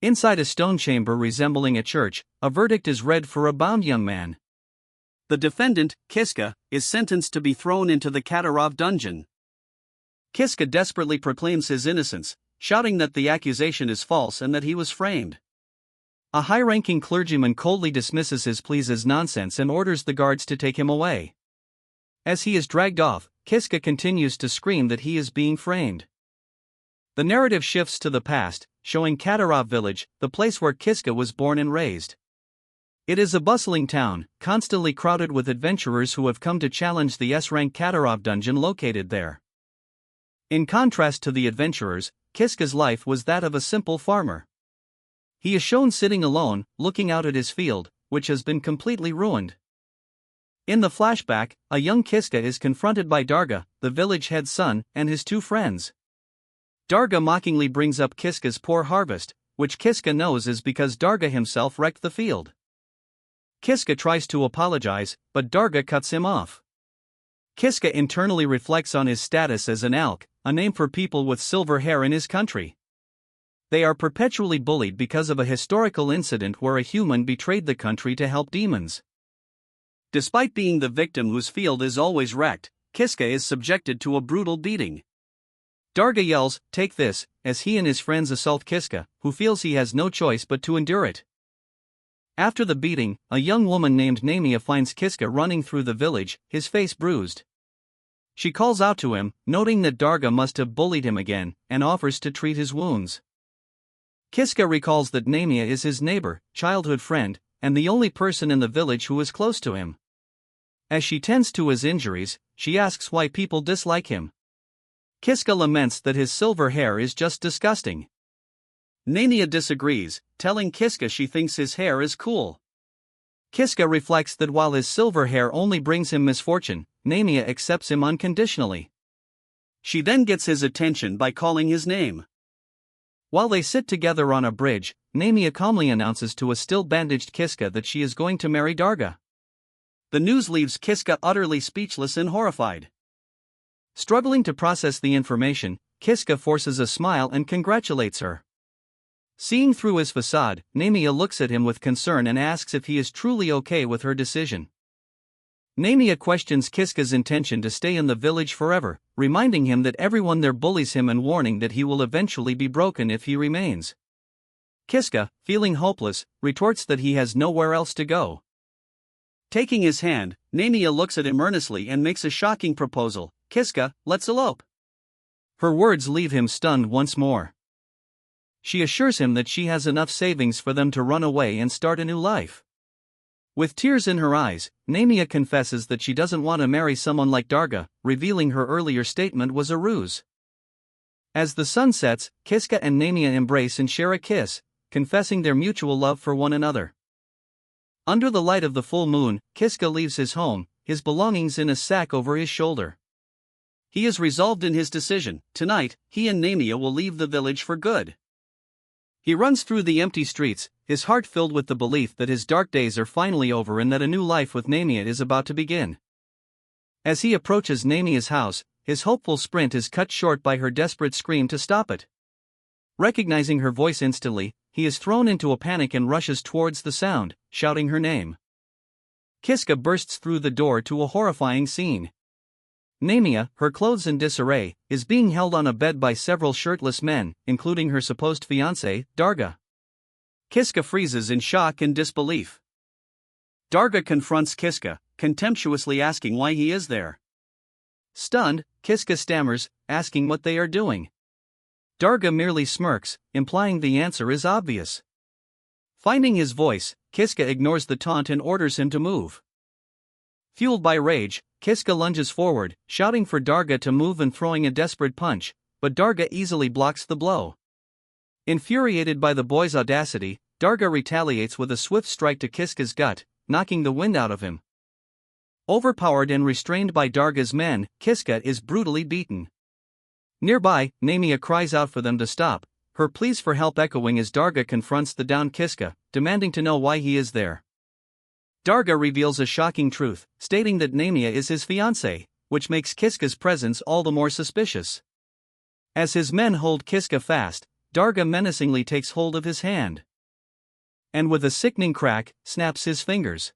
Inside a stone chamber resembling a church, a verdict is read for a bound young man. The defendant, Kiska, is sentenced to be thrown into the Katarov dungeon. Kiska desperately proclaims his innocence, shouting that the accusation is false and that he was framed. A high-ranking clergyman coldly dismisses his pleas as nonsense and orders the guards to take him away. As he is dragged off, Kiska continues to scream that he is being framed. The narrative shifts to the past, showing Katarov village, the place where Kiska was born and raised. It is a bustling town, constantly crowded with adventurers who have come to challenge the S-rank Katarov dungeon located there. In contrast to the adventurers, Kiska's life was that of a simple farmer. He is shown sitting alone, looking out at his field, which has been completely ruined. In the flashback, a young Kiska is confronted by Darga, the village head's son, and his two friends. Darga mockingly brings up Kiska's poor harvest, which Kiska knows is because Darga himself wrecked the field. Kiska tries to apologize, but Darga cuts him off. Kiska internally reflects on his status as an alk, a name for people with silver hair in his country. They are perpetually bullied because of a historical incident where a human betrayed the country to help demons. Despite being the victim whose field is always wrecked, Kiska is subjected to a brutal beating. Darga yells, "Take this," as he and his friends assault Kiska, who feels he has no choice but to endure it. After the beating, a young woman named Namia finds Kiska running through the village, his face bruised. She calls out to him, noting that Darga must have bullied him again, and offers to treat his wounds. Kiska recalls that Namia is his neighbor, childhood friend, and the only person in the village who is close to him. As she tends to his injuries, she asks why people dislike him. Kiska laments that his silver hair is just disgusting. Namia disagrees, telling Kiska she thinks his hair is cool. Kiska reflects that while his silver hair only brings him misfortune, Namia accepts him unconditionally. She then gets his attention by calling his name. While they sit together on a bridge, Namia calmly announces to a still bandaged Kiska that she is going to marry Darga. The news leaves Kiska utterly speechless and horrified. Struggling to process the information, Kiska forces a smile and congratulates her. Seeing through his facade, Namia looks at him with concern and asks if he is truly okay with her decision. Namia questions Kiska's intention to stay in the village forever, reminding him that everyone there bullies him and warning that he will eventually be broken if he remains. Kiska, feeling hopeless, retorts that he has nowhere else to go. Taking his hand, Namia looks at him earnestly and makes a shocking proposal, "Kiska, let's elope." Her words leave him stunned once more. She assures him that she has enough savings for them to run away and start a new life. With tears in her eyes, Namia confesses that she doesn't want to marry someone like Darga, revealing her earlier statement was a ruse. As the sun sets, Kiska and Namia embrace and share a kiss, confessing their mutual love for one another. Under the light of the full moon, Kiska leaves his home, his belongings in a sack over his shoulder. He is resolved in his decision. Tonight, he and Namia will leave the village for good. He runs through the empty streets, his heart filled with the belief that his dark days are finally over and that a new life with Namia is about to begin. As he approaches Namia's house, his hopeful sprint is cut short by her desperate scream to stop it. Recognizing her voice instantly, he is thrown into a panic and rushes towards the sound, shouting her name. Kiska bursts through the door to a horrifying scene. Namia, her clothes in disarray, is being held on a bed by several shirtless men, including her supposed fiancé, Darga. Kiska freezes in shock and disbelief. Darga confronts Kiska, contemptuously asking why he is there. Stunned, Kiska stammers, asking what they are doing. Darga merely smirks, implying the answer is obvious. Finding his voice, Kiska ignores the taunt and orders him to move. Fueled by rage, Kiska lunges forward, shouting for Darga to move and throwing a desperate punch, but Darga easily blocks the blow. Infuriated by the boy's audacity, Darga retaliates with a swift strike to Kiska's gut, knocking the wind out of him. Overpowered and restrained by Darga's men, Kiska is brutally beaten. Nearby, Namia cries out for them to stop, her pleas for help echoing as Darga confronts the downed Kiska, demanding to know why he is there. Darga reveals a shocking truth, stating that Namia is his fiancée, which makes Kiska's presence all the more suspicious. As his men hold Kiska fast, Darga menacingly takes hold of his hand. And with a sickening crack, snaps his fingers.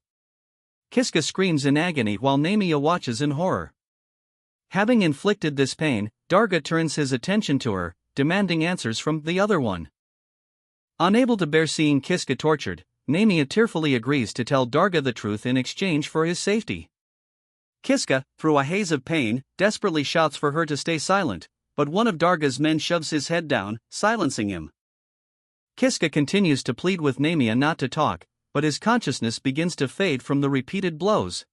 Kiska screams in agony while Namiya watches in horror. Having inflicted this pain, Darga turns his attention to her, demanding answers from the other one. Unable to bear seeing Kiska tortured, Namiya tearfully agrees to tell Darga the truth in exchange for his safety. Kiska, through a haze of pain, desperately shouts for her to stay silent, but one of Darga's men shoves his head down, silencing him. Kiska continues to plead with Namiya not to talk, but his consciousness begins to fade from the repeated blows.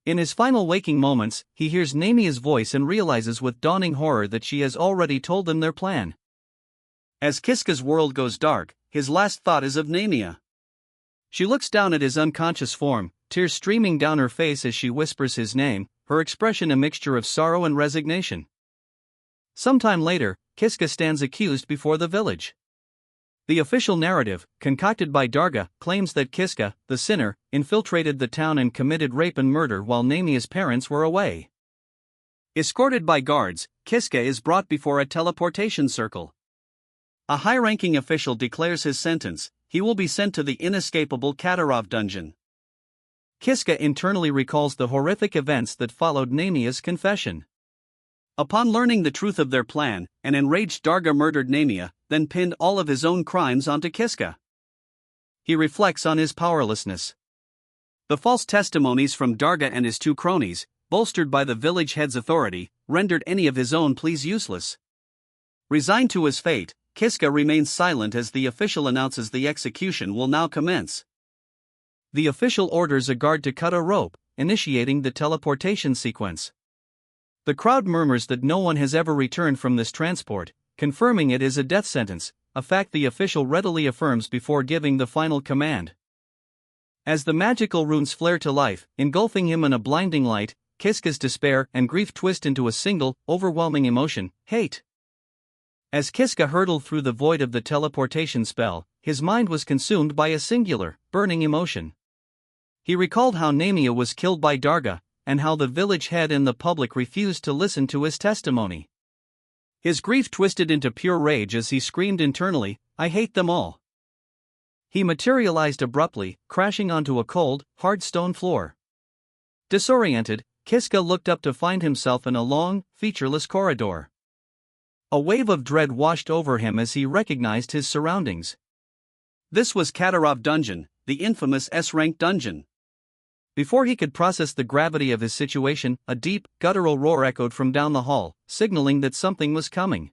In his final waking moments, he hears Namiya's voice and realizes with dawning horror that she has already told them their plan. As Kiska's world goes dark, his last thought is of Namiya. She looks down at his unconscious form, tears streaming down her face as she whispers his name, her expression a mixture of sorrow and resignation. Sometime later, Kiska stands accused before the village. The official narrative, concocted by Darga, claims that Kiska, the sinner, infiltrated the town and committed rape and murder while Namiya's parents were away. Escorted by guards, Kiska is brought before a teleportation circle. A high-ranking official declares his sentence: he will be sent to the inescapable Katarov dungeon. Kiska internally recalls the horrific events that followed Namiya's confession. Upon learning the truth of their plan, an enraged Darga murdered Namiya, then pinned all of his own crimes onto Kiska. He reflects on his powerlessness. The false testimonies from Darga and his two cronies, bolstered by the village head's authority, rendered any of his own pleas useless. Resigned to his fate, Kiska remains silent as the official announces the execution will now commence. The official orders a guard to cut a rope, initiating the teleportation sequence. The crowd murmurs that no one has ever returned from this transport, confirming it is a death sentence, a fact the official readily affirms before giving the final command. As the magical runes flare to life, engulfing him in a blinding light, Kiska's despair and grief twist into a single, overwhelming emotion: hate. As Kiska hurtled through the void of the teleportation spell, his mind was consumed by a singular, burning emotion. He recalled how Namiya was killed by Darga, and how the village head and the public refused to listen to his testimony. His grief twisted into pure rage as he screamed internally, "I hate them all." He materialized abruptly, crashing onto a cold, hard stone floor. Disoriented, Kiska looked up to find himself in a long, featureless corridor. A wave of dread washed over him as he recognized his surroundings. This was Katarov Dungeon, the infamous S-rank dungeon. Before he could process the gravity of his situation, a deep, guttural roar echoed from down the hall, signaling that something was coming.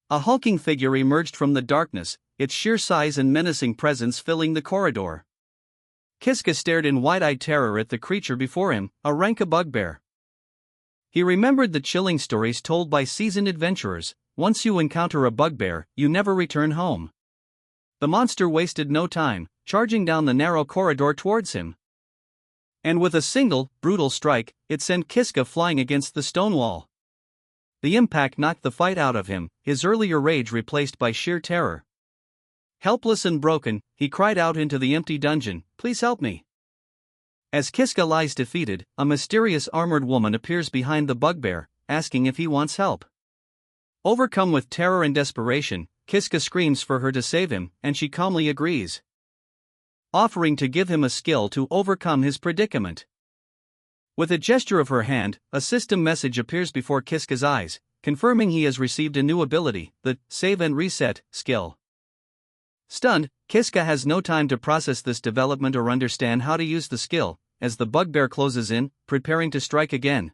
A hulking figure emerged from the darkness, its sheer size and menacing presence filling the corridor. Kiska stared in wide-eyed terror at the creature before him, a rank bugbear. He remembered the chilling stories told by seasoned adventurers: once you encounter a bugbear, you never return home. The monster wasted no time, charging down the narrow corridor towards him. And with a single, brutal strike, it sent Kiska flying against the stone wall. The impact knocked the fight out of him, his earlier rage replaced by sheer terror. Helpless and broken, he cried out into the empty dungeon, "Please help me." As Kiska lies defeated, a mysterious armored woman appears behind the bugbear, asking if he wants help. Overcome with terror and desperation, Kiska screams for her to save him, and she calmly agrees, offering to give him a skill to overcome his predicament. With a gesture of her hand, a system message appears before Kiska's eyes, confirming he has received a new ability, the Save and Reset skill. Stunned, Kiska has no time to process this development or understand how to use the skill, as the bugbear closes in, preparing to strike again.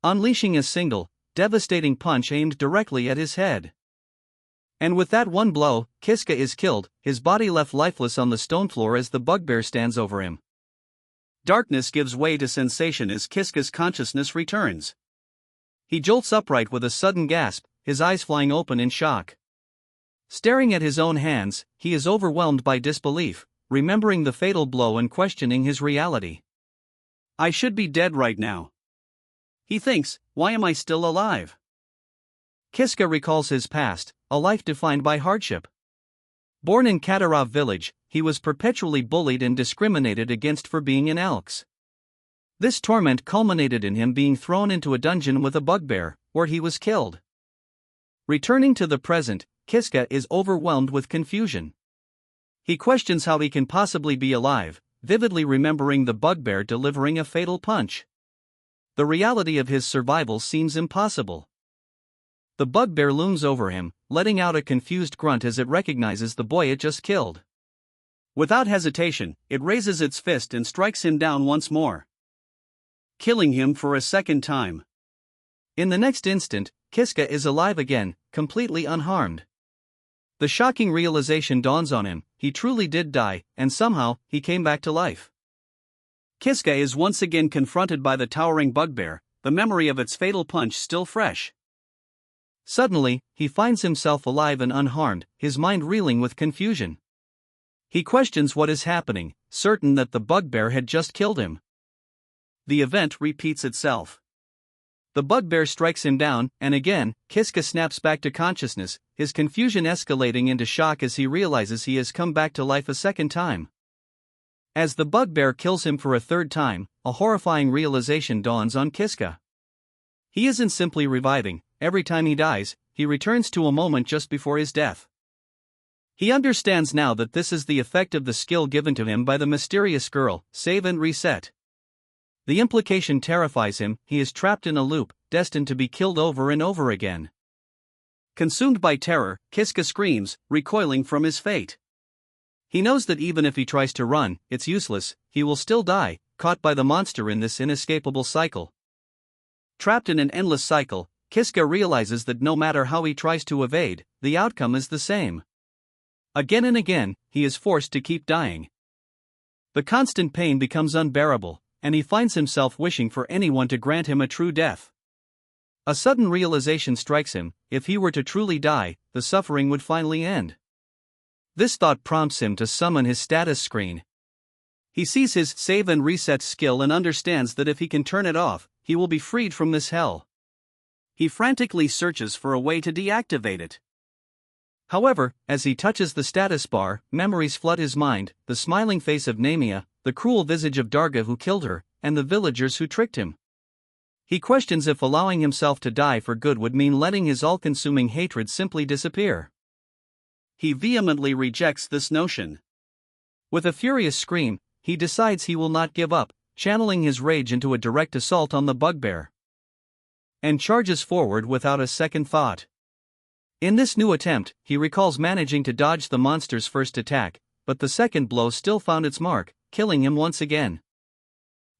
Unleashing a single, devastating punch aimed directly at his head. And with that one blow, Kiska is killed, his body left lifeless on the stone floor as the bugbear stands over him. Darkness gives way to sensation as Kiska's consciousness returns. He jolts upright with a sudden gasp, his eyes flying open in shock. Staring at his own hands, he is overwhelmed by disbelief, remembering the fatal blow and questioning his reality. "I should be dead right now," he thinks. "Why am I still alive?" Kiska recalls his past, a life defined by hardship. Born in Katarov village, he was perpetually bullied and discriminated against for being an elx. This torment culminated in him being thrown into a dungeon with a bugbear, where he was killed. Returning to the present, Kiska is overwhelmed with confusion. He questions how he can possibly be alive, vividly remembering the bugbear delivering a fatal punch. The reality of his survival seems impossible. The bugbear looms over him, letting out a confused grunt as it recognizes the boy it just killed. Without hesitation, it raises its fist and strikes him down once more, killing him for a second time. In the next instant, Kiska is alive again, completely unharmed. The shocking realization dawns on him: he truly did die, and somehow, he came back to life. Kiska is once again confronted by the towering bugbear, the memory of its fatal punch still fresh. Suddenly, he finds himself alive and unharmed, his mind reeling with confusion. He questions what is happening, certain that the bugbear had just killed him. The event repeats itself. The bugbear strikes him down, and again, Kiska snaps back to consciousness, his confusion escalating into shock as he realizes he has come back to life a second time. As the bugbear kills him for a third time, a horrifying realization dawns on Kiska. He isn't simply reviving; every time he dies, he returns to a moment just before his death. He understands now that this is the effect of the skill given to him by the mysterious girl: save and reset. The implication terrifies him: he is trapped in a loop, destined to be killed over and over again. Consumed by terror, Kiska screams, recoiling from his fate. He knows that even if he tries to run, it's useless; he will still die, caught by the monster in this inescapable cycle. Trapped in an endless cycle, Kiska realizes that no matter how he tries to evade, the outcome is the same. Again and again, he is forced to keep dying. The constant pain becomes unbearable, and he finds himself wishing for anyone to grant him a true death. A sudden realization strikes him: if he were to truly die, the suffering would finally end. This thought prompts him to summon his status screen. He sees his save and reset skill and understands that if he can turn it off, he will be freed from this hell. He frantically searches for a way to deactivate it. However, as he touches the status bar, memories flood his mind: the smiling face of Namia, the cruel visage of Darga who killed her, and the villagers who tricked him. He questions if allowing himself to die for good would mean letting his all-consuming hatred simply disappear. He vehemently rejects this notion. With a furious scream, he decides he will not give up, channeling his rage into a direct assault on the bugbear, and charges forward without a second thought. In this new attempt, he recalls managing to dodge the monster's first attack, but the second blow still found its mark, killing him once again.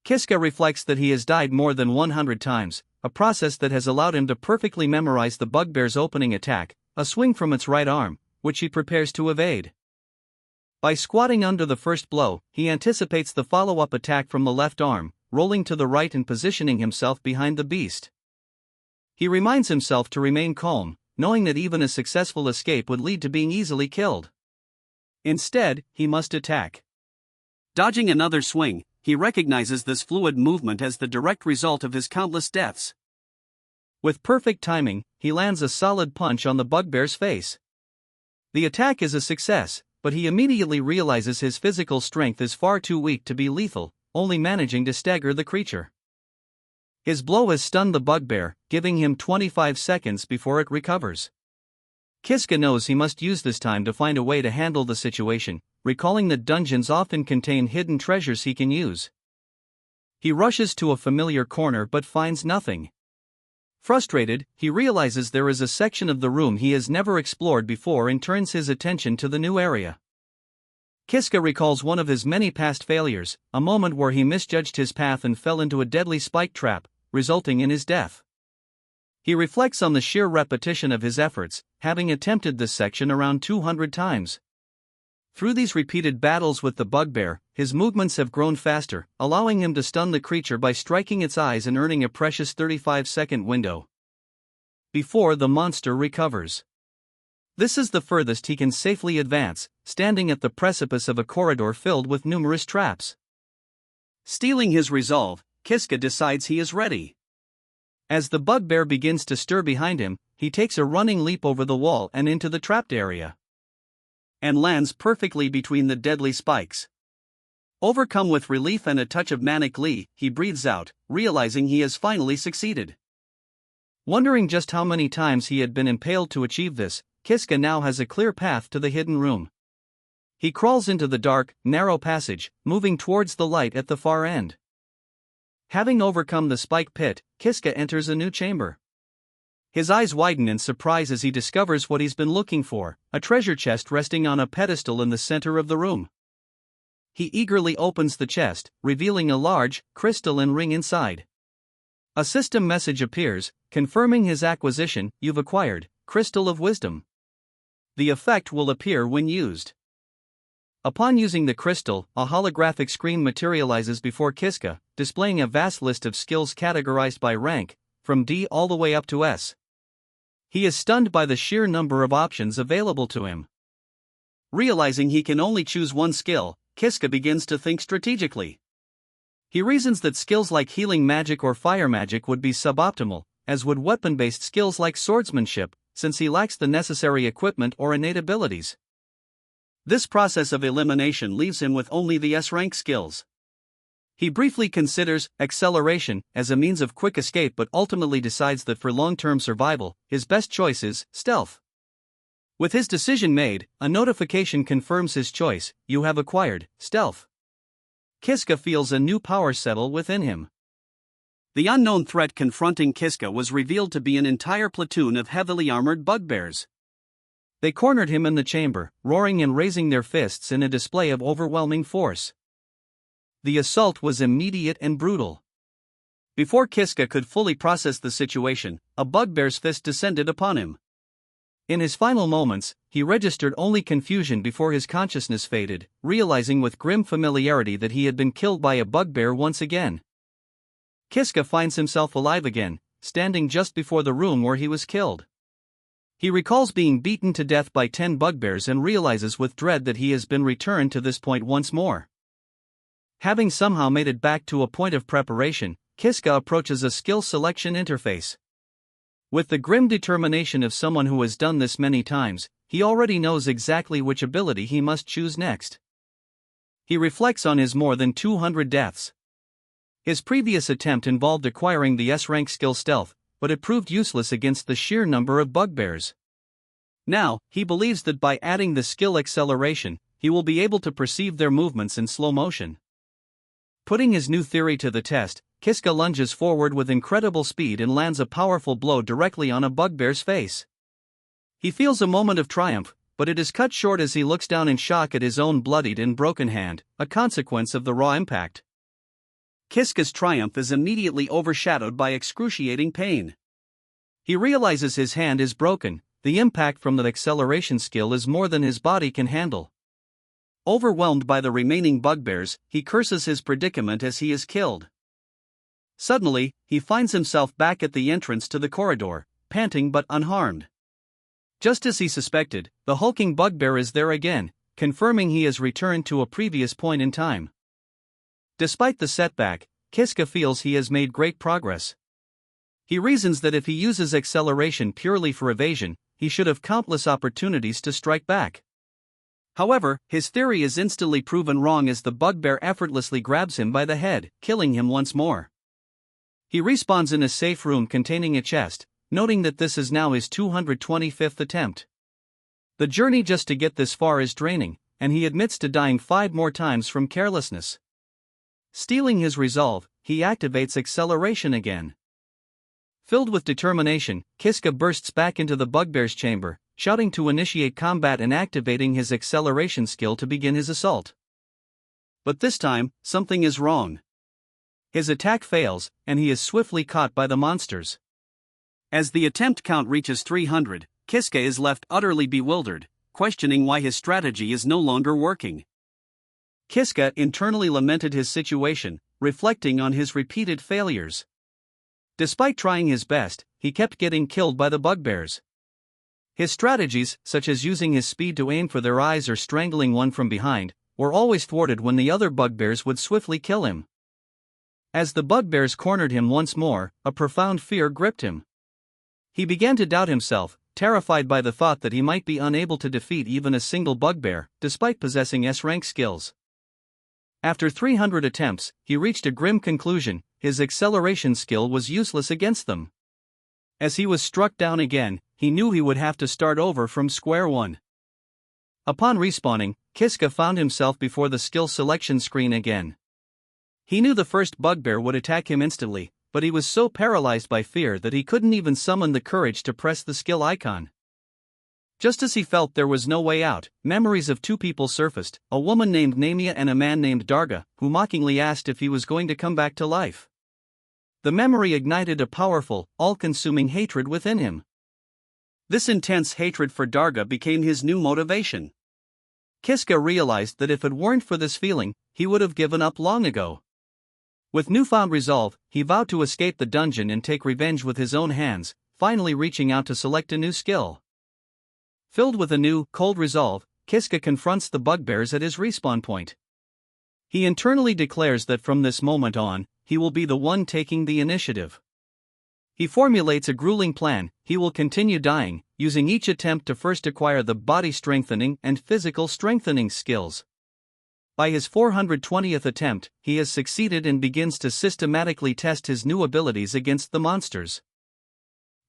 Kiska reflects that he has died more than 100 times, a process that has allowed him to perfectly memorize the bugbear's opening attack, a swing from its right arm, which he prepares to evade. By squatting under the first blow, he anticipates the follow-up attack from the left arm, rolling to the right and positioning himself behind the beast. He reminds himself to remain calm, knowing that even a successful escape would lead to being easily killed. Instead, he must attack. Dodging another swing, he recognizes this fluid movement as the direct result of his countless deaths. With perfect timing, he lands a solid punch on the bugbear's face. The attack is a success, but he immediately realizes his physical strength is far too weak to be lethal, only managing to stagger the creature. His blow has stunned the bugbear, giving him 25 seconds before it recovers. Kiska knows he must use this time to find a way to handle the situation, recalling that dungeons often contain hidden treasures he can use. He rushes to a familiar corner but finds nothing. Frustrated, he realizes there is a section of the room he has never explored before and turns his attention to the new area. Kiska recalls one of his many past failures, a moment where he misjudged his path and fell into a deadly spike trap, resulting in his death. He reflects on the sheer repetition of his efforts, having attempted this section around 200 times. Through these repeated battles with the bugbear, his movements have grown faster, allowing him to stun the creature by striking its eyes and earning a precious 35-second window before the monster recovers. This is the furthest he can safely advance, standing at the precipice of a corridor filled with numerous traps. Steeling his resolve, Kiska decides he is ready. As the bugbear begins to stir behind him, he takes a running leap over the wall and into the trapped area, and lands perfectly between the deadly spikes. Overcome with relief and a touch of manic glee, he breathes out, realizing he has finally succeeded. Wondering just how many times he had been impaled to achieve this, Kiska now has a clear path to the hidden room. He crawls into the dark, narrow passage, moving towards the light at the far end. Having overcome the spike pit, Kiska enters a new chamber. His eyes widen in surprise as he discovers what he's been looking for, a treasure chest resting on a pedestal in the center of the room. He eagerly opens the chest, revealing a large, crystalline ring inside. A system message appears, confirming his acquisition. You've acquired Crystal of Wisdom. The effect will appear when used. Upon using the crystal, a holographic screen materializes before Kiska, displaying a vast list of skills categorized by rank, from D all the way up to S. He is stunned by the sheer number of options available to him. Realizing he can only choose one skill, Kiska begins to think strategically. He reasons that skills like healing magic or fire magic would be suboptimal, as would weapon-based skills like swordsmanship, since he lacks the necessary equipment or innate abilities. This process of elimination leaves him with only the S-rank skills. He briefly considers acceleration as a means of quick escape but ultimately decides that for long-term survival, his best choice is stealth. With his decision made, a notification confirms his choice. You have acquired stealth. Kiska feels a new power settle within him. The unknown threat confronting Kiska was revealed to be an entire platoon of heavily armored bugbears. They cornered him in the chamber, roaring and raising their fists in a display of overwhelming force. The assault was immediate and brutal. Before Kiska could fully process the situation, a bugbear's fist descended upon him. In his final moments, he registered only confusion before his consciousness faded, realizing with grim familiarity that he had been killed by a bugbear once again. Kiska finds himself alive again, standing just before the room where he was killed. He recalls being beaten to death by 10 bugbears and realizes with dread that he has been returned to this point once more. Having somehow made it back to a point of preparation, Kiska approaches a skill selection interface. With the grim determination of someone who has done this many times, he already knows exactly which ability he must choose next. He reflects on his more than 200 deaths. His previous attempt involved acquiring the S-rank skill stealth, but it proved useless against the sheer number of bugbears. Now, he believes that by adding the skill acceleration, he will be able to perceive their movements in slow motion. Putting his new theory to the test, Kiska lunges forward with incredible speed and lands a powerful blow directly on a bugbear's face. He feels a moment of triumph, but it is cut short as he looks down in shock at his own bloodied and broken hand, a consequence of the raw impact. Kiska's triumph is immediately overshadowed by excruciating pain. He realizes his hand is broken. The impact from the acceleration skill is more than his body can handle. Overwhelmed by the remaining bugbears, he curses his predicament as he is killed. Suddenly, he finds himself back at the entrance to the corridor, panting but unharmed. Just as he suspected, the hulking bugbear is there again, confirming he has returned to a previous point in time. Despite the setback, Kiska feels he has made great progress. He reasons that if he uses acceleration purely for evasion, he should have countless opportunities to strike back. However, his theory is instantly proven wrong as the bugbear effortlessly grabs him by the head, killing him once more. He respawns in a safe room containing a chest, noting that this is now his 225th attempt. The journey just to get this far is draining, and he admits to dying 5 more times from carelessness. Stealing his resolve, he activates acceleration again. Filled with determination, Kiska bursts back into the bugbear's chamber, shouting to initiate combat and activating his acceleration skill to begin his assault. But this time, something is wrong. His attack fails, and he is swiftly caught by the monsters. As the attempt count reaches 300, Kiska is left utterly bewildered, questioning why his strategy is no longer working. Kiska internally lamented his situation, reflecting on his repeated failures. Despite trying his best, he kept getting killed by the bugbears. His strategies, such as using his speed to aim for their eyes or strangling one from behind, were always thwarted when the other bugbears would swiftly kill him. As the bugbears cornered him once more, a profound fear gripped him. He began to doubt himself, terrified by the thought that he might be unable to defeat even a single bugbear, despite possessing S-rank skills. After 300 attempts, he reached a grim conclusion: his acceleration skill was useless against them. As he was struck down again, he knew he would have to start over from square one. Upon respawning, Kiska found himself before the skill selection screen again. He knew the first bugbear would attack him instantly, but he was so paralyzed by fear that he couldn't even summon the courage to press the skill icon. Just as he felt there was no way out, memories of two people surfaced, a woman named Namia and a man named Darga, who mockingly asked if he was going to come back to life. The memory ignited a powerful, all-consuming hatred within him. This intense hatred for Darga became his new motivation. Kiska realized that if it weren't for this feeling, he would have given up long ago. With newfound resolve, he vowed to escape the dungeon and take revenge with his own hands, finally reaching out to select a new skill. Filled with a new, cold resolve, Kiska confronts the bugbears at his respawn point. He internally declares that from this moment on, he will be the one taking the initiative. He formulates a grueling plan. He will continue dying, using each attempt to first acquire the body strengthening and physical strengthening skills. By his 420th attempt, he has succeeded and begins to systematically test his new abilities against the monsters.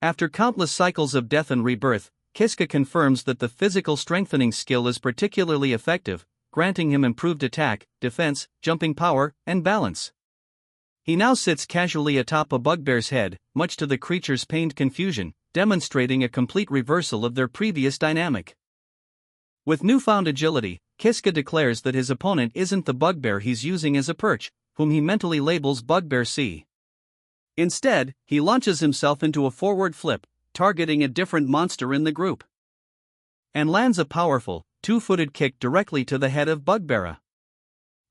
After countless cycles of death and rebirth, Kiska confirms that the physical strengthening skill is particularly effective, granting him improved attack, defense, jumping power, and balance. He now sits casually atop a bugbear's head, much to the creature's pained confusion, demonstrating a complete reversal of their previous dynamic. With newfound agility, Kiska declares that his opponent isn't the bugbear he's using as a perch, whom he mentally labels Bugbear C. Instead, he launches himself into a forward flip, targeting a different monster in the group, and lands a powerful, two-footed kick directly to the head of Bugbear.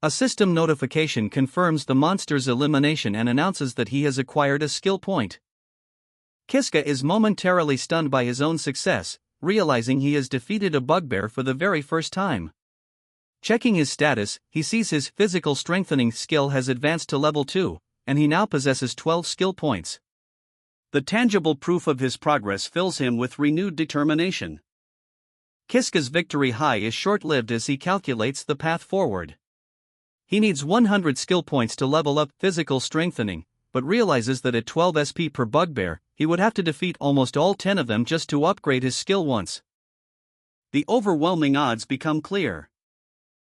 A system notification confirms the monster's elimination and announces that he has acquired a skill point. Kiska is momentarily stunned by his own success, realizing he has defeated a bugbear for the very first time. Checking his status, he sees his physical strengthening skill has advanced to level 2, and he now possesses 12 skill points. The tangible proof of his progress fills him with renewed determination. Kiska's victory high is short-lived as he calculates the path forward. He needs 100 skill points to level up physical strengthening, but realizes that at 12 SP per bugbear, he would have to defeat almost all 10 of them just to upgrade his skill once. The overwhelming odds become clear.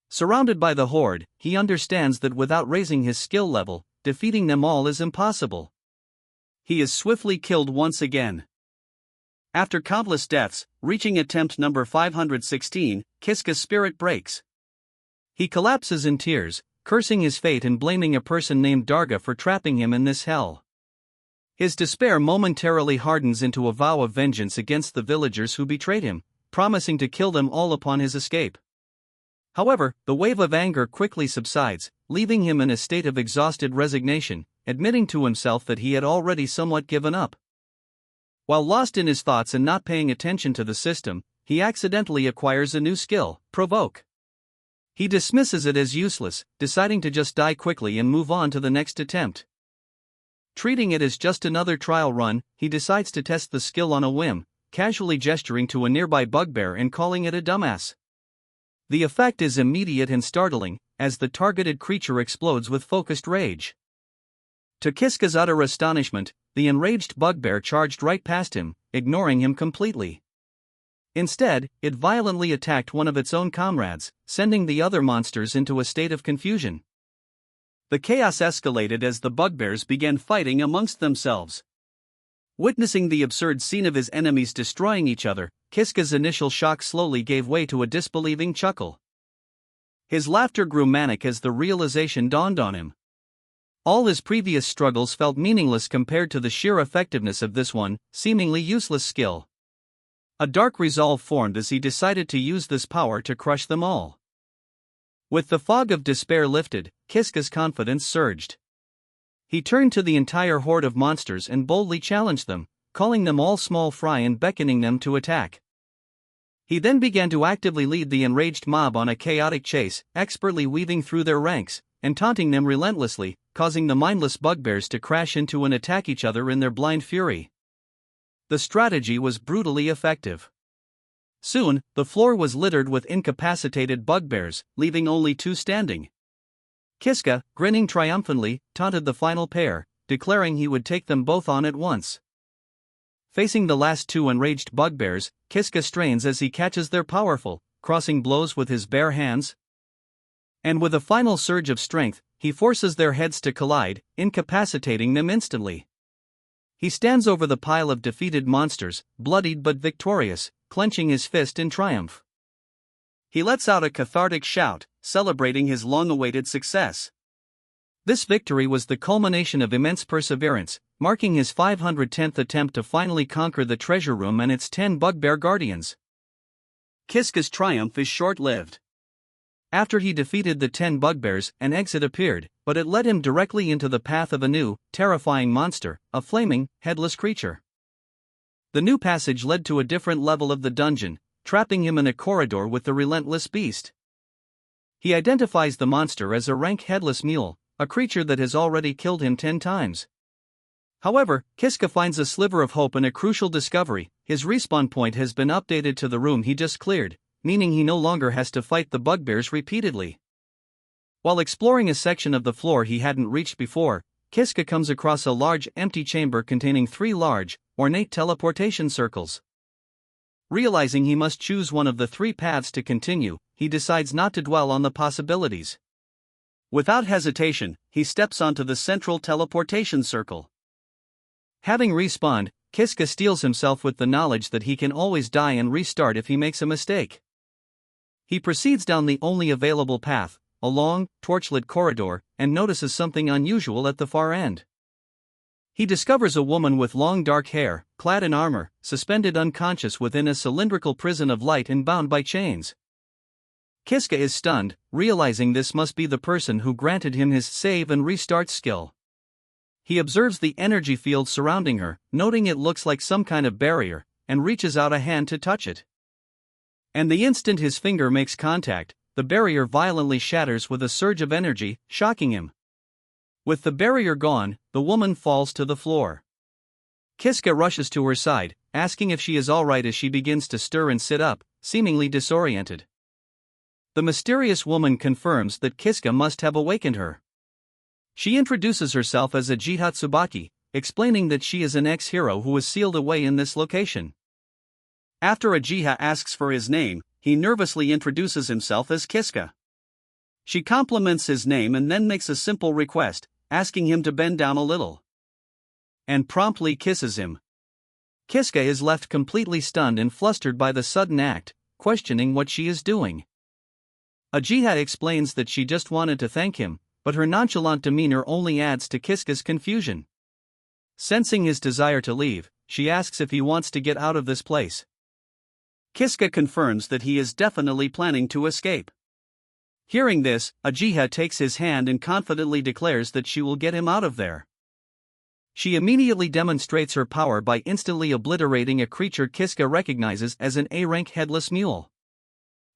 Surrounded by the horde, he understands that without raising his skill level, defeating them all is impossible. He is swiftly killed once again. After countless deaths, reaching attempt number 516, Kiska's spirit breaks. He collapses in tears, cursing his fate and blaming a person named Darga for trapping him in this hell. His despair momentarily hardens into a vow of vengeance against the villagers who betrayed him, promising to kill them all upon his escape. However, the wave of anger quickly subsides, leaving him in a state of exhausted resignation, admitting to himself that he had already somewhat given up. While lost in his thoughts and not paying attention to the system, he accidentally acquires a new skill, Provoke. He dismisses it as useless, deciding to just die quickly and move on to the next attempt. Treating it as just another trial run, he decides to test the skill on a whim, casually gesturing to a nearby bugbear and calling it a dumbass. The effect is immediate and startling, as the targeted creature explodes with focused rage. To Kiska's utter astonishment, the enraged bugbear charged right past him, ignoring him completely. Instead, it violently attacked one of its own comrades, sending the other monsters into a state of confusion. The chaos escalated as the bugbears began fighting amongst themselves. Witnessing the absurd scene of his enemies destroying each other, Kiska's initial shock slowly gave way to a disbelieving chuckle. His laughter grew manic as the realization dawned on him. All his previous struggles felt meaningless compared to the sheer effectiveness of this one, seemingly useless skill. A dark resolve formed as he decided to use this power to crush them all. With the fog of despair lifted, Kiska's confidence surged. He turned to the entire horde of monsters and boldly challenged them, calling them all small fry and beckoning them to attack. He then began to actively lead the enraged mob on a chaotic chase, expertly weaving through their ranks, and taunting them relentlessly, causing the mindless bugbears to crash into and attack each other in their blind fury. The strategy was brutally effective. Soon, the floor was littered with incapacitated bugbears, leaving only 2 standing. Kiska, grinning triumphantly, taunted the final pair, declaring he would take them both on at once. Facing the last two enraged bugbears, Kiska strains as he catches their powerful, crossing blows with his bare hands. And with a final surge of strength, he forces their heads to collide, incapacitating them instantly. He stands over the pile of defeated monsters, bloodied but victorious, clenching his fist in triumph. He lets out a cathartic shout, celebrating his long-awaited success. This victory was the culmination of immense perseverance, marking his 510th attempt to finally conquer the treasure room and its 10 bugbear guardians. Kiska's triumph is short-lived. After he defeated the 10 bugbears, an exit appeared, but it led him directly into the path of a new, terrifying monster, a flaming, headless creature. The new passage led to a different level of the dungeon, trapping him in a corridor with the relentless beast. He identifies the monster as a rank headless mule, a creature that has already killed him 10 times. However, Kiska finds a sliver of hope in a crucial discovery: his respawn point has been updated to the room he just cleared, meaning he no longer has to fight the bugbears repeatedly. While exploring a section of the floor he hadn't reached before, Kiska comes across a large empty chamber containing 3 large, ornate teleportation circles. Realizing he must choose one of the 3 paths to continue, he decides not to dwell on the possibilities. Without hesitation, he steps onto the central teleportation circle. Having respawned, Kiska steels himself with the knowledge that he can always die and restart if he makes a mistake. He proceeds down the only available path, a long, torchlit corridor, and notices something unusual at the far end. He discovers a woman with long dark hair, clad in armor, suspended unconscious within a cylindrical prison of light and bound by chains. Kiska is stunned, realizing this must be the person who granted him his save and restart skill. He observes the energy field surrounding her, noting it looks like some kind of barrier, and reaches out a hand to touch it. And the instant his finger makes contact, the barrier violently shatters with a surge of energy, shocking him. With the barrier gone, the woman falls to the floor. Kiska rushes to her side, asking if she is alright as she begins to stir and sit up, seemingly disoriented. The mysterious woman confirms that Kiska must have awakened her. She introduces herself as Ajiha Tsubaki, explaining that she is an ex-hero who was sealed away in this location. After Ajiha asks for his name, he nervously introduces himself as Kiska. She compliments his name and then makes a simple request, asking him to bend down a little. And promptly kisses him. Kiska is left completely stunned and flustered by the sudden act, questioning what she is doing. Ajiha explains that she just wanted to thank him, but her nonchalant demeanor only adds to Kiska's confusion. Sensing his desire to leave, she asks if he wants to get out of this place. Kiska confirms that he is definitely planning to escape. Hearing this, Ajiha takes his hand and confidently declares that she will get him out of there. She immediately demonstrates her power by instantly obliterating a creature Kiska recognizes as an A-rank headless mule.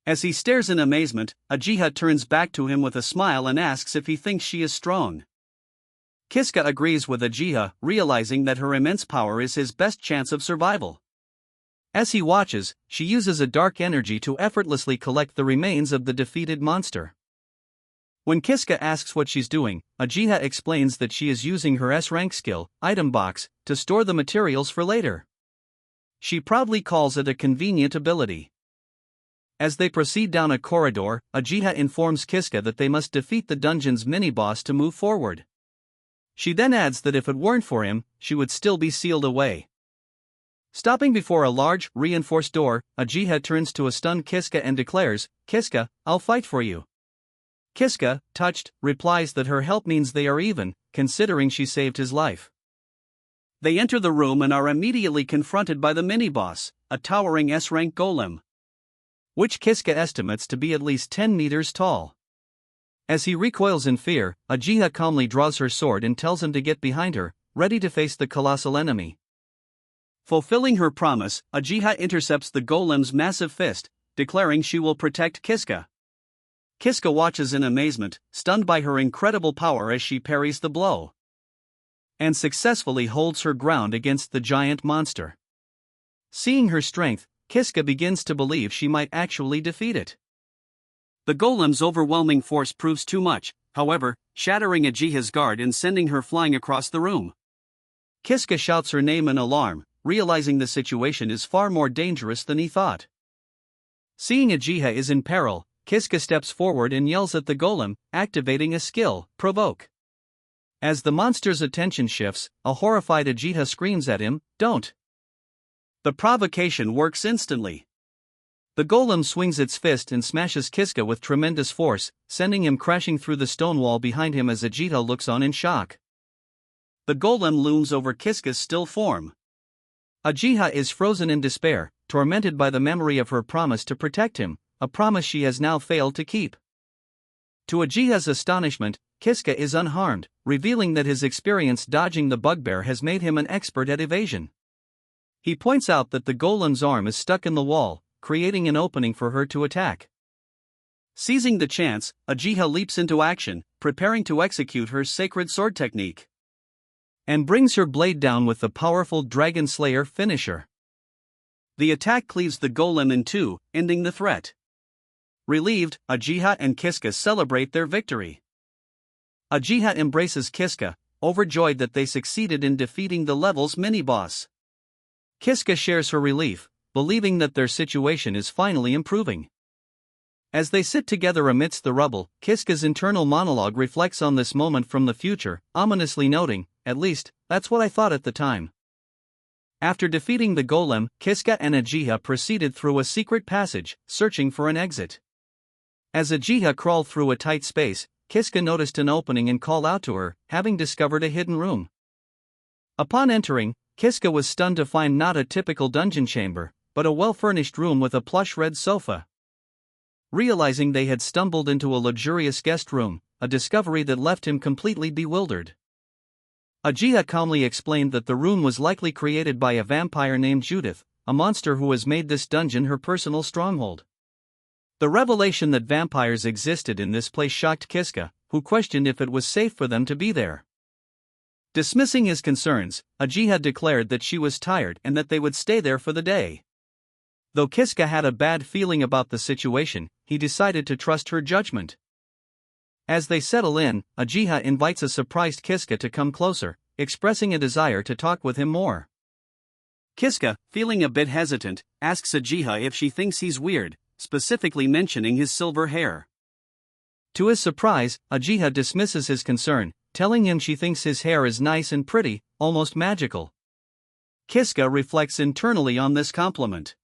As he stares in amazement, Ajiha turns back to him with a smile and asks if he thinks she is strong. Kiska agrees with Ajiha, realizing that her immense power is his best chance of survival. As he watches, she uses a dark energy to effortlessly collect the remains of the defeated monster. When Kiska asks what she's doing, Ajiha explains that she is using her S-rank skill, Item Box, to store the materials for later. She proudly calls it a convenient ability. As they proceed down a corridor, Ajiha informs Kiska that they must defeat the dungeon's mini-boss to move forward. She then adds that if it weren't for him, she would still be sealed away. Stopping before a large, reinforced door, Ajiha turns to a stunned Kiska and declares, "Kiska, I'll fight for you." Kiska, touched, replies that her help means they are even, considering she saved his life. They enter the room and are immediately confronted by the mini-boss, a towering S-rank golem, which Kiska estimates to be at least 10 meters tall. As he recoils in fear, Ajiha calmly draws her sword and tells him to get behind her, ready to face the colossal enemy. Fulfilling her promise, Ajiha intercepts the golem's massive fist, declaring she will protect Kiska. Kiska watches in amazement, stunned by her incredible power as she parries the blow, and successfully holds her ground against the giant monster. Seeing her strength, Kiska begins to believe she might actually defeat it. The golem's overwhelming force proves too much, however, shattering Ajiha's guard and sending her flying across the room. Kiska shouts her name in alarm, realizing the situation is far more dangerous than he thought. Seeing Uchiha is in peril, Kiska steps forward and yells at the golem, activating a skill, Provoke. As the monster's attention shifts, a horrified Uchiha screams at him, "Don't!" The provocation works instantly. The golem swings its fist and smashes Kiska with tremendous force, sending him crashing through the stone wall behind him as Uchiha looks on in shock. The golem looms over Kiska's still form. Uchiha is frozen in despair, tormented by the memory of her promise to protect him, a promise she has now failed to keep. To Uchiha's astonishment, Kiska is unharmed, revealing that his experience dodging the bugbear has made him an expert at evasion. He points out that the golem's arm is stuck in the wall, creating an opening for her to attack. Seizing the chance, Uchiha leaps into action, preparing to execute her sacred sword technique, and brings her blade down with the powerful Dragon Slayer finisher. The attack cleaves the golem in two, ending the threat. Relieved, Uchiha and Kiska celebrate their victory. Uchiha embraces Kiska, overjoyed that they succeeded in defeating the level's mini-boss. Kiska shares her relief, believing that their situation is finally improving. As they sit together amidst the rubble, Kiska's internal monologue reflects on this moment from the future, ominously noting, "At least, that's what I thought at the time." After defeating the golem, Kiska and Uchiha proceeded through a secret passage, searching for an exit. As Uchiha crawled through a tight space, Kiska noticed an opening and called out to her, having discovered a hidden room. Upon entering, Kiska was stunned to find not a typical dungeon chamber, but a well-furnished room with a plush red sofa. Realizing they had stumbled into a luxurious guest room, a discovery that left him completely bewildered. Uchiha calmly explained that the room was likely created by a vampire named Judith, a monster who has made this dungeon her personal stronghold. The revelation that vampires existed in this place shocked Kiska, who questioned if it was safe for them to be there. Dismissing his concerns, Uchiha declared that she was tired and that they would stay there for the day. Though Kiska had a bad feeling about the situation, he decided to trust her judgment. As they settle in, Uchiha invites a surprised Kiska to come closer, expressing a desire to talk with him more. Kiska, feeling a bit hesitant, asks Uchiha if she thinks he's weird, specifically mentioning his silver hair. To his surprise, Uchiha dismisses his concern, telling him she thinks his hair is nice and pretty, almost magical. Kiska reflects internally on this compliment.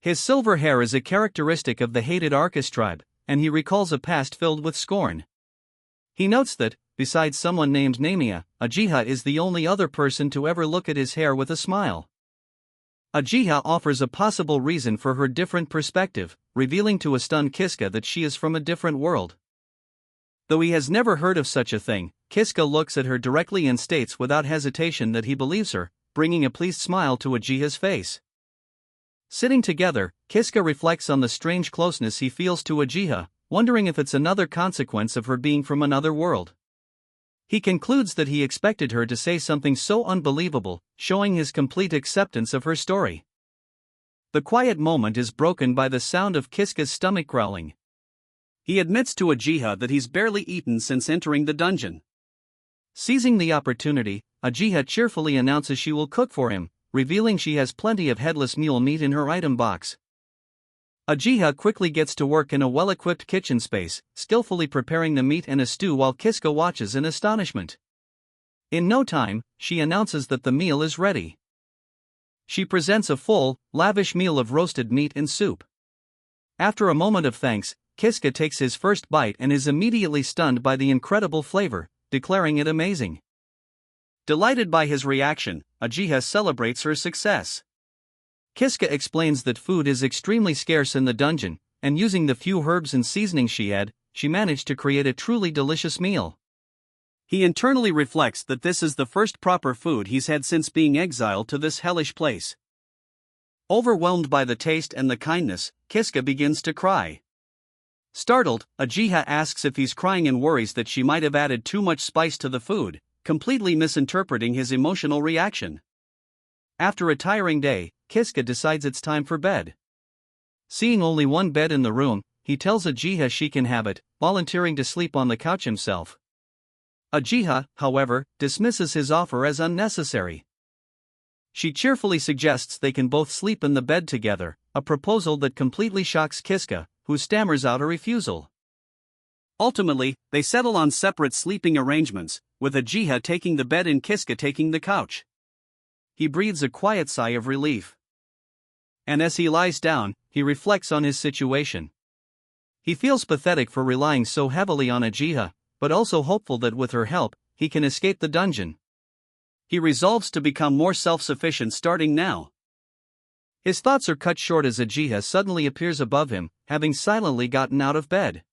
His silver hair is a characteristic of the hated Arcus tribe, and he recalls a past filled with scorn. He notes that, besides someone named Namia, Uchiha is the only other person to ever look at his hair with a smile. Uchiha offers a possible reason for her different perspective, revealing to a stunned Kiska that she is from a different world. Though he has never heard of such a thing, Kiska looks at her directly and states without hesitation that he believes her, bringing a pleased smile to Uchiha's face. Sitting together, Kiska reflects on the strange closeness he feels to Uchiha, wondering if it's another consequence of her being from another world. He concludes that he expected her to say something so unbelievable, showing his complete acceptance of her story. The quiet moment is broken by the sound of Kiska's stomach growling. He admits to Uchiha that he's barely eaten since entering the dungeon. Seizing the opportunity, Uchiha cheerfully announces she will cook for him, revealing she has plenty of headless mule meat in her item box. Uchiha quickly gets to work in a well-equipped kitchen space, skillfully preparing the meat and a stew while Kiska watches in astonishment. In no time, she announces that the meal is ready. She presents a full, lavish meal of roasted meat and soup. After a moment of thanks, Kiska takes his first bite and is immediately stunned by the incredible flavor, declaring it amazing. Delighted by his reaction, Uchiha celebrates her success. Kiska explains that food is extremely scarce in the dungeon, and using the few herbs and seasonings she had, she managed to create a truly delicious meal. He internally reflects that this is the first proper food he's had since being exiled to this hellish place. Overwhelmed by the taste and the kindness, Kiska begins to cry. Startled, Uchiha asks if he's crying and worries that she might have added too much spice to the food, completely misinterpreting his emotional reaction. After a tiring day, Kiska decides it's time for bed. Seeing only one bed in the room, he tells Uchiha she can have it, volunteering to sleep on the couch himself. Uchiha, however, dismisses his offer as unnecessary. She cheerfully suggests they can both sleep in the bed together, a proposal that completely shocks Kiska, who stammers out a refusal. Ultimately, they settle on separate sleeping arrangements, with Ajiha taking the bed and Kiska taking the couch. He breathes a quiet sigh of relief. And as he lies down, he reflects on his situation. He feels pathetic for relying so heavily on Ajiha, but also hopeful that with her help, he can escape the dungeon. He resolves to become more self-sufficient starting now. His thoughts are cut short as Ajiha suddenly appears above him, having silently gotten out of bed.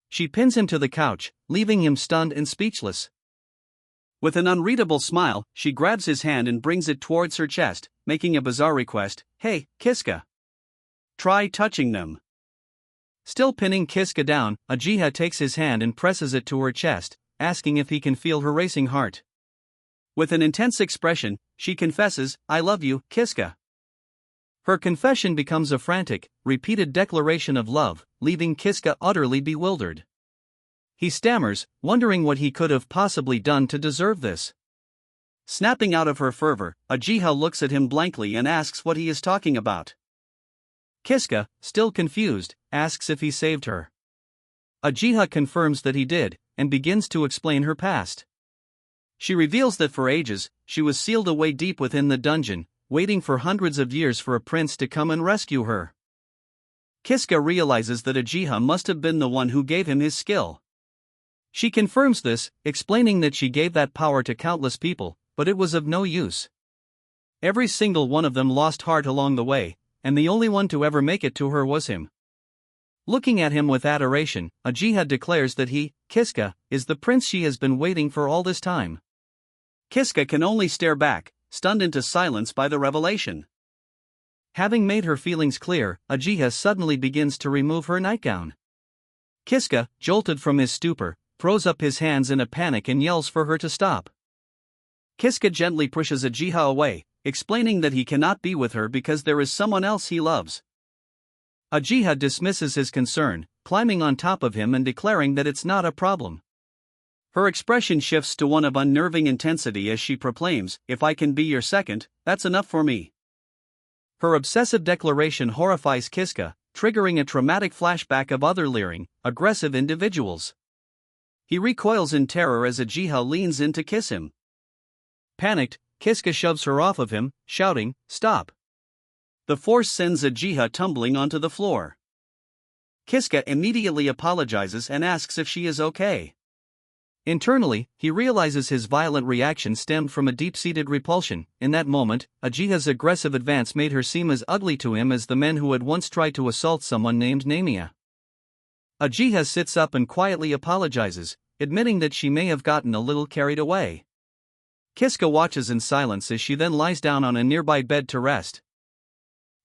She pins him to the couch, leaving him stunned and speechless. With an unreadable smile, she grabs his hand and brings it towards her chest, making a bizarre request, "Hey, Kiska. Try touching them." Still pinning Kiska down, Ajiha takes his hand and presses it to her chest, asking if he can feel her racing heart. With an intense expression, she confesses, "I love you, Kiska." Her confession becomes a frantic, repeated declaration of love, leaving Kiska utterly bewildered. He stammers, wondering what he could have possibly done to deserve this. Snapping out of her fervor, Ajiha looks at him blankly and asks what he is talking about. Kiska, still confused, asks if he saved her. Ajiha confirms that he did, and begins to explain her past. She reveals that for ages, she was sealed away deep within the dungeon, waiting for hundreds of years for a prince to come and rescue her. Kiska realizes that Ajiha must have been the one who gave him his skill. She confirms this, explaining that she gave that power to countless people, but it was of no use. Every single one of them lost heart along the way, and the only one to ever make it to her was him. Looking at him with adoration, Ajiha declares that he, Kiska, is the prince she has been waiting for all this time. Kiska can only stare back, stunned into silence by the revelation. Having made her feelings clear, Ajiha suddenly begins to remove her nightgown. Kiska, jolted from his stupor, throws up his hands in a panic and yells for her to stop. Kiska gently pushes Ajiha away, explaining that he cannot be with her because there is someone else he loves. Ajiha dismisses his concern, climbing on top of him and declaring that it's not a problem. Her expression shifts to one of unnerving intensity as she proclaims, "If I can be your second, that's enough for me." Her obsessive declaration horrifies Kiska, triggering a traumatic flashback of other leering, aggressive individuals. He recoils in terror as Ajiha leans in to kiss him. Panicked, Kiska shoves her off of him, shouting, "Stop." The force sends Ajiha tumbling onto the floor. Kiska immediately apologizes and asks if she is okay. Internally, he realizes his violent reaction stemmed from a deep-seated repulsion. In that moment, Ajiha's aggressive advance made her seem as ugly to him as the men who had once tried to assault someone named Namia. Ajiha sits up and quietly apologizes, admitting that she may have gotten a little carried away. Kiska watches in silence as she then lies down on a nearby bed to rest.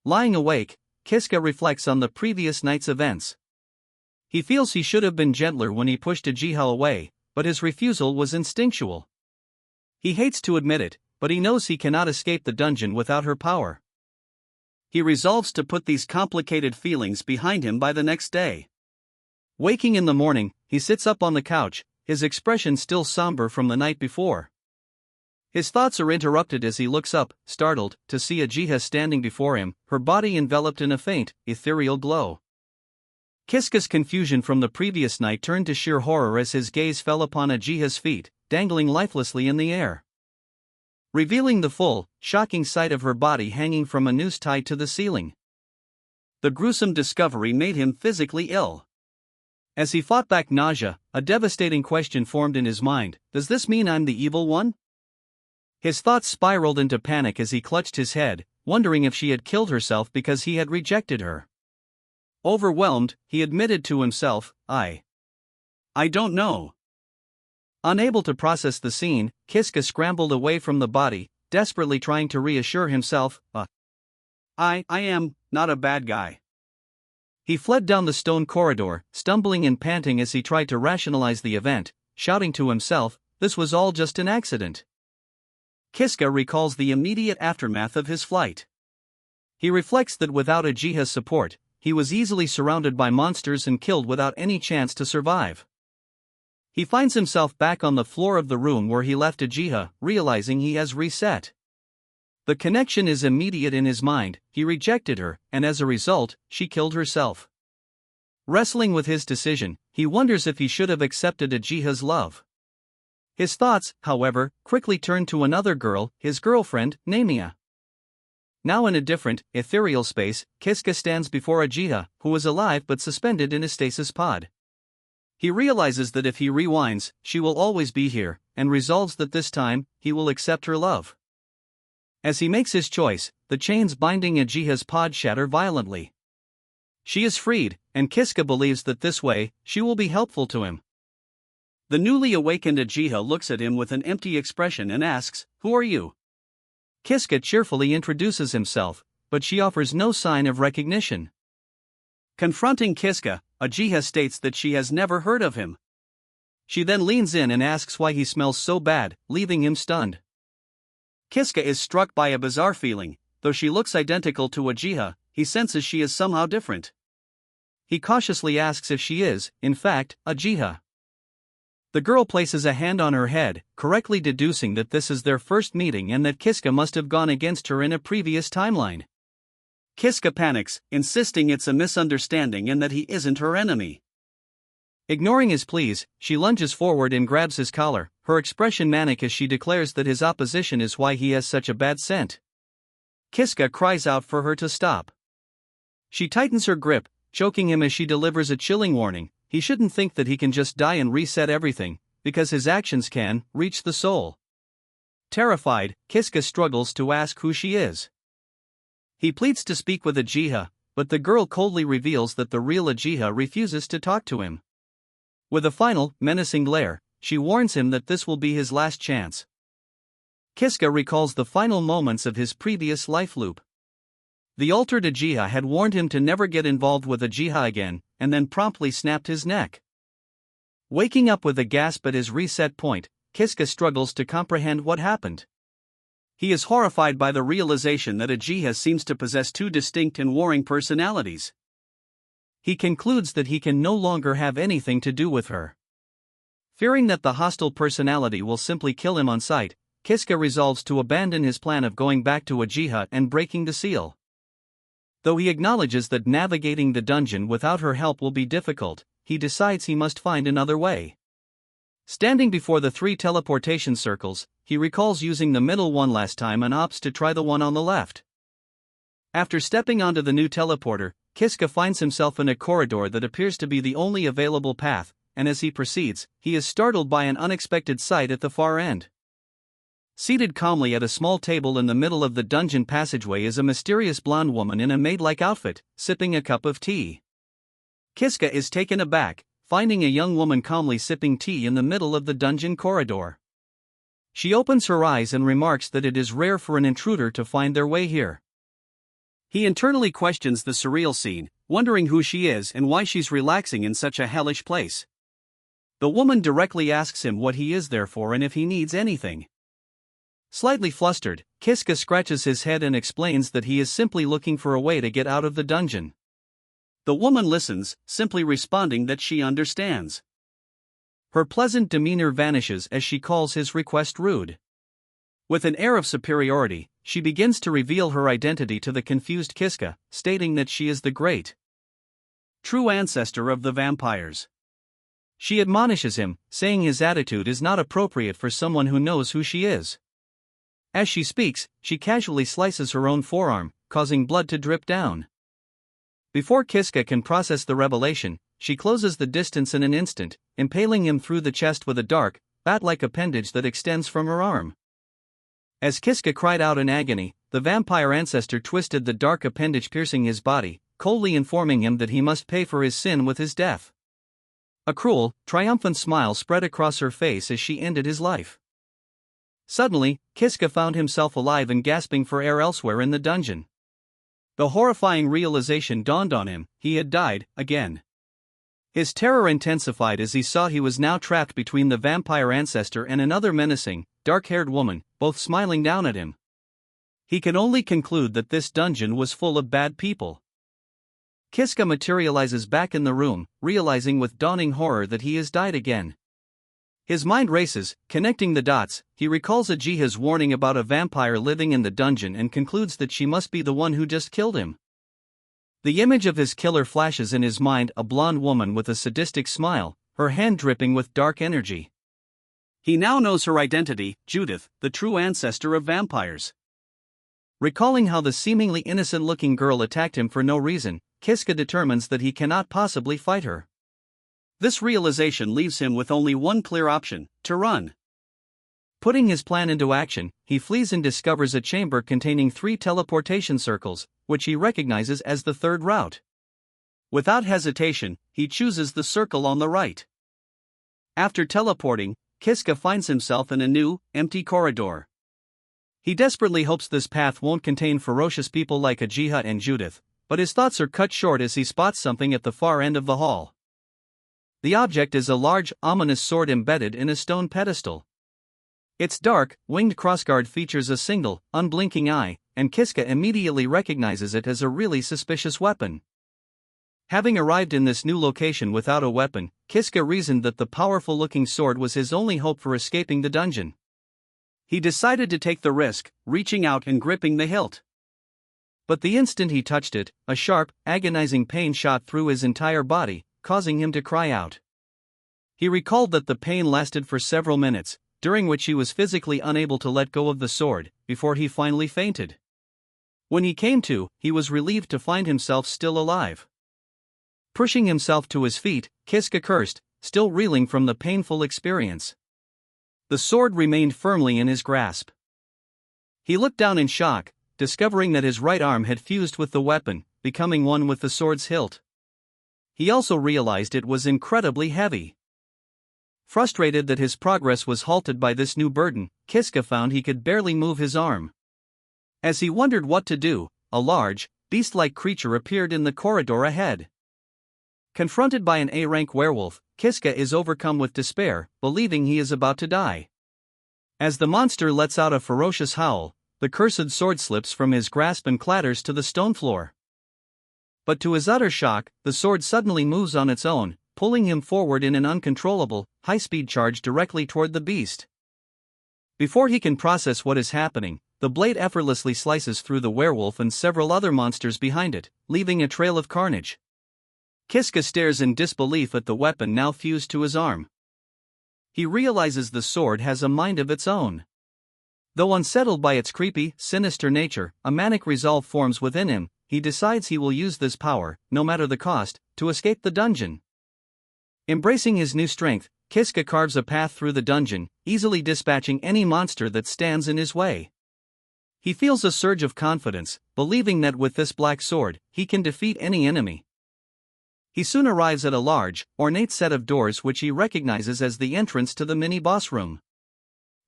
Lying awake, Kiska reflects on the previous night's events. He feels he should have been gentler when he pushed Ajiha away, but his refusal was instinctual. He hates to admit it, but he knows he cannot escape the dungeon without her power. He resolves to put these complicated feelings behind him by the next day. Waking in the morning, he sits up on the couch, his expression still somber from the night before. His thoughts are interrupted as he looks up, startled, to see Ajiha standing before him, her body enveloped in a faint, ethereal glow. Kiska's confusion from the previous night turned to sheer horror as his gaze fell upon Ajiha's feet, dangling lifelessly in the air. Revealing the full, shocking sight of her body hanging from a noose tied to the ceiling. The gruesome discovery made him physically ill. As he fought back nausea, a devastating question formed in his mind: does this mean I'm the evil one? His thoughts spiraled into panic as he clutched his head, wondering if she had killed herself because he had rejected her. Overwhelmed, he admitted to himself, I don't know. Unable to process the scene, Kiska scrambled away from the body, desperately trying to reassure himself, I am not a bad guy. He fled down the stone corridor, stumbling and panting as he tried to rationalize the event, shouting to himself, this was all just an accident. Kiska recalls the immediate aftermath of his flight. He reflects that without Ajiha's support, he was easily surrounded by monsters and killed without any chance to survive. He finds himself back on the floor of the room where he left Ajiha, realizing he has reset. The connection is immediate in his mind. He rejected her, and as a result, she killed herself. Wrestling with his decision, he wonders if he should have accepted Ajiha's love. His thoughts, however, quickly turn to another girl, his girlfriend, Namia. Now in a different, ethereal space, Kiska stands before Ajiha, who is alive but suspended in a stasis pod. He realizes that if he rewinds, she will always be here, and resolves that this time, he will accept her love. As he makes his choice, the chains binding Ajiha's pod shatter violently. She is freed, and Kiska believes that this way, she will be helpful to him. The newly awakened Ajiha looks at him with an empty expression and asks, "Who are you?" Kiska cheerfully introduces himself, but she offers no sign of recognition. Confronting Kiska, Ajiha states that she has never heard of him. She then leans in and asks why he smells so bad, leaving him stunned. Kiska is struck by a bizarre feeling. Though she looks identical to Ajiha, he senses she is somehow different. He cautiously asks if she is, in fact, Ajiha. The girl places a hand on her head, correctly deducing that this is their first meeting and that Kiska must have gone against her in a previous timeline. Kiska panics, insisting it's a misunderstanding and that he isn't her enemy. Ignoring his pleas, she lunges forward and grabs his collar, her expression manic as she declares that his opposition is why he has such a bad scent. Kiska cries out for her to stop. She tightens her grip, choking him as she delivers a chilling warning. He shouldn't think that he can just die and reset everything, because his actions can reach the soul. Terrified, Kiska struggles to ask who she is. He pleads to speak with Ajiha, but the girl coldly reveals that the real Ajiha refuses to talk to him. With a final, menacing glare, she warns him that this will be his last chance. Kiska recalls the final moments of his previous life loop. The altered Ajiha had warned him to never get involved with Ajiha again, and then promptly snapped his neck. Waking up with a gasp at his reset point, Kiska struggles to comprehend what happened. He is horrified by the realization that Ajiha seems to possess two distinct and warring personalities. He concludes that he can no longer have anything to do with her. Fearing that the hostile personality will simply kill him on sight, Kiska resolves to abandon his plan of going back to Ajiha and breaking the seal. Though he acknowledges that navigating the dungeon without her help will be difficult, he decides he must find another way. Standing before the 3 teleportation circles, he recalls using the middle one last time and opts to try the one on the left. After stepping onto the new teleporter, Kiska finds himself in a corridor that appears to be the only available path, and as he proceeds, he is startled by an unexpected sight at the far end. Seated calmly at a small table in the middle of the dungeon passageway is a mysterious blonde woman in a maid-like outfit, sipping a cup of tea. Kiska is taken aback, finding a young woman calmly sipping tea in the middle of the dungeon corridor. She opens her eyes and remarks that it is rare for an intruder to find their way here. He internally questions the surreal scene, wondering who she is and why she's relaxing in such a hellish place. The woman directly asks him what he is there for and if he needs anything. Slightly flustered, Kiska scratches his head and explains that he is simply looking for a way to get out of the dungeon. The woman listens, simply responding that she understands. Her pleasant demeanor vanishes as she calls his request rude. With an air of superiority, she begins to reveal her identity to the confused Kiska, stating that she is the great true ancestor of the vampires. She admonishes him, saying his attitude is not appropriate for someone who knows who she is. As she speaks, she casually slices her own forearm, causing blood to drip down. Before Kiska can process the revelation, she closes the distance in an instant, impaling him through the chest with a dark, bat-like appendage that extends from her arm. As Kiska cried out in agony, the vampire ancestor twisted the dark appendage piercing his body, coldly informing him that he must pay for his sin with his death. A cruel, triumphant smile spread across her face as she ended his life. Suddenly, Kiska found himself alive and gasping for air elsewhere in the dungeon. The horrifying realization dawned on him: he had died, again. His terror intensified as he saw he was now trapped between the vampire ancestor and another menacing, dark-haired woman, both smiling down at him. He could only conclude that this dungeon was full of bad people. Kiska materializes back in the room, realizing with dawning horror that he has died again. His mind races, connecting the dots. He recalls Ajiha's warning about a vampire living in the dungeon and concludes that she must be the one who just killed him. The image of his killer flashes in his mind, a blonde woman with a sadistic smile, her hand dripping with dark energy. He now knows her identity, Judith, the true ancestor of vampires. Recalling how the seemingly innocent-looking girl attacked him for no reason, Kiska determines that he cannot possibly fight her. This realization leaves him with only one clear option: to run. Putting his plan into action, he flees and discovers a chamber containing 3 teleportation circles, which he recognizes as the third route. Without hesitation, he chooses the circle on the right. After teleporting, Kiska finds himself in a new, empty corridor. He desperately hopes this path won't contain ferocious people like Ajiha and Judith, but his thoughts are cut short as he spots something at the far end of the hall. The object is a large, ominous sword embedded in a stone pedestal. Its dark, winged crossguard features a single, unblinking eye, and Kiska immediately recognizes it as a really suspicious weapon. Having arrived in this new location without a weapon, Kiska reasoned that the powerful-looking sword was his only hope for escaping the dungeon. He decided to take the risk, reaching out and gripping the hilt. But the instant he touched it, a sharp, agonizing pain shot through his entire body, causing him to cry out. He recalled that the pain lasted for several minutes, during which he was physically unable to let go of the sword, before he finally fainted. When he came to, he was relieved to find himself still alive. Pushing himself to his feet, Kiska cursed, still reeling from the painful experience. The sword remained firmly in his grasp. He looked down in shock, discovering that his right arm had fused with the weapon, becoming one with the sword's hilt. He also realized it was incredibly heavy. Frustrated that his progress was halted by this new burden, Kiska found he could barely move his arm. As he wondered what to do, a large, beast-like creature appeared in the corridor ahead. Confronted by an A-rank werewolf, Kiska is overcome with despair, believing he is about to die. As the monster lets out a ferocious howl, the cursed sword slips from his grasp and clatters to the stone floor. But to his utter shock, the sword suddenly moves on its own, pulling him forward in an uncontrollable, high-speed charge directly toward the beast. Before he can process what is happening, the blade effortlessly slices through the werewolf and several other monsters behind it, leaving a trail of carnage. Kiska stares in disbelief at the weapon now fused to his arm. He realizes the sword has a mind of its own. Though unsettled by its creepy, sinister nature, a manic resolve forms within him. He decides he will use this power, no matter the cost, to escape the dungeon. Embracing his new strength, Kiska carves a path through the dungeon, easily dispatching any monster that stands in his way. He feels a surge of confidence, believing that with this black sword, he can defeat any enemy. He soon arrives at a large, ornate set of doors which he recognizes as the entrance to the mini-boss room.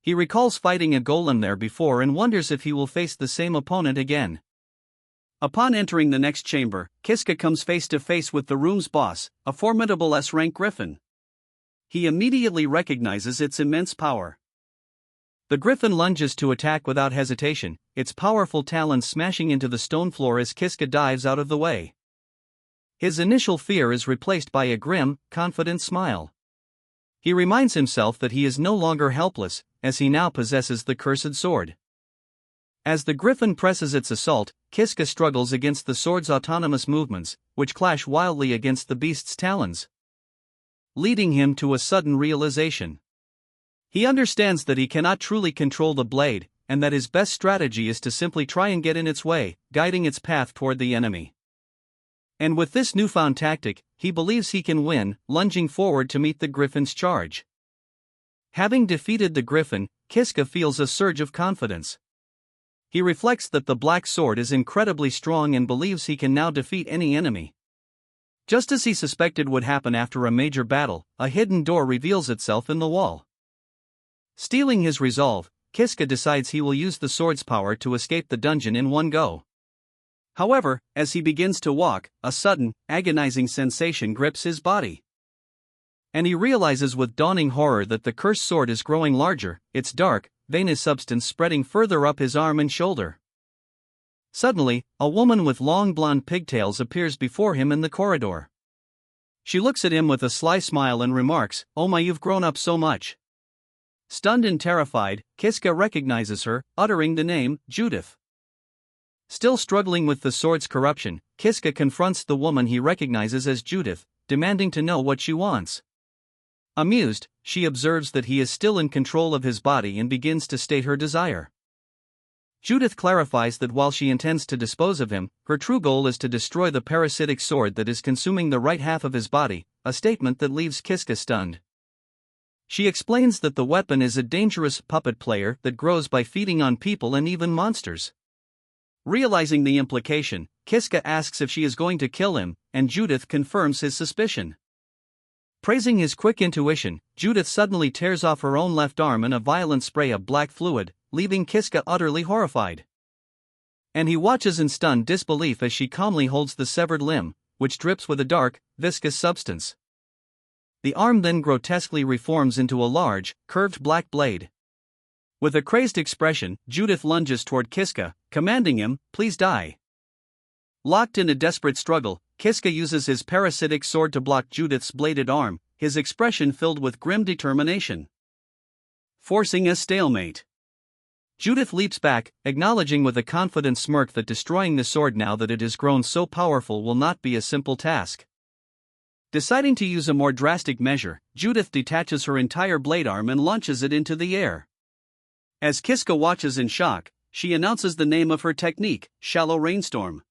He recalls fighting a golem there before and wonders if he will face the same opponent again. Upon entering the next chamber, Kiska comes face to face with the room's boss, a formidable S-rank griffin. He immediately recognizes its immense power. The griffin lunges to attack without hesitation, its powerful talons smashing into the stone floor as Kiska dives out of the way. His initial fear is replaced by a grim, confident smile. He reminds himself that he is no longer helpless, as he now possesses the cursed sword. As the griffin presses its assault, Kiska struggles against the sword's autonomous movements, which clash wildly against the beast's talons, leading him to a sudden realization. He understands that he cannot truly control the blade, and that his best strategy is to simply try and get in its way, guiding its path toward the enemy. And with this newfound tactic, he believes he can win, lunging forward to meet the griffin's charge. Having defeated the griffin, Kiska feels a surge of confidence. He reflects that the black sword is incredibly strong and believes he can now defeat any enemy. Just as he suspected would happen after a major battle, a hidden door reveals itself in the wall. Stealing his resolve, Kiska decides he will use the sword's power to escape the dungeon in one go. However, as he begins to walk, a sudden, agonizing sensation grips his body. And he realizes with dawning horror that the cursed sword is growing larger, its dark, veinous substance spreading further up his arm and shoulder. Suddenly, a woman with long blonde pigtails appears before him in the corridor. She looks at him with a sly smile and remarks, "Oh my, you've grown up so much." Stunned and terrified, Kiska recognizes her, uttering the name, Judith. Still struggling with the sword's corruption, Kiska confronts the woman he recognizes as Judith, demanding to know what she wants. Amused, she observes that he is still in control of his body and begins to state her desire. Judith clarifies that while she intends to dispose of him, her true goal is to destroy the parasitic sword that is consuming the right half of his body, a statement that leaves Kiska stunned. She explains that the weapon is a dangerous puppet player that grows by feeding on people and even monsters. Realizing the implication, Kiska asks if she is going to kill him, and Judith confirms his suspicion. Praising his quick intuition, Judith suddenly tears off her own left arm in a violent spray of black fluid, leaving Kiska utterly horrified. And he watches in stunned disbelief as she calmly holds the severed limb, which drips with a dark, viscous substance. The arm then grotesquely reforms into a large, curved black blade. With a crazed expression, Judith lunges toward Kiska, commanding him, "Please die." Locked in a desperate struggle, Kiska uses his parasitic sword to block Judith's bladed arm, his expression filled with grim determination. Forcing a stalemate. Judith leaps back, acknowledging with a confident smirk that destroying the sword now that it has grown so powerful will not be a simple task. Deciding to use a more drastic measure, Judith detaches her entire blade arm and launches it into the air. As Kiska watches in shock, she announces the name of her technique, Shallow Rainstorm.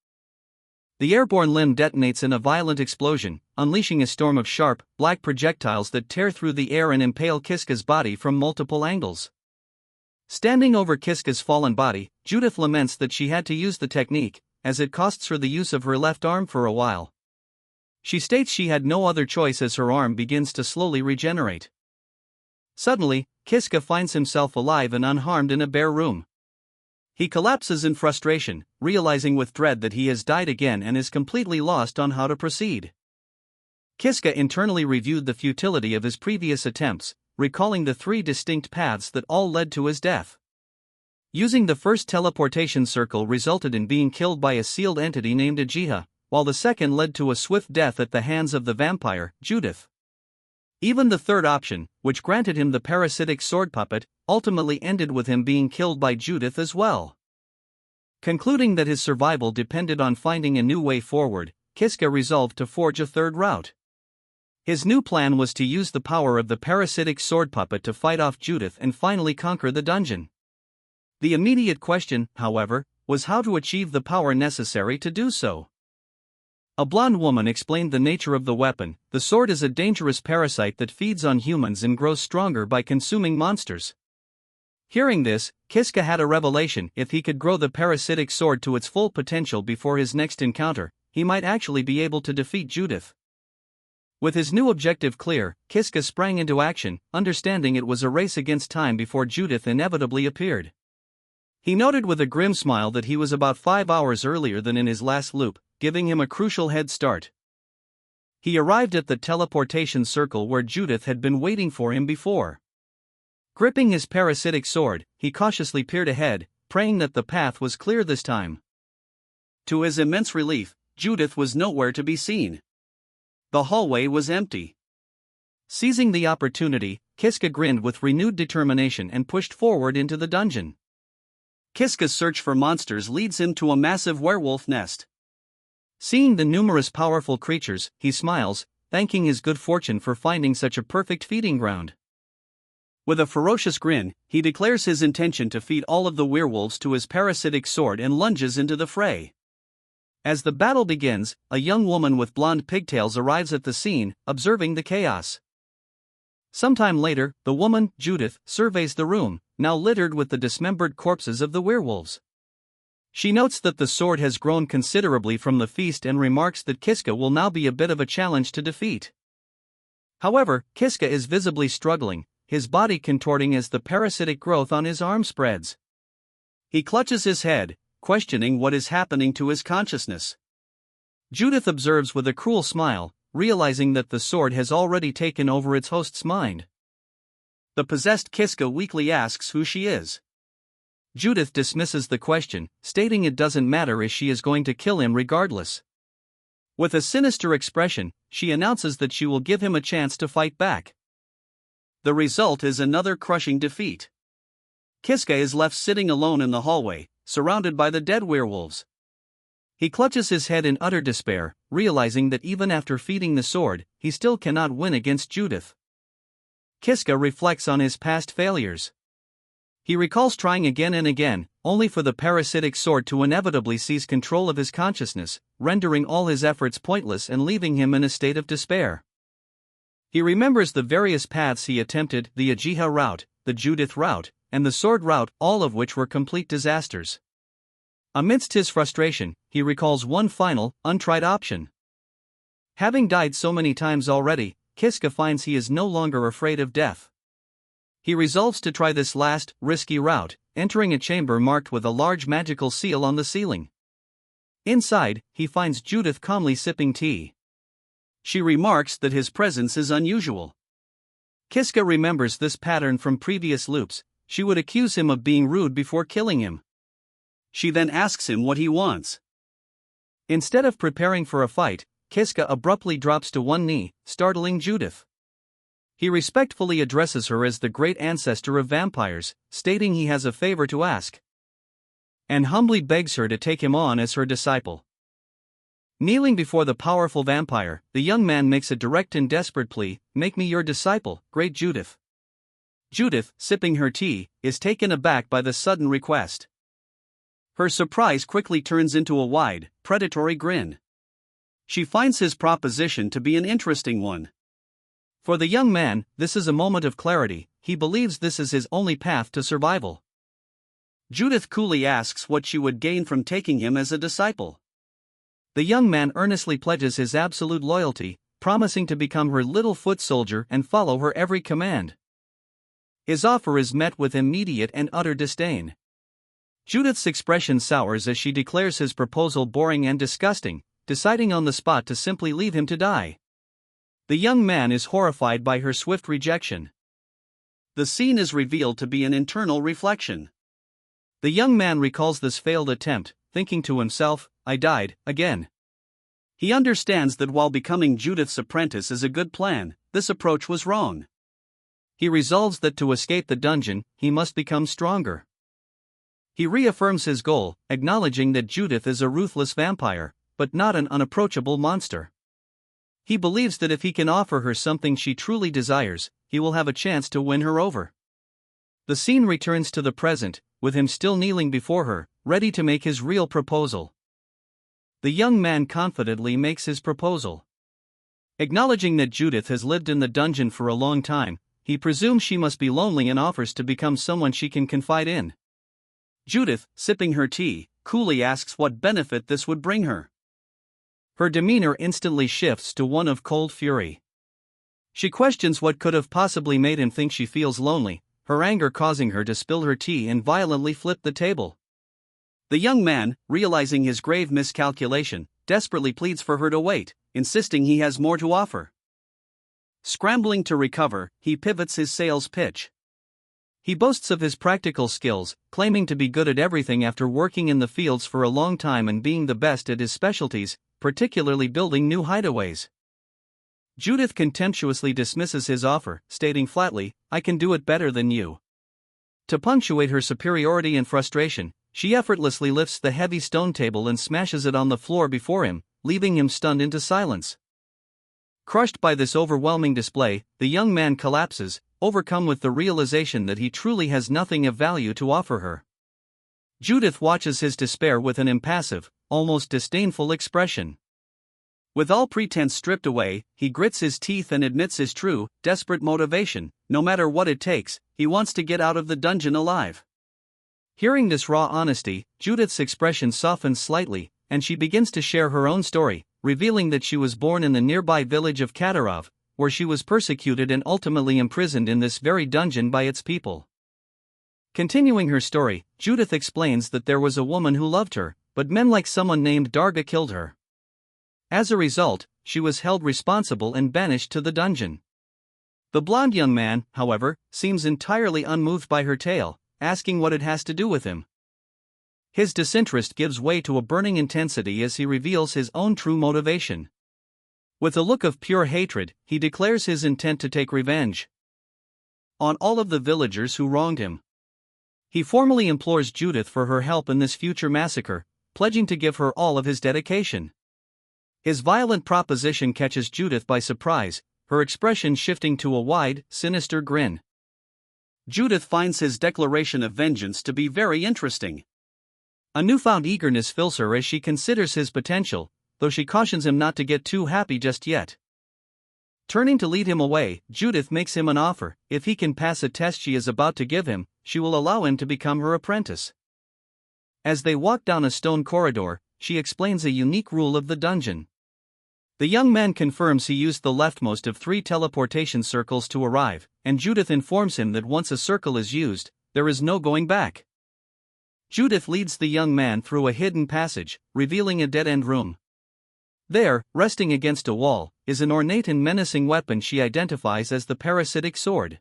The airborne limb detonates in a violent explosion, unleashing a storm of sharp, black projectiles that tear through the air and impale Kiska's body from multiple angles. Standing over Kiska's fallen body, Judith laments that she had to use the technique, as it costs her the use of her left arm for a while. She states she had no other choice as her arm begins to slowly regenerate. Suddenly, Kiska finds himself alive and unharmed in a bare room. He collapses in frustration, realizing with dread that he has died again and is completely lost on how to proceed. Kiska internally reviewed the futility of his previous attempts, recalling the 3 distinct paths that all led to his death. Using the first teleportation circle resulted in being killed by a sealed entity named Ajiha, while the second led to a swift death at the hands of the vampire, Judith. Even the third option, which granted him the parasitic sword puppet, ultimately ended with him being killed by Judith as well. Concluding that his survival depended on finding a new way forward, Kiska resolved to forge a third route. His new plan was to use the power of the parasitic sword puppet to fight off Judith and finally conquer the dungeon. The immediate question, however, was how to achieve the power necessary to do so. A blonde woman explained the nature of the weapon. The sword is a dangerous parasite that feeds on humans and grows stronger by consuming monsters. Hearing this, Kiska had a revelation: if he could grow the parasitic sword to its full potential before his next encounter, he might actually be able to defeat Judith. With his new objective clear, Kiska sprang into action, understanding it was a race against time before Judith inevitably appeared. He noted with a grim smile that he was about 5 hours earlier than in his last loop, giving him a crucial head start. He arrived at the teleportation circle where Judith had been waiting for him before. Gripping his parasitic sword, he cautiously peered ahead, praying that the path was clear this time. To his immense relief, Judith was nowhere to be seen. The hallway was empty. Seizing the opportunity, Kiska grinned with renewed determination and pushed forward into the dungeon. Kiska's search for monsters leads him to a massive werewolf nest. Seeing the numerous powerful creatures, he smiles, thanking his good fortune for finding such a perfect feeding ground. With a ferocious grin, he declares his intention to feed all of the werewolves to his parasitic sword and lunges into the fray. As the battle begins, a young woman with blonde pigtails arrives at the scene, observing the chaos. Sometime later, the woman, Judith, surveys the room, now littered with the dismembered corpses of the werewolves. She notes that the sword has grown considerably from the feast and remarks that Kiska will now be a bit of a challenge to defeat. However, Kiska is visibly struggling, his body contorting as the parasitic growth on his arm spreads. He clutches his head, questioning what is happening to his consciousness. Judith observes with a cruel smile, realizing that the sword has already taken over its host's mind. The possessed Kiska weakly asks who she is. Judith dismisses the question, stating it doesn't matter as she is going to kill him regardless. With a sinister expression, she announces that she will give him a chance to fight back. The result is another crushing defeat. Kiska is left sitting alone in the hallway, surrounded by the dead werewolves. He clutches his head in utter despair, realizing that even after feeding the sword, he still cannot win against Judith. Kiska reflects on his past failures. He recalls trying again and again, only for the parasitic sword to inevitably seize control of his consciousness, rendering all his efforts pointless and leaving him in a state of despair. He remembers the various paths he attempted, the Uchiha route, the Judith route, and the sword route, all of which were complete disasters. Amidst his frustration, he recalls one final, untried option. Having died so many times already, Kiska finds he is no longer afraid of death. He resolves to try this last, risky route, entering a chamber marked with a large magical seal on the ceiling. Inside, he finds Judith calmly sipping tea. She remarks that his presence is unusual. Kiska remembers this pattern from previous loops. She would accuse him of being rude before killing him. She then asks him what he wants. Instead of preparing for a fight, Kiska abruptly drops to one knee, startling Judith. He respectfully addresses her as the great ancestor of vampires, stating he has a favor to ask, and humbly begs her to take him on as her disciple. Kneeling before the powerful vampire, the young man makes a direct and desperate plea, "Make me your disciple, great Judith." Judith, sipping her tea, is taken aback by the sudden request. Her surprise quickly turns into a wide, predatory grin. She finds his proposition to be an interesting one. For the young man, this is a moment of clarity. He believes this is his only path to survival. Judith coolly asks what she would gain from taking him as a disciple. The young man earnestly pledges his absolute loyalty, promising to become her little foot soldier and follow her every command. His offer is met with immediate and utter disdain. Judith's expression sours as she declares his proposal boring and disgusting, deciding on the spot to simply leave him to die. The young man is horrified by her swift rejection. The scene is revealed to be an internal reflection. The young man recalls this failed attempt, thinking to himself, "I died, again." He understands that while becoming Judith's apprentice is a good plan, this approach was wrong. He resolves that to escape the dungeon, he must become stronger. He reaffirms his goal, acknowledging that Judith is a ruthless vampire, but not an unapproachable monster. He believes that if he can offer her something she truly desires, he will have a chance to win her over. The scene returns to the present, with him still kneeling before her, ready to make his real proposal. The young man confidently makes his proposal. Acknowledging that Judith has lived in the dungeon for a long time, he presumes she must be lonely and offers to become someone she can confide in. Judith, sipping her tea, coolly asks what benefit this would bring her. Her demeanor instantly shifts to one of cold fury. She questions what could have possibly made him think she feels lonely, her anger causing her to spill her tea and violently flip the table. The young man, realizing his grave miscalculation, desperately pleads for her to wait, insisting he has more to offer. Scrambling to recover, he pivots his sales pitch. He boasts of his practical skills, claiming to be good at everything after working in the fields for a long time and being the best at his specialties, particularly building new hideaways. Judith contemptuously dismisses his offer, stating flatly, "I can do it better than you." To punctuate her superiority and frustration, she effortlessly lifts the heavy stone table and smashes it on the floor before him, leaving him stunned into silence. Crushed by this overwhelming display, the young man collapses, overcome with the realization that he truly has nothing of value to offer her. Judith watches his despair with an impassive, almost disdainful expression. With all pretense stripped away, he grits his teeth and admits his true, desperate motivation. No matter what it takes, he wants to get out of the dungeon alive. Hearing this raw honesty, Judith's expression softens slightly, and she begins to share her own story, revealing that she was born in the nearby village of Katarov, where she was persecuted and ultimately imprisoned in this very dungeon by its people. Continuing her story, Judith explains that there was a woman who loved her, but men like someone named Darga killed her. As a result, she was held responsible and banished to the dungeon. The blonde young man, however, seems entirely unmoved by her tale, asking what it has to do with him. His disinterest gives way to a burning intensity as he reveals his own true motivation. With a look of pure hatred, he declares his intent to take revenge. on all of the villagers who wronged him. He formally implores Judith for her help in this future massacre, pledging to give her all of his dedication. His violent proposition catches Judith by surprise, her expression shifting to a wide, sinister grin. Judith finds his declaration of vengeance to be very interesting. A newfound eagerness fills her as she considers his potential, though she cautions him not to get too happy just yet. Turning to lead him away, Judith makes him an offer. If he can pass a test she is about to give him, she will allow him to become her apprentice. As they walk down a stone corridor, she explains a unique rule of the dungeon. The young man confirms he used the leftmost of 3 teleportation circles to arrive, and Judith informs him that once a circle is used, there is no going back. Judith leads the young man through a hidden passage, revealing a dead-end room. There, resting against a wall, is an ornate and menacing weapon she identifies as the parasitic sword.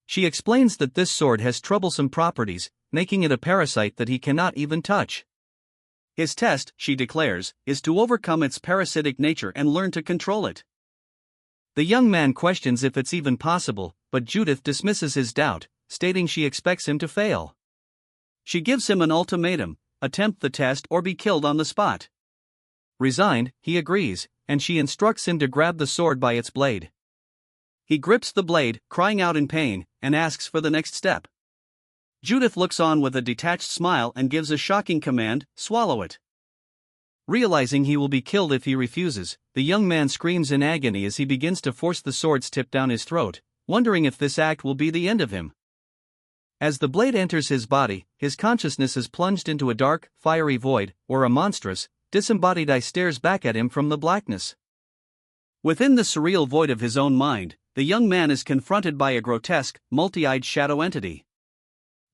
She explains that this sword has troublesome properties, making it a parasite that he cannot even touch. His test, she declares, is to overcome its parasitic nature and learn to control it. The young man questions if it's even possible, but Judith dismisses his doubt, stating she expects him to fail. She gives him an ultimatum: attempt the test or be killed on the spot. Resigned, he agrees, and she instructs him to grab the sword by its blade. He grips the blade, crying out in pain, and asks for the next step. Judith looks on with a detached smile and gives a shocking command: swallow it. Realizing he will be killed if he refuses, the young man screams in agony as he begins to force the sword's tip down his throat, wondering if this act will be the end of him. As the blade enters his body, his consciousness is plunged into a dark, fiery void, where a monstrous, disembodied eye stares back at him from the blackness. Within the surreal void of his own mind, the young man is confronted by a grotesque, multi-eyed shadow entity.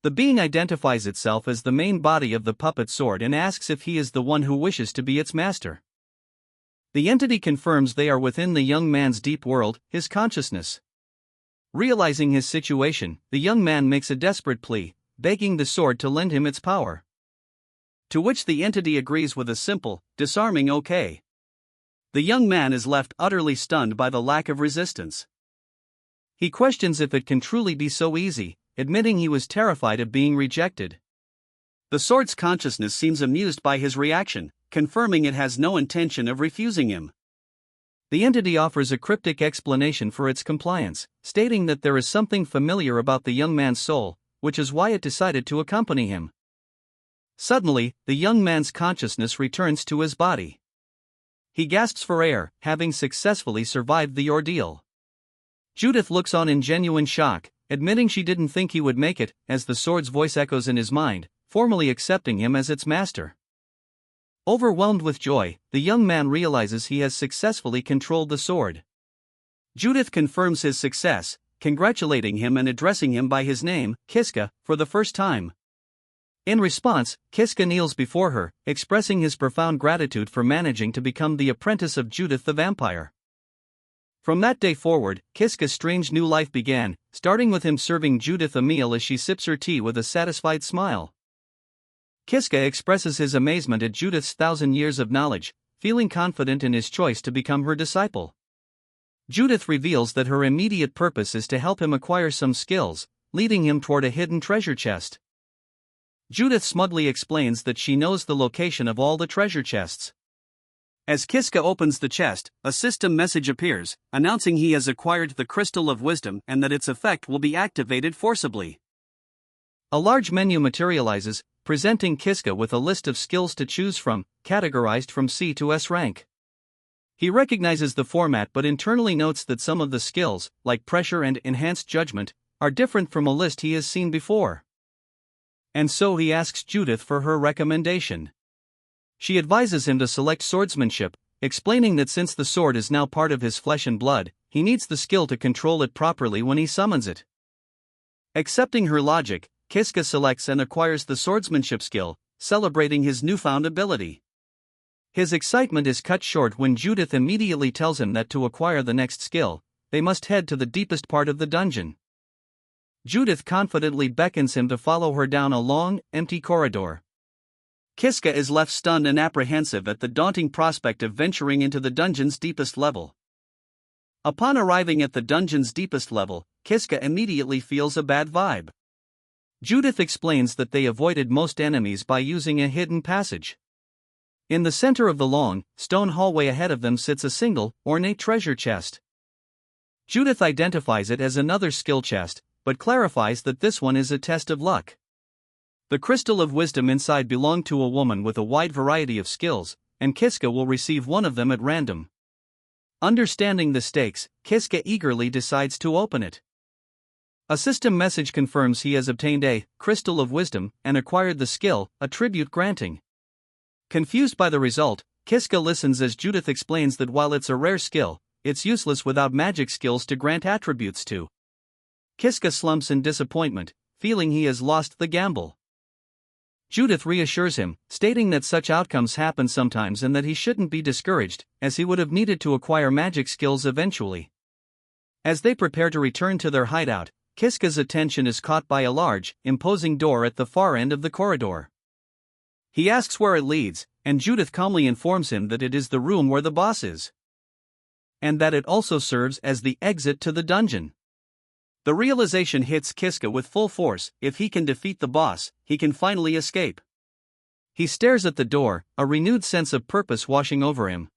The being identifies itself as the main body of the puppet sword and asks if he is the one who wishes to be its master. The entity confirms they are within the young man's deep world, his consciousness. Realizing his situation, the young man makes a desperate plea, begging the sword to lend him its power. To which the entity agrees with a simple, disarming okay. The young man is left utterly stunned by the lack of resistance. He questions if it can truly be so easy, admitting he was terrified of being rejected. The sword's consciousness seems amused by his reaction, confirming it has no intention of refusing him. The entity offers a cryptic explanation for its compliance, stating that there is something familiar about the young man's soul, which is why it decided to accompany him. Suddenly, the young man's consciousness returns to his body. He gasps for air, having successfully survived the ordeal. Judith looks on in genuine shock, admitting she didn't think he would make it, as the sword's voice echoes in his mind, formally accepting him as its master. Overwhelmed with joy, the young man realizes he has successfully controlled the sword. Judith confirms his success, congratulating him and addressing him by his name, Kiska, for the first time. In response, Kiska kneels before her, expressing his profound gratitude for managing to become the apprentice of Judith the vampire. From that day forward, Kiska's strange new life began, starting with him serving Judith a meal as she sips her tea with a satisfied smile. Kiska expresses his amazement at Judith's 1,000 years of knowledge, feeling confident in his choice to become her disciple. Judith reveals that her immediate purpose is to help him acquire some skills, leading him toward a hidden treasure chest. Judith smugly explains that she knows the location of all the treasure chests. As Kiska opens the chest, a system message appears, announcing he has acquired the Crystal of Wisdom and that its effect will be activated forcibly. A large menu materializes, presenting Kiska with a list of skills to choose from, categorized from C to S rank. He recognizes the format but internally notes that some of the skills, like pressure and enhanced judgment, are different from a list he has seen before. And so he asks Judith for her recommendation. She advises him to select swordsmanship, explaining that since the sword is now part of his flesh and blood, he needs the skill to control it properly when he summons it. Accepting her logic, Kiska selects and acquires the swordsmanship skill, celebrating his newfound ability. His excitement is cut short when Judith immediately tells him that to acquire the next skill, they must head to the deepest part of the dungeon. Judith confidently beckons him to follow her down a long, empty corridor. Kiska is left stunned and apprehensive at the daunting prospect of venturing into the dungeon's deepest level. Upon arriving at the dungeon's deepest level, Kiska immediately feels a bad vibe. Judith explains that they avoided most enemies by using a hidden passage. In the center of the long, stone hallway ahead of them sits a single, ornate treasure chest. Judith identifies it as another skill chest, but clarifies that this one is a test of luck. The crystal of wisdom inside belonged to a woman with a wide variety of skills, and Kiska will receive one of them at random. Understanding the stakes, Kiska eagerly decides to open it. A system message confirms he has obtained a crystal of wisdom and acquired the skill, attribute granting. Confused by the result, Kiska listens as Judith explains that while it's a rare skill, it's useless without magic skills to grant attributes to. Kiska slumps in disappointment, feeling he has lost the gamble. Judith reassures him, stating that such outcomes happen sometimes and that he shouldn't be discouraged, as he would have needed to acquire magic skills eventually. As they prepare to return to their hideout, Kiska's attention is caught by a large, imposing door at the far end of the corridor. He asks where it leads, and Judith calmly informs him that it is the room where the boss is, and that it also serves as the exit to the dungeon. The realization hits Kiska with full force: if he can defeat the boss, he can finally escape. He stares at the door, a renewed sense of purpose washing over him.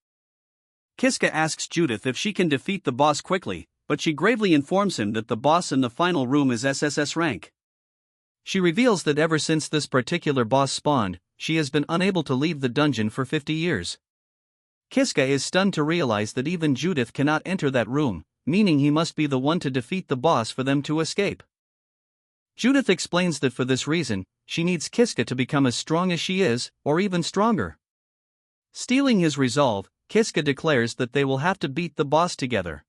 Kiska asks Judith if she can defeat the boss quickly, but she gravely informs him that the boss in the final room is SSS rank. She reveals that ever since this particular boss spawned, she has been unable to leave the dungeon for 50 years. Kiska is stunned to realize that even Judith cannot enter that room, meaning he must be the one to defeat the boss for them to escape. Judith explains that for this reason, she needs Kiska to become as strong as she is, or even stronger. Stealing his resolve, Kiska declares that they will have to beat the boss together.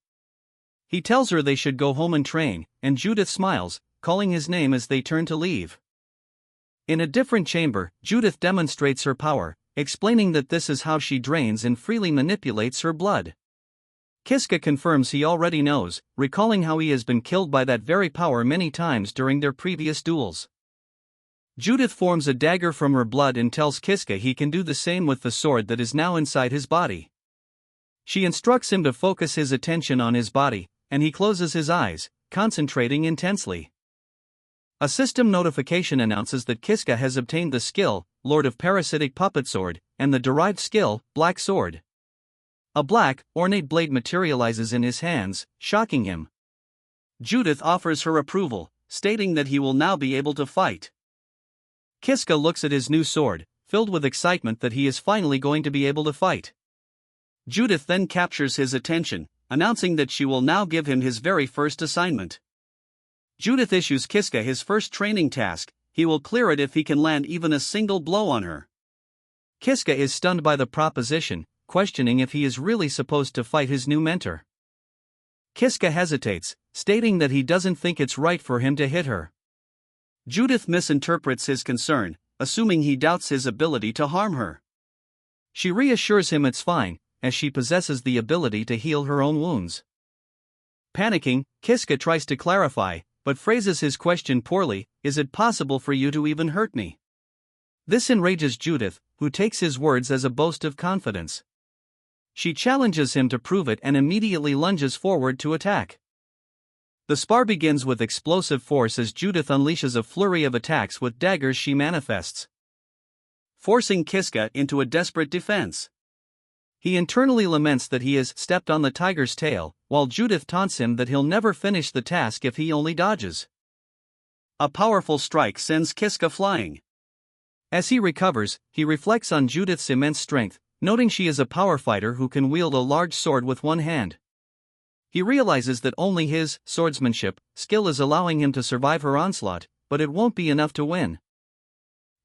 He tells her they should go home and train, and Judith smiles, calling his name as they turn to leave. In a different chamber, Judith demonstrates her power, explaining that this is how she drains and freely manipulates her blood. Kiska confirms he already knows, recalling how he has been killed by that very power many times during their previous duels. Judith forms a dagger from her blood and tells Kiska he can do the same with the sword that is now inside his body. She instructs him to focus his attention on his body, and he closes his eyes, concentrating intensely. A system notification announces that Kiska has obtained the skill, Lord of Parasitic Puppet Sword, and the derived skill, Black Sword. A black, ornate blade materializes in his hands, shocking him. Judith offers her approval, stating that he will now be able to fight. Kiska looks at his new sword, filled with excitement that he is finally going to be able to fight. Judith then captures his attention, announcing that she will now give him his very first assignment. Judith issues Kiska his first training task: he will clear it if he can land even a single blow on her. Kiska is stunned by the proposition, questioning if he is really supposed to fight his new mentor. Kiska hesitates, stating that he doesn't think it's right for him to hit her. Judith misinterprets his concern, assuming he doubts his ability to harm her. She reassures him it's fine, as she possesses the ability to heal her own wounds. Panicking, Kiska tries to clarify, but phrases his question poorly: is it possible for you to even hurt me? This enrages Judith, who takes his words as a boast of confidence. She challenges him to prove it and immediately lunges forward to attack. The spar begins with explosive force as Judith unleashes a flurry of attacks with daggers she manifests, forcing Kiska into a desperate defense. He internally laments that he has stepped on the tiger's tail, while Judith taunts him that he'll never finish the task if he only dodges. A powerful strike sends Kiska flying. As he recovers, he reflects on Judith's immense strength, noting she is a power fighter who can wield a large sword with one hand. He realizes that only his swordsmanship skill is allowing him to survive her onslaught, but it won't be enough to win.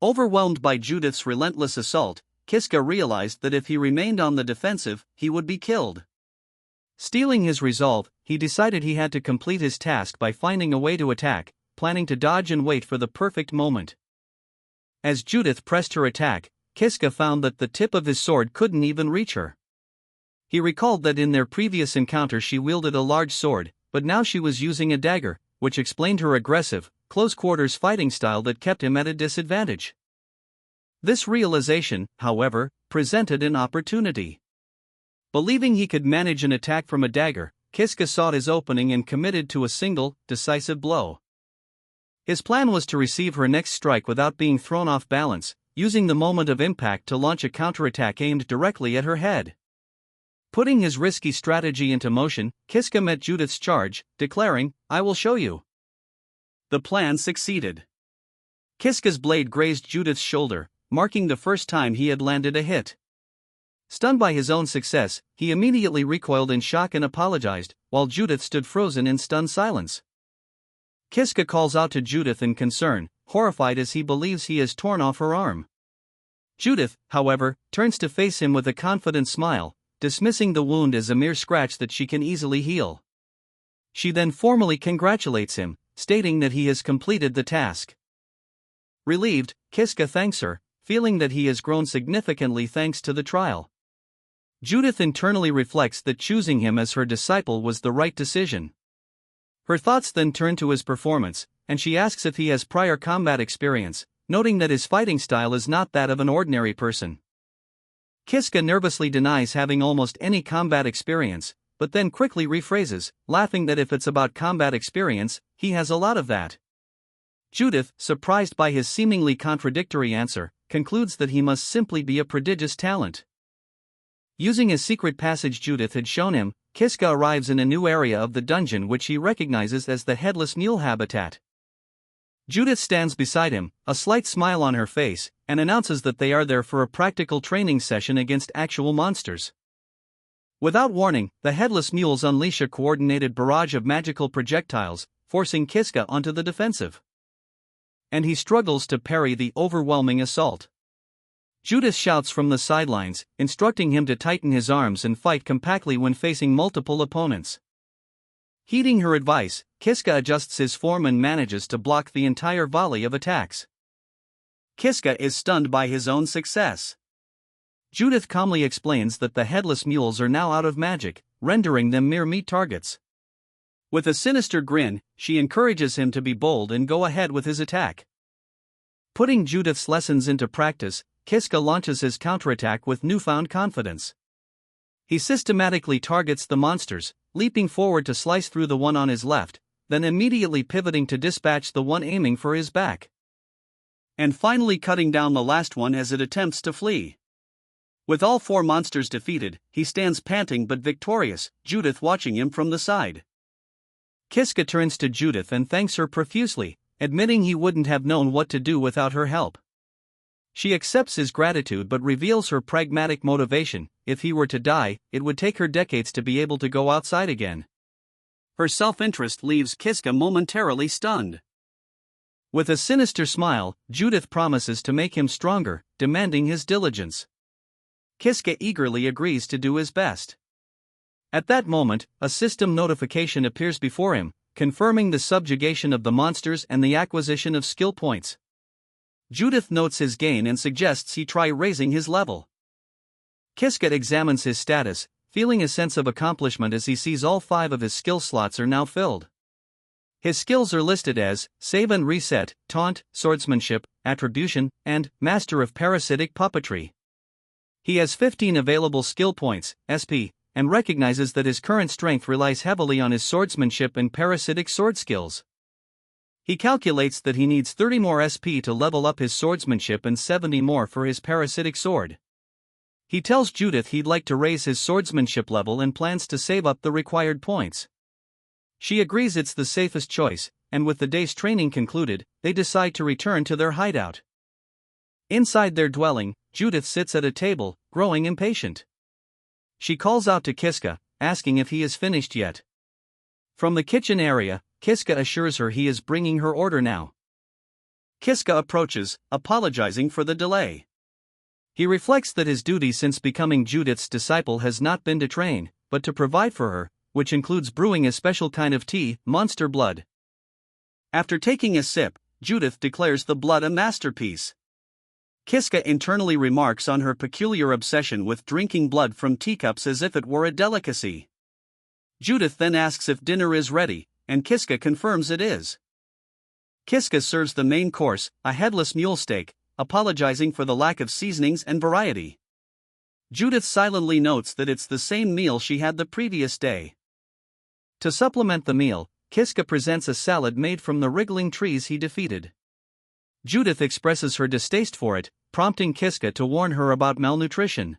Overwhelmed by Judith's relentless assault, Kiska realized that if he remained on the defensive, he would be killed. Stealing his resolve, he decided he had to complete his task by finding a way to attack, planning to dodge and wait for the perfect moment. As Judith pressed her attack, Kiska found that the tip of his sword couldn't even reach her. He recalled that in their previous encounter she wielded a large sword, but now she was using a dagger, which explained her aggressive, close-quarters fighting style that kept him at a disadvantage. This realization, however, presented an opportunity. Believing he could manage an attack from a dagger, Kiska sought his opening and committed to a single, decisive blow. His plan was to receive her next strike without being thrown off balance, using the moment of impact to launch a counterattack aimed directly at her head. Putting his risky strategy into motion, Kiska met Judith's charge, declaring, "I will show you." The plan succeeded. Kiska's blade grazed Judith's shoulder, marking the first time he had landed a hit. Stunned by his own success, he immediately recoiled in shock and apologized, while Judith stood frozen in stunned silence. Kiska calls out to Judith in concern, horrified as he believes he has torn off her arm. Judith, however, turns to face him with a confident smile, dismissing the wound as a mere scratch that she can easily heal. She then formally congratulates him, stating that he has completed the task. Relieved, Kiska thanks her, feeling that he has grown significantly thanks to the trial. Judith internally reflects that choosing him as her disciple was the right decision. Her thoughts then turn to his performance, and she asks if he has prior combat experience, noting that his fighting style is not that of an ordinary person. Kiska nervously denies having almost any combat experience, but then quickly rephrases, laughing that if it's about combat experience, he has a lot of that. Judith, surprised by his seemingly contradictory answer, concludes that he must simply be a prodigious talent. Using a secret passage Judith had shown him, Kiska arrives in a new area of the dungeon which he recognizes as the Headless Mule habitat. Judith stands beside him, a slight smile on her face, and announces that they are there for a practical training session against actual monsters. Without warning, the Headless Mules unleash a coordinated barrage of magical projectiles, forcing Kiska onto the defensive. And he struggles to parry the overwhelming assault. Judith shouts from the sidelines, instructing him to tighten his arms and fight compactly when facing multiple opponents. Heeding her advice, Kiska adjusts his form and manages to block the entire volley of attacks. Kiska is stunned by his own success. Judith calmly explains that the Headless Mules are now out of magic, rendering them mere meat targets. With a sinister grin, she encourages him to be bold and go ahead with his attack. Putting Judith's lessons into practice, Kiska launches his counterattack with newfound confidence. He systematically targets the monsters, leaping forward to slice through the one on his left, then immediately pivoting to dispatch the one aiming for his back. And finally cutting down the last one as it attempts to flee. With all four monsters defeated, he stands panting but victorious, Judith watching him from the side. Kiska turns to Judith and thanks her profusely, admitting he wouldn't have known what to do without her help. She accepts his gratitude but reveals her pragmatic motivation: if he were to die, it would take her decades to be able to go outside again. Her self-interest leaves Kiska momentarily stunned. With a sinister smile, Judith promises to make him stronger, demanding his diligence. Kiska eagerly agrees to do his best. At that moment, a system notification appears before him, confirming the subjugation of the monsters and the acquisition of skill points. Judith notes his gain and suggests he try raising his level. Kiska examines his status, feeling a sense of accomplishment as he sees all 5 of his skill slots are now filled. His skills are listed as Save and Reset, Taunt, Swordsmanship, Attribution, and Master of Parasitic Puppetry. He has 15 available skill points, SP, and recognizes that his current strength relies heavily on his swordsmanship and parasitic sword skills. He calculates that he needs 30 more SP to level up his swordsmanship and 70 more for his parasitic sword. He tells Judith he'd like to raise his swordsmanship level and plans to save up the required points. She agrees it's the safest choice, and with the day's training concluded, they decide to return to their hideout. Inside their dwelling, Judith sits at a table, growing impatient. She calls out to Kiska, asking if he is finished yet. From the kitchen area, Kiska assures her he is bringing her order now. Kiska approaches, apologizing for the delay. He reflects that his duty since becoming Judith's disciple has not been to train, but to provide for her, which includes brewing a special kind of tea, monster blood. After taking a sip, Judith declares the blood a masterpiece. Kiska internally remarks on her peculiar obsession with drinking blood from teacups as if it were a delicacy. Judith then asks if dinner is ready, and Kiska confirms it is. Kiska serves the main course, a headless mule steak, apologizing for the lack of seasonings and variety. Judith silently notes that it's the same meal she had the previous day. To supplement the meal, Kiska presents a salad made from the wriggling trees he defeated. Judith expresses her distaste for it, prompting Kiska to warn her about malnutrition.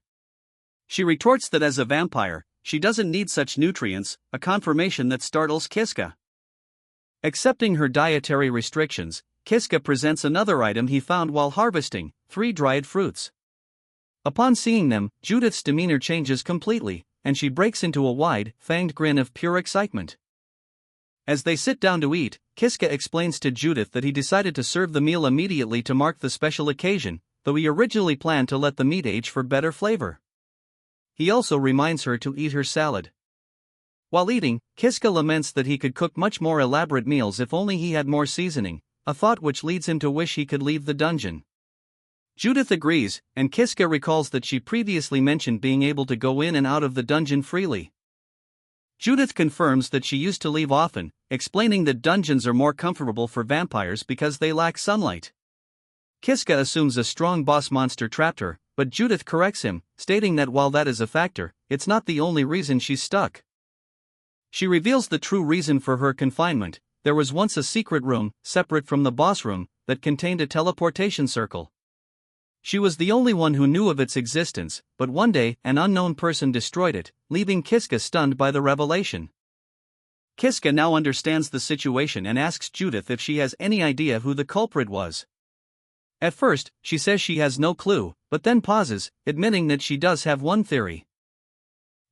She retorts that as a vampire, she doesn't need such nutrients, a confirmation that startles Kiska. Accepting her dietary restrictions, Kiska presents another item he found while harvesting, 3 dried fruits. Upon seeing them, Judith's demeanor changes completely, and she breaks into a wide, fanged grin of pure excitement. As they sit down to eat, Kiska explains to Judith that he decided to serve the meal immediately to mark the special occasion, though he originally planned to let the meat age for better flavor. He also reminds her to eat her salad. While eating, Kiska laments that he could cook much more elaborate meals if only he had more seasoning, a thought which leads him to wish he could leave the dungeon. Judith agrees, and Kiska recalls that she previously mentioned being able to go in and out of the dungeon freely. Judith confirms that she used to leave often, explaining that dungeons are more comfortable for vampires because they lack sunlight. Kiska assumes a strong boss monster trapped her, but Judith corrects him, stating that while that is a factor, it's not the only reason she's stuck. She reveals the true reason for her confinement. There was once a secret room, separate from the boss room, that contained a teleportation circle. She was the only one who knew of its existence, but one day, an unknown person destroyed it, leaving Kiska stunned by the revelation. Kiska now understands the situation and asks Judith if she has any idea who the culprit was. At first, she says she has no clue, but then pauses, admitting that she does have one theory.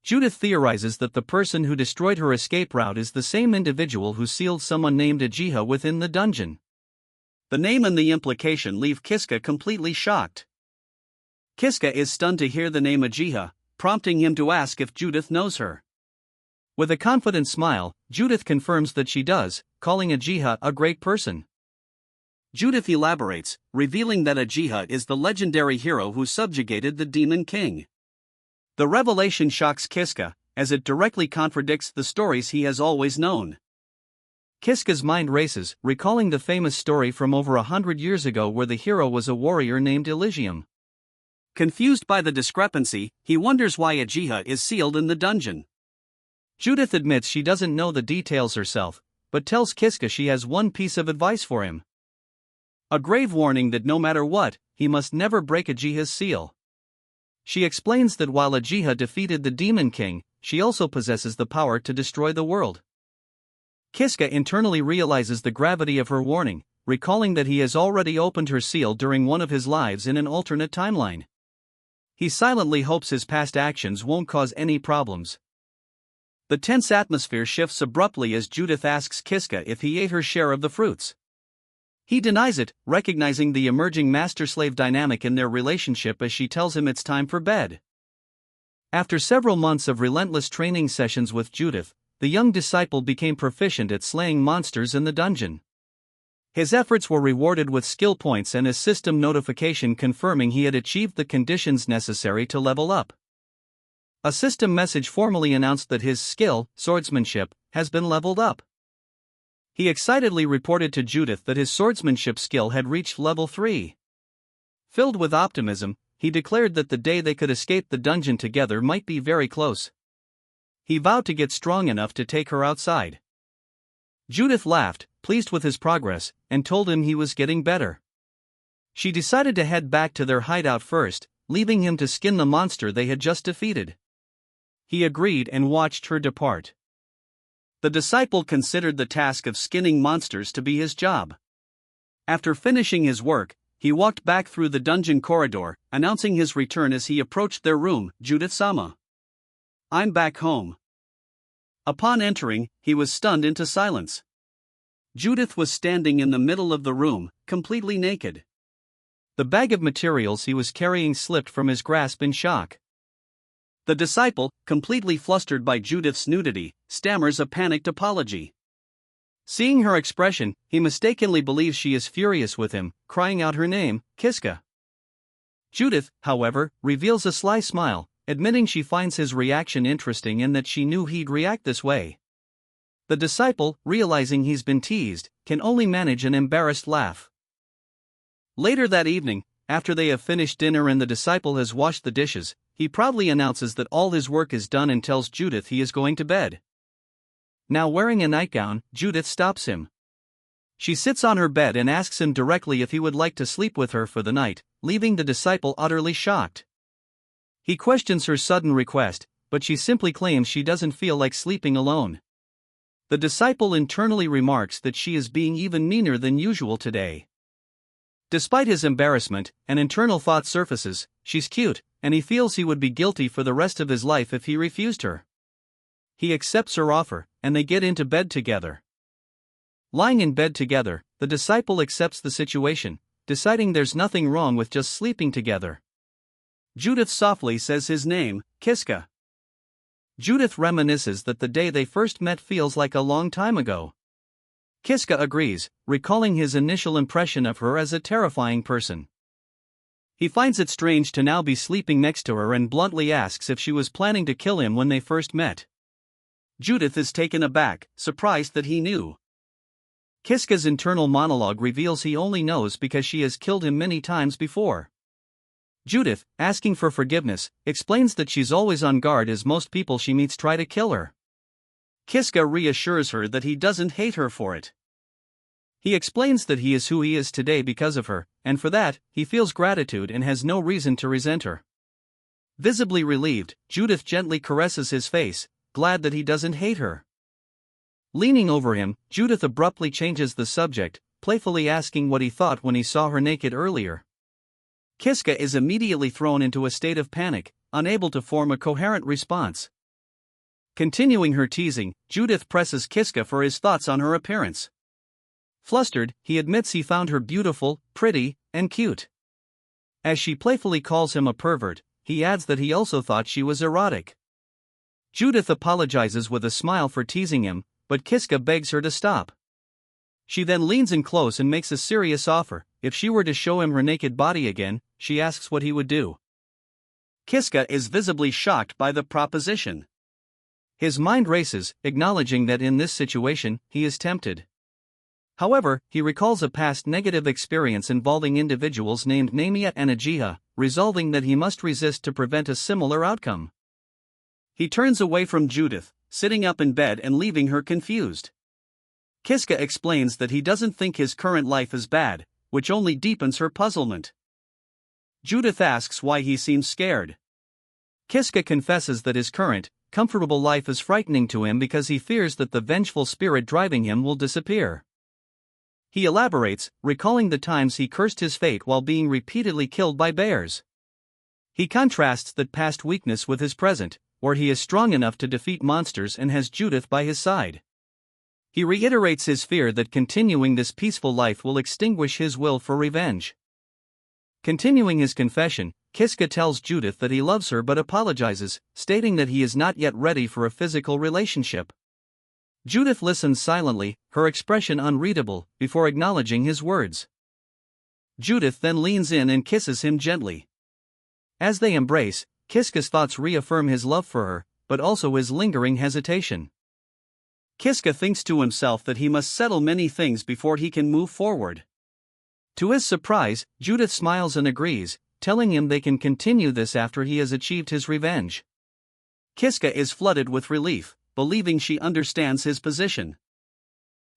Judith theorizes that the person who destroyed her escape route is the same individual who sealed someone named Ajiha within the dungeon. The name and the implication leave Kiska completely shocked. Kiska is stunned to hear the name Ajiha, prompting him to ask if Judith knows her. With a confident smile, Judith confirms that she does, calling Ajiha a great person. Judith elaborates, revealing that Ajiha is the legendary hero who subjugated the Demon King. The revelation shocks Kiska, as it directly contradicts the stories he has always known. Kiska's mind races, recalling the famous story from over 100 years ago where the hero was a warrior named Elysium. Confused by the discrepancy, he wonders why Ajiha is sealed in the dungeon. Judith admits she doesn't know the details herself, but tells Kiska she has one piece of advice for him. A grave warning that no matter what, he must never break Ajiha's seal. She explains that while Ajiha defeated the Demon King, she also possesses the power to destroy the world. Kiska internally realizes the gravity of her warning, recalling that he has already opened her seal during one of his lives in an alternate timeline. He silently hopes his past actions won't cause any problems. The tense atmosphere shifts abruptly as Judith asks Kiska if he ate her share of the fruits. He denies it, recognizing the emerging master-slave dynamic in their relationship as she tells him it's time for bed. After several months of relentless training sessions with Judith, the young disciple became proficient at slaying monsters in the dungeon. His efforts were rewarded with skill points and a system notification confirming he had achieved the conditions necessary to level up. A system message formally announced that his skill, swordsmanship, has been leveled up. He excitedly reported to Judith that his swordsmanship skill had reached level 3. Filled with optimism, he declared that the day they could escape the dungeon together might be very close. He vowed to get strong enough to take her outside. Judith laughed, pleased with his progress, and told him he was getting better. She decided to head back to their hideout first, leaving him to skin the monster they had just defeated. He agreed and watched her depart. The disciple considered the task of skinning monsters to be his job. After finishing his work, he walked back through the dungeon corridor, announcing his return as he approached their room. "Judith-sama. I'm back home." Upon entering, he was stunned into silence. Judith was standing in the middle of the room, completely naked. The bag of materials he was carrying slipped from his grasp in shock. The disciple, completely flustered by Judith's nudity, stammers a panicked apology. Seeing her expression, he mistakenly believes she is furious with him, crying out her name, Kiska. Judith, however, reveals a sly smile, admitting she finds his reaction interesting and that she knew he'd react this way. The disciple, realizing he's been teased, can only manage an embarrassed laugh. Later that evening, after they have finished dinner and the disciple has washed the dishes, he proudly announces that all his work is done and tells Judith he is going to bed. Now wearing a nightgown, Judith stops him. She sits on her bed and asks him directly if he would like to sleep with her for the night, leaving the disciple utterly shocked. He questions her sudden request, but she simply claims she doesn't feel like sleeping alone. The disciple internally remarks that she is being even meaner than usual today. Despite his embarrassment, an internal thought surfaces, she's cute, and he feels he would be guilty for the rest of his life if he refused her. He accepts her offer, and they get into bed together. Lying in bed together, the disciple accepts the situation, deciding there's nothing wrong with just sleeping together. Judith softly says his name, Kiska. Judith reminisces that the day they first met feels like a long time ago. Kiska agrees, recalling his initial impression of her as a terrifying person. He finds it strange to now be sleeping next to her and bluntly asks if she was planning to kill him when they first met. Judith is taken aback, surprised that he knew. Kiska's internal monologue reveals he only knows because she has killed him many times before. Judith, asking for forgiveness, explains that she's always on guard as most people she meets try to kill her. Kiska reassures her that he doesn't hate her for it. He explains that he is who he is today because of her, and for that, he feels gratitude and has no reason to resent her. Visibly relieved, Judith gently caresses his face, glad that he doesn't hate her. Leaning over him, Judith abruptly changes the subject, playfully asking what he thought when he saw her naked earlier. Kiska is immediately thrown into a state of panic, unable to form a coherent response. Continuing her teasing, Judith presses Kiska for his thoughts on her appearance. Flustered, he admits he found her beautiful, pretty, and cute. As she playfully calls him a pervert, he adds that he also thought she was erotic. Judith apologizes with a smile for teasing him, but Kiska begs her to stop. She then leans in close and makes a serious offer. If she were to show him her naked body again, she asks what he would do. Kiska is visibly shocked by the proposition. His mind races, acknowledging that in this situation, he is tempted. However, he recalls a past negative experience involving individuals named Namiya and Ajiha, resolving that he must resist to prevent a similar outcome. He turns away from Judith, sitting up in bed and leaving her confused. Kiska explains that he doesn't think his current life is bad, which only deepens her puzzlement. Judith asks why he seems scared. Kiska confesses that his current, comfortable life is frightening to him because he fears that the vengeful spirit driving him will disappear. He elaborates, recalling the times he cursed his fate while being repeatedly killed by bears. He contrasts that past weakness with his present, where he is strong enough to defeat monsters and has Judith by his side. He reiterates his fear that continuing this peaceful life will extinguish his will for revenge. Continuing his confession, Kiska tells Judith that he loves her but apologizes, stating that he is not yet ready for a physical relationship. Judith listens silently, her expression unreadable, before acknowledging his words. Judith then leans in and kisses him gently. As they embrace, Kiska's thoughts reaffirm his love for her, but also his lingering hesitation. Kiska thinks to himself that he must settle many things before he can move forward. To his surprise, Judith smiles and agrees, telling him they can continue this after he has achieved his revenge. Kiska is flooded with relief, believing she understands his position.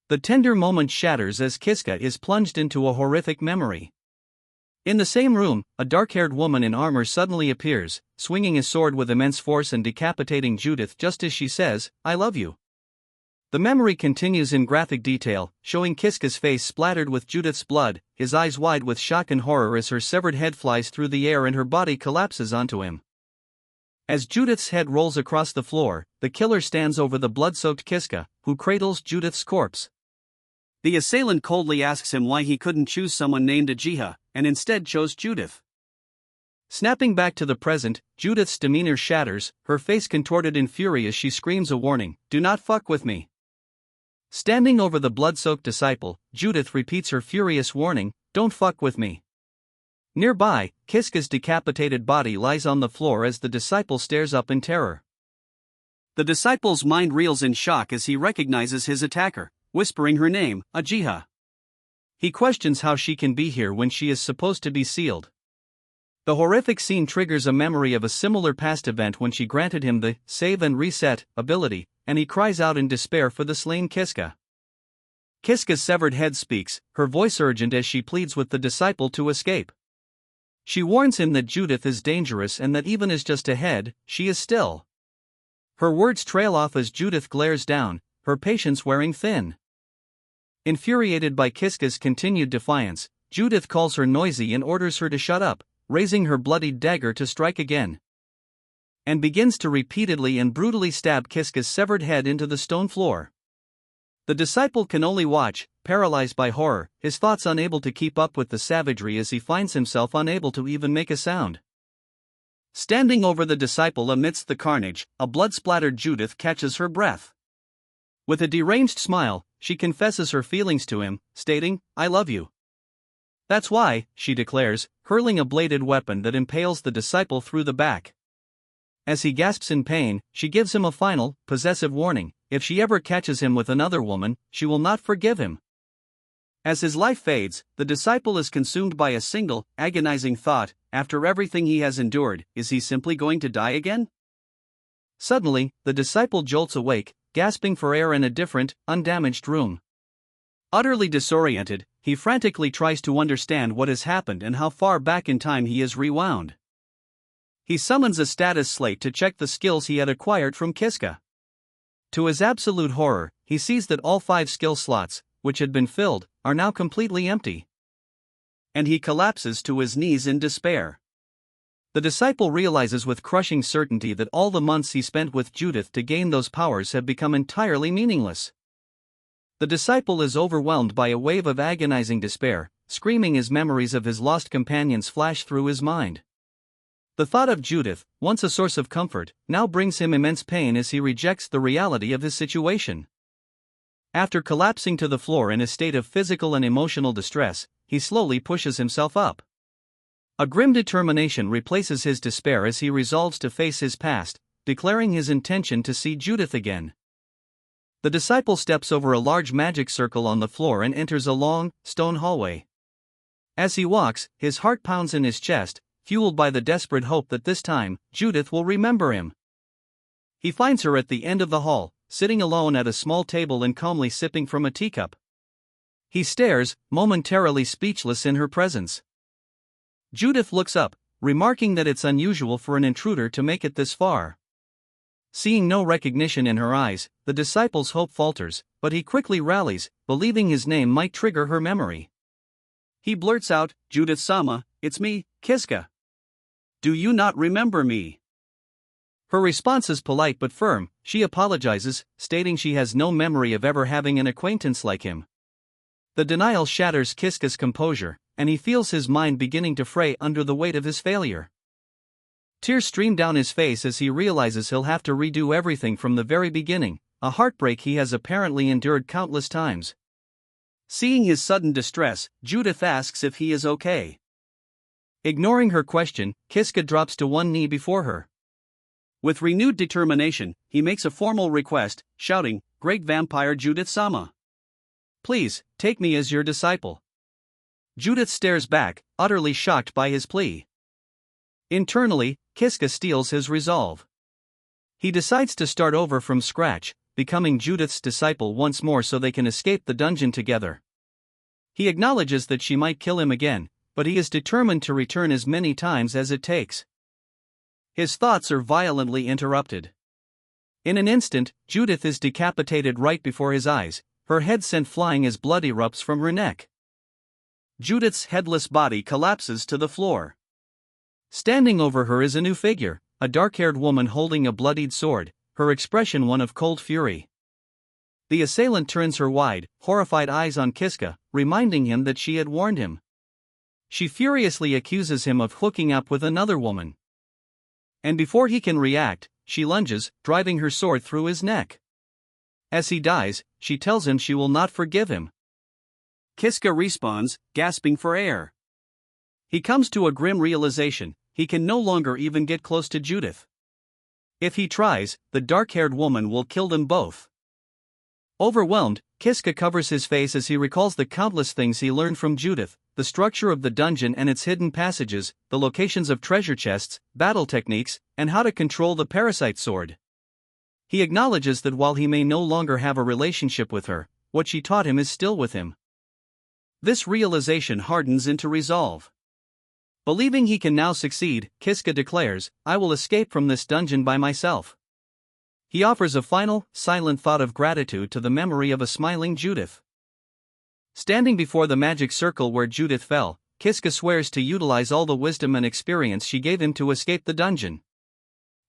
The tender moment shatters as Kiska is plunged into a horrific memory. In the same room, a dark-haired woman in armor suddenly appears, swinging a sword with immense force and decapitating Judith just as she says, "I love you." The memory continues in graphic detail, showing Kiska's face splattered with Judith's blood, his eyes wide with shock and horror as her severed head flies through the air and her body collapses onto him. As Judith's head rolls across the floor, the killer stands over the blood-soaked Kiska, who cradles Judith's corpse. The assailant coldly asks him why he couldn't choose someone named Ajiha, and instead chose Judith. Snapping back to the present, Judith's demeanor shatters, her face contorted in fury as she screams a warning, "Do not fuck with me." Standing over the blood-soaked disciple, Judith repeats her furious warning, "Don't fuck with me." Nearby, Kiska's decapitated body lies on the floor as the disciple stares up in terror. The disciple's mind reels in shock as he recognizes his attacker, whispering her name, Ajiha. He questions how she can be here when she is supposed to be sealed. The horrific scene triggers a memory of a similar past event when she granted him the save and reset ability, and he cries out in despair for the slain Kiska. Kiska's severed head speaks, her voice urgent as she pleads with the disciple to escape. She warns him that Judith is dangerous and that even as just ahead, she is still. Her words trail off as Judith glares down, her patience wearing thin. Infuriated by Kiska's continued defiance, Judith calls her noisy and orders her to shut up, raising her bloodied dagger to strike again. And begins to repeatedly and brutally stab Kiska's severed head into the stone floor. The disciple can only watch, paralyzed by horror, his thoughts unable to keep up with the savagery as he finds himself unable to even make a sound. Standing over the disciple amidst the carnage, a blood-splattered Judith catches her breath. With a deranged smile, she confesses her feelings to him, stating, "I love you." "That's why," she declares, hurling a bladed weapon that impales the disciple through the back. As he gasps in pain, she gives him a final, possessive warning: if she ever catches him with another woman, she will not forgive him. As his life fades, the disciple is consumed by a single, agonizing thought: after everything he has endured, is he simply going to die again? Suddenly, the disciple jolts awake, gasping for air in a different, undamaged room. Utterly disoriented, he frantically tries to understand what has happened and how far back in time he is rewound. He summons a status slate to check the skills he had acquired from Kiska. To his absolute horror, he sees that all 5 skill slots, which had been filled, are now completely empty. And he collapses to his knees in despair. The disciple realizes with crushing certainty that all the months he spent with Judith to gain those powers have become entirely meaningless. The disciple is overwhelmed by a wave of agonizing despair, screaming as memories of his lost companions flash through his mind. The thought of Judith, once a source of comfort, now brings him immense pain as he rejects the reality of his situation. After collapsing to the floor in a state of physical and emotional distress, he slowly pushes himself up. A grim determination replaces his despair as he resolves to face his past, declaring his intention to see Judith again. The disciple steps over a large magic circle on the floor and enters a long, stone hallway. As he walks, his heart pounds in his chest, fueled by the desperate hope that this time, Judith will remember him. He finds her at the end of the hall, sitting alone at a small table and calmly sipping from a teacup. He stares, momentarily speechless in her presence. Judith looks up, remarking that it's unusual for an intruder to make it this far. Seeing no recognition in her eyes, the disciple's hope falters, but he quickly rallies, believing his name might trigger her memory. He blurts out, "Judith-sama, it's me, Kiska. Do you not remember me?" Her response is polite but firm. She apologizes, stating she has no memory of ever having an acquaintance like him. The denial shatters Kiska's composure, and he feels his mind beginning to fray under the weight of his failure. Tears stream down his face as he realizes he'll have to redo everything from the very beginning, a heartbreak he has apparently endured countless times. Seeing his sudden distress, Judith asks if he is okay. Ignoring her question, Kiska drops to one knee before her. With renewed determination, he makes a formal request, shouting, "Great vampire Judith-sama! Please, take me as your disciple." Judith stares back, utterly shocked by his plea. Internally, Kiska steels his resolve. He decides to start over from scratch, becoming Judith's disciple once more so they can escape the dungeon together. He acknowledges that she might kill him again, but he is determined to return as many times as it takes. His thoughts are violently interrupted. In an instant, Judith is decapitated right before his eyes, her head sent flying as blood erupts from her neck. Judith's headless body collapses to the floor. Standing over her is a new figure, a dark-haired woman holding a bloodied sword, her expression one of cold fury. The assailant turns her wide, horrified eyes on Kiska, reminding him that she had warned him. She furiously accuses him of hooking up with another woman. And before he can react, she lunges, driving her sword through his neck. As he dies, she tells him she will not forgive him. Kiska respawns, gasping for air. He comes to a grim realization: he can no longer even get close to Judith. If he tries, the dark-haired woman will kill them both. Overwhelmed, Kiska covers his face as he recalls the countless things he learned from Judith, the structure of the dungeon and its hidden passages, the locations of treasure chests, battle techniques, and how to control the parasite sword. He acknowledges that while he may no longer have a relationship with her, what she taught him is still with him. This realization hardens into resolve. Believing he can now succeed, Kiska declares, "I will escape from this dungeon by myself." He offers a final, silent thought of gratitude to the memory of a smiling Judith. Standing before the magic circle where Judith fell, Kiska swears to utilize all the wisdom and experience she gave him to escape the dungeon.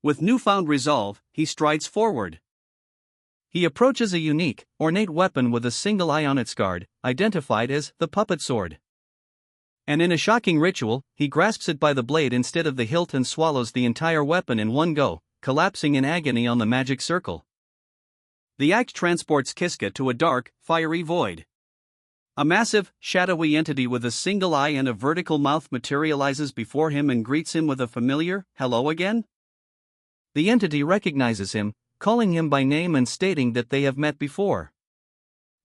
With newfound resolve, he strides forward. He approaches a unique, ornate weapon with a single eye on its guard, identified as the puppet sword. And in a shocking ritual, he grasps it by the blade instead of the hilt and swallows the entire weapon in one go, collapsing in agony on the magic circle. The act transports Kiska to a dark, fiery void. A massive, shadowy entity with a single eye and a vertical mouth materializes before him and greets him with a familiar, "Hello again?" The entity recognizes him, calling him by name and stating that they have met before.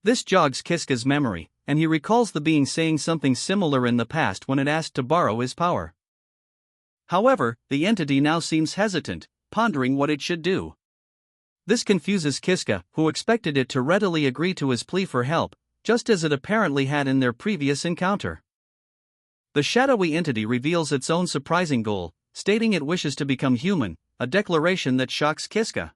This jogs Kiska's memory, and he recalls the being saying something similar in the past when it asked to borrow his power. However, the entity now seems hesitant, pondering what it should do. This confuses Kiska, who expected it to readily agree to his plea for help, just as it apparently had in their previous encounter. The shadowy entity reveals its own surprising goal, stating it wishes to become human, a declaration that shocks Kiska.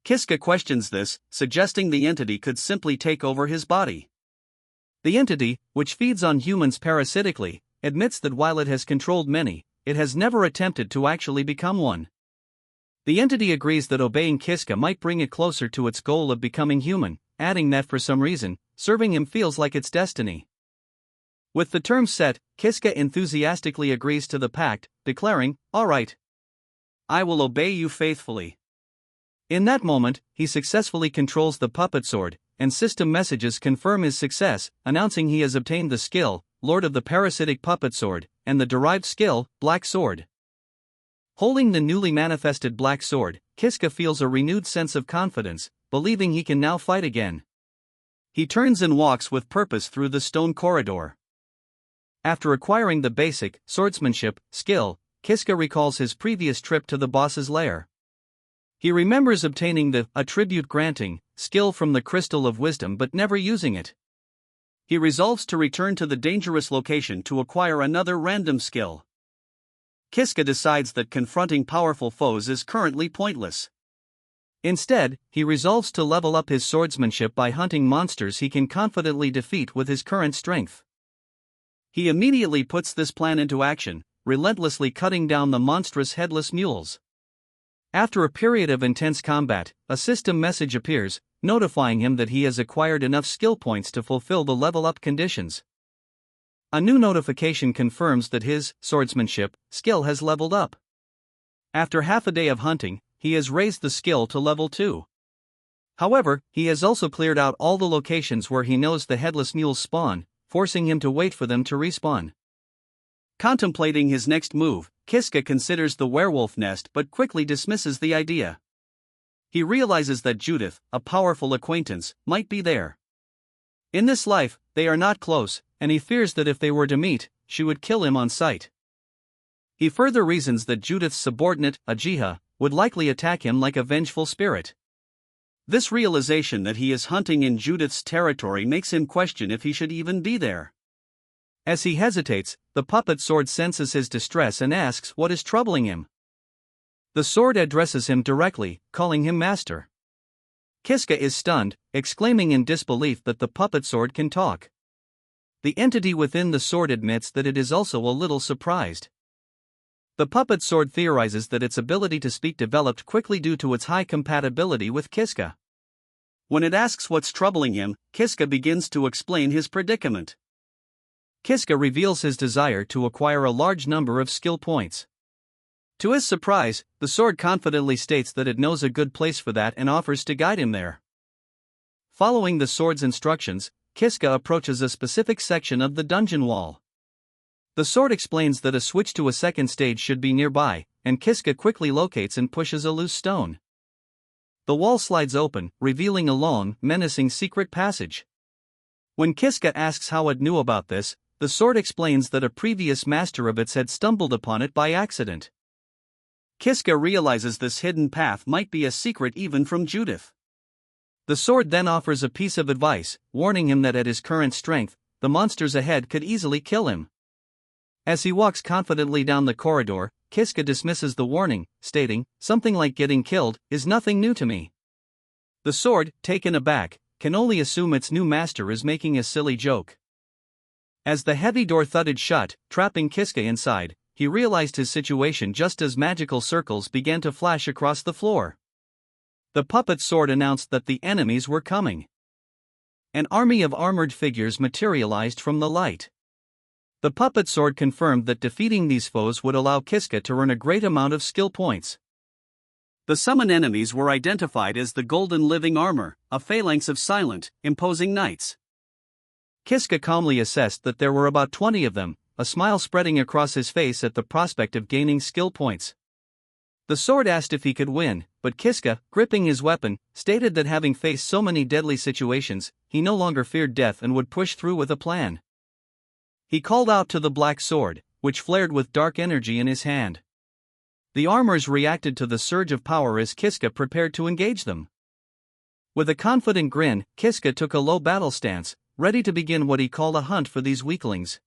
Kiska questions this, suggesting the entity could simply take over his body. The entity, which feeds on humans parasitically, admits that while it has controlled many, it has never attempted to actually become one. The entity agrees that obeying Kiska might bring it closer to its goal of becoming human, adding that for some reason, serving him feels like its destiny. With the terms set, Kiska enthusiastically agrees to the pact, declaring, "All right. I will obey you faithfully." In that moment, he successfully controls the puppet sword, and system messages confirm his success, announcing he has obtained the skill, Lord of the Parasitic Puppet Sword, and the derived skill, Black Sword. Holding the newly manifested Black Sword, Kiska feels a renewed sense of confidence, believing he can now fight again. He turns and walks with purpose through the stone corridor. After acquiring the basic, swordsmanship, skill, Kiska recalls his previous trip to the boss's lair. He remembers obtaining the attribute granting skill from the Crystal of Wisdom but never using it. He resolves to return to the dangerous location to acquire another random skill. Kiska decides that confronting powerful foes is currently pointless. Instead, he resolves to level up his swordsmanship by hunting monsters he can confidently defeat with his current strength. He immediately puts this plan into action, relentlessly cutting down the monstrous headless mules. After a period of intense combat, a system message appears, notifying him that he has acquired enough skill points to fulfill the level-up conditions. A new notification confirms that his swordsmanship skill has leveled up. After half a day of hunting, he has raised the skill to level 2. However, he has also cleared out all the locations where he knows the headless mules spawn, forcing him to wait for them to respawn. Contemplating his next move, Kiska considers the werewolf nest but quickly dismisses the idea. He realizes that Judith, a powerful acquaintance, might be there. In this life, they are not close, and he fears that if they were to meet, she would kill him on sight. He further reasons that Judith's subordinate, Ajiha, would likely attack him like a vengeful spirit. This realization that he is hunting in Judith's territory makes him question if he should even be there. As he hesitates, the puppet sword senses his distress and asks what is troubling him. The sword addresses him directly, calling him master. Kiska is stunned, exclaiming in disbelief that the puppet sword can talk. The entity within the sword admits that it is also a little surprised. The puppet sword theorizes that its ability to speak developed quickly due to its high compatibility with Kiska. When it asks what's troubling him, Kiska begins to explain his predicament. Kiska reveals his desire to acquire a large number of skill points. To his surprise, the sword confidently states that it knows a good place for that and offers to guide him there. Following the sword's instructions, Kiska approaches a specific section of the dungeon wall. The sword explains that a switch to a second stage should be nearby, and Kiska quickly locates and pushes a loose stone. The wall slides open, revealing a long, menacing secret passage. When Kiska asks how it knew about this, the sword explains that a previous master of its had stumbled upon it by accident. Kiska realizes this hidden path might be a secret even from Judith. The sword then offers a piece of advice, warning him that at his current strength, the monsters ahead could easily kill him. As he walks confidently down the corridor, Kiska dismisses the warning, stating, "Something like getting killed is nothing new to me." The sword, taken aback, can only assume its new master is making a silly joke. As the heavy door thudded shut, trapping Kiska inside, he realized his situation just as magical circles began to flash across the floor. The puppet sword announced that the enemies were coming. An army of armored figures materialized from the light. The puppet sword confirmed that defeating these foes would allow Kiska to earn a great amount of skill points. The summoned enemies were identified as the Golden Living Armor, a phalanx of silent, imposing knights. Kiska calmly assessed that there were about 20 of them, a smile spreading across his face at the prospect of gaining skill points. The sword asked if he could win, but Kiska, gripping his weapon, stated that having faced so many deadly situations, he no longer feared death and would push through with a plan. He called out to the black sword, which flared with dark energy in his hand. The armors reacted to the surge of power as Kiska prepared to engage them. With a confident grin, Kiska took a low battle stance, ready to begin what he called a hunt for these weaklings.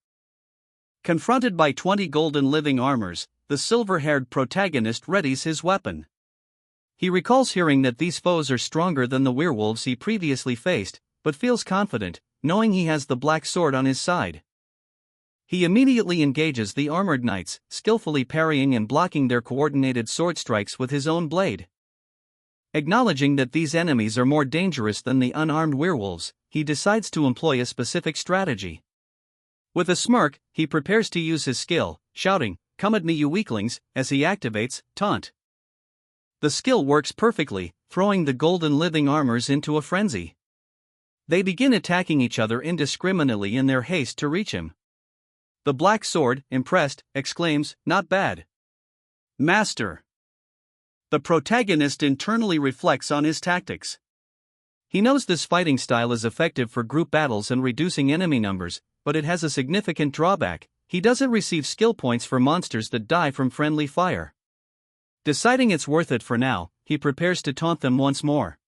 Confronted by 20 golden living armors, the silver-haired protagonist readies his weapon. He recalls hearing that these foes are stronger than the werewolves he previously faced, but feels confident, knowing he has the black sword on his side. He immediately engages the armored knights, skillfully parrying and blocking their coordinated sword strikes with his own blade. Acknowledging that these enemies are more dangerous than the unarmed werewolves, he decides to employ a specific strategy. With a smirk, he prepares to use his skill, shouting, "Come at me, you weaklings," as he activates Taunt. The skill works perfectly, throwing the golden living armors into a frenzy. They begin attacking each other indiscriminately in their haste to reach him. The black sword, impressed, exclaims, "Not bad, Master." The protagonist internally reflects on his tactics. He knows this fighting style is effective for group battles and reducing enemy numbers, but it has a significant drawback: he doesn't receive skill points for monsters that die from friendly fire. Deciding it's worth it for now, he prepares to taunt them once more.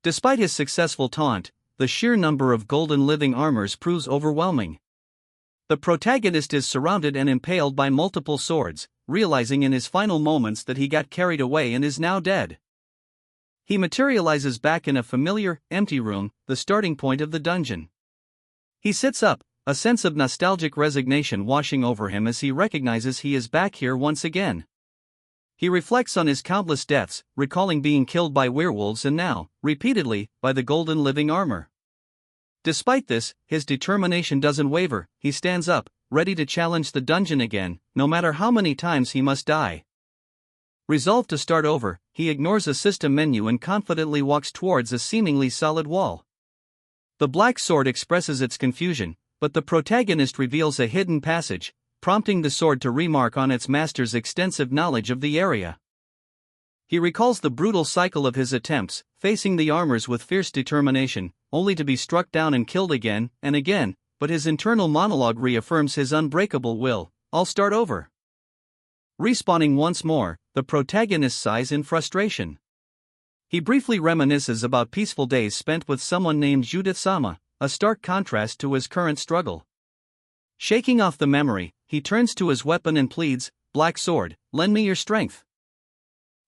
Despite his successful taunt, the sheer number of golden living armors proves overwhelming. The protagonist is surrounded and impaled by multiple swords, realizing in his final moments that he got carried away and is now dead. He materializes back in a familiar, empty room, the starting point of the dungeon. He sits up, a sense of nostalgic resignation washing over him as he recognizes he is back here once again. He reflects on his countless deaths, recalling being killed by werewolves and now, repeatedly, by the golden living armor. Despite this, his determination doesn't waver. He stands up, ready to challenge the dungeon again, no matter how many times he must die. Resolved to start over, he ignores a system menu and confidently walks towards a seemingly solid wall. The black sword expresses its confusion, but the protagonist reveals a hidden passage, prompting the sword to remark on its master's extensive knowledge of the area. He recalls the brutal cycle of his attempts, facing the armors with fierce determination, only to be struck down and killed again and again, but his internal monologue reaffirms his unbreakable will: "I'll start over." Respawning once more, the protagonist sighs in frustration. He briefly reminisces about peaceful days spent with someone named Judith-sama, a stark contrast to his current struggle. Shaking off the memory, he turns to his weapon and pleads, "Black sword, lend me your strength."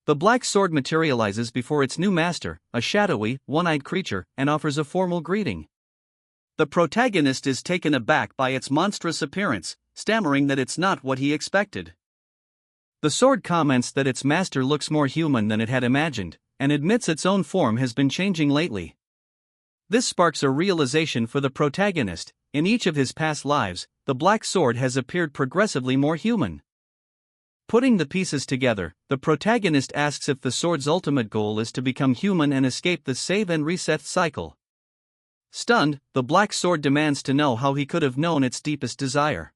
The black sword materializes before its new master, a shadowy, one-eyed creature, and offers a formal greeting. The protagonist is taken aback by its monstrous appearance, stammering that it's not what he expected. The sword comments that its master looks more human than it had imagined, and admits its own form has been changing lately. This sparks a realization for the protagonist: in each of his past lives, the black sword has appeared progressively more human. Putting the pieces together, the protagonist asks if the sword's ultimate goal is to become human and escape the save and reset cycle. Stunned, the black sword demands to know how he could have known its deepest desire.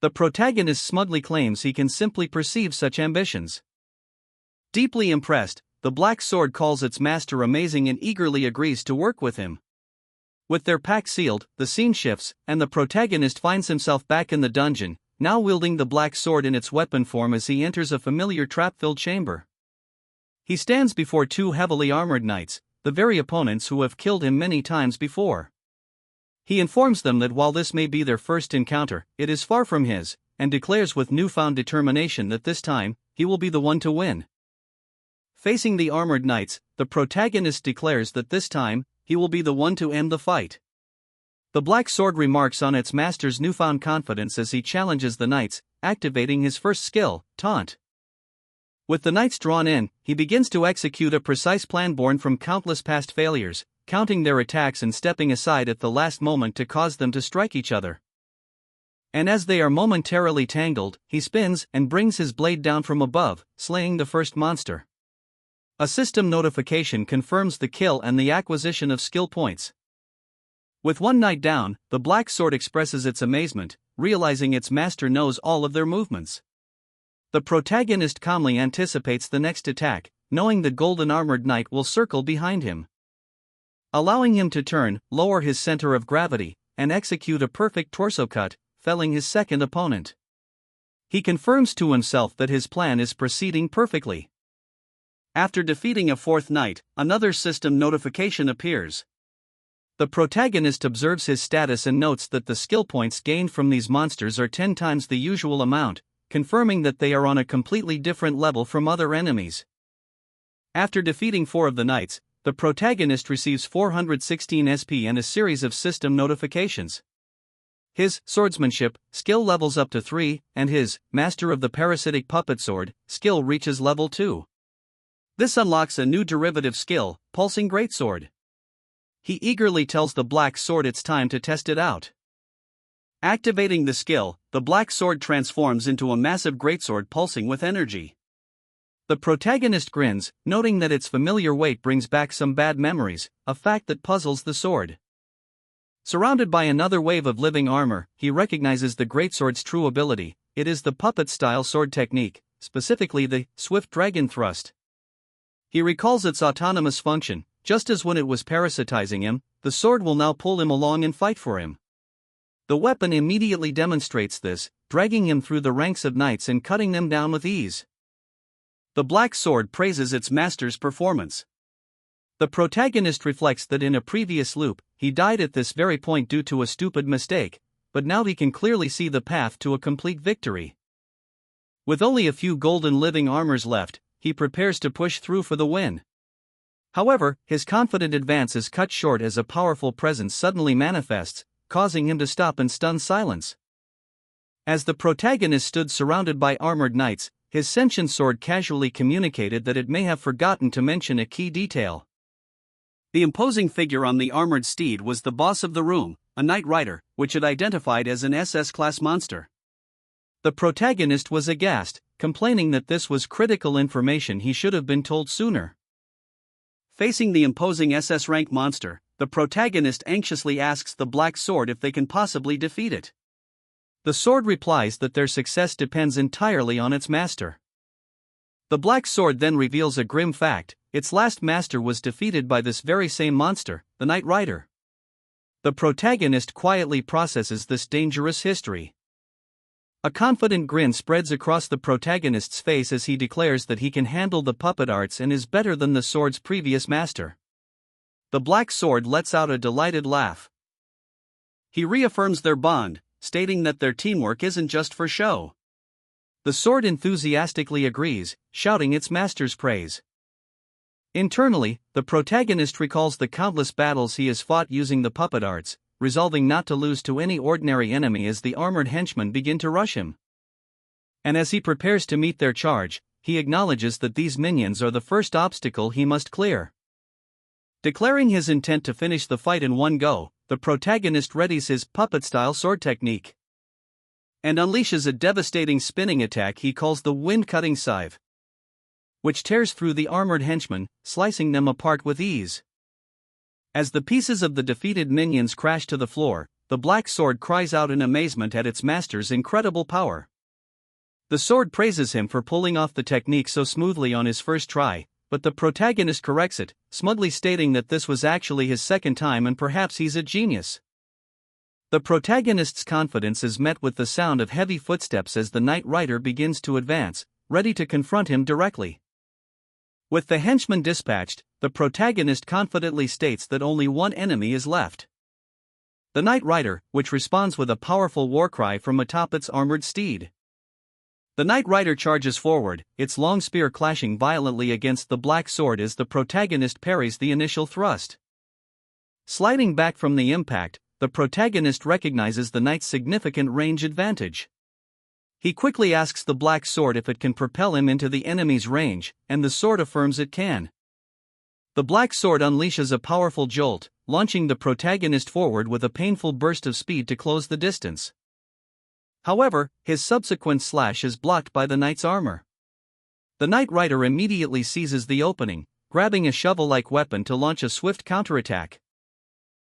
The protagonist smugly claims he can simply perceive such ambitions. Deeply impressed, the black sword calls its master amazing and eagerly agrees to work with him. With their pack sealed, the scene shifts, and the protagonist finds himself back in the dungeon, now wielding the black sword in its weapon form as he enters a familiar trap-filled chamber. He stands before two heavily armored knights, the very opponents who have killed him many times before. He informs them that while this may be their first encounter, it is far from his, and declares with newfound determination that this time, he will be the one to win. Facing the armored knights, the protagonist declares that this time, he will be the one to end the fight. The black sword remarks on its master's newfound confidence as he challenges the knights, activating his first skill, Taunt. With the knights drawn in, he begins to execute a precise plan born from countless past failures, counting their attacks and stepping aside at the last moment to cause them to strike each other. And as they are momentarily tangled, he spins and brings his blade down from above, slaying the first monster. A system notification confirms the kill and the acquisition of skill points. With one knight down, the black sword expresses its amazement, realizing its master knows all of their movements. The protagonist calmly anticipates the next attack, knowing the golden armored knight will circle behind him, allowing him to turn, lower his center of gravity, and execute a perfect torso cut, felling his second opponent. He confirms to himself that his plan is proceeding perfectly. After defeating a fourth knight, another system notification appears. The protagonist observes his status and notes that the skill points gained from these monsters are 10 times the usual amount, confirming that they are on a completely different level from other enemies. After defeating 4 of the knights, the protagonist receives 416 SP and a series of system notifications. His swordsmanship skill levels up to 3, and his master of the parasitic puppet sword skill reaches level 2. This unlocks a new derivative skill, Pulsing Greatsword. He eagerly tells the black sword it's time to test it out. Activating the skill, the black sword transforms into a massive greatsword pulsing with energy. The protagonist grins, noting that its familiar weight brings back some bad memories, a fact that puzzles the sword. Surrounded by another wave of living armor, he recognizes the greatsword's true ability. It is the puppet-style sword technique, specifically the swift dragon thrust. He recalls its autonomous function. Just as when it was parasitizing him, the sword will now pull him along and fight for him. The weapon immediately demonstrates this, dragging him through the ranks of knights and cutting them down with ease. The black sword praises its master's performance. The protagonist reflects that in a previous loop, he died at this very point due to a stupid mistake, but now he can clearly see the path to a complete victory. With only a few golden living armors left, he prepares to push through for the win. However, his confident advance is cut short as a powerful presence suddenly manifests, causing him to stop in stunned silence. As the protagonist stood surrounded by armored knights, his sentient sword casually communicated that it may have forgotten to mention a key detail. The imposing figure on the armored steed was the boss of the room, a knight rider, which it identified as an SS-class monster. The protagonist was aghast, complaining that this was critical information he should have been told sooner. Facing the imposing SS-rank monster, the protagonist anxiously asks the black sword if they can possibly defeat it. The sword replies that their success depends entirely on its master. The black sword then reveals a grim fact: its last master was defeated by this very same monster, the Knight Rider. The protagonist quietly processes this dangerous history. A confident grin spreads across the protagonist's face as he declares that he can handle the puppet arts and is better than the sword's previous master. The black sword lets out a delighted laugh. He reaffirms their bond, stating that their teamwork isn't just for show. The sword enthusiastically agrees, shouting its master's praise. Internally, the protagonist recalls the countless battles he has fought using the puppet arts, resolving not to lose to any ordinary enemy as the armored henchmen begin to rush him. And as he prepares to meet their charge, he acknowledges that these minions are the first obstacle he must clear. Declaring his intent to finish the fight in one go, the protagonist readies his puppet-style sword technique and unleashes a devastating spinning attack he calls the wind-cutting scythe, which tears through the armored henchmen, slicing them apart with ease. As the pieces of the defeated minions crash to the floor, the black sword cries out in amazement at its master's incredible power. The sword praises him for pulling off the technique so smoothly on his first try, but the protagonist corrects it, smugly stating that this was actually his second time and perhaps he's a genius. The protagonist's confidence is met with the sound of heavy footsteps as the Knight Rider begins to advance, ready to confront him directly. With the henchman dispatched, the protagonist confidently states that only one enemy is left. The Knight Rider, which responds with a powerful war cry from atop its armored steed. The Knight Rider charges forward, its long spear clashing violently against the black sword as the protagonist parries the initial thrust. Sliding back from the impact, the protagonist recognizes the knight's significant range advantage. He quickly asks the black sword if it can propel him into the enemy's range, and the sword affirms it can. The black sword unleashes a powerful jolt, launching the protagonist forward with a painful burst of speed to close the distance. However, his subsequent slash is blocked by the knight's armor. The Knight Rider immediately seizes the opening, grabbing a shovel-like weapon to launch a swift counterattack.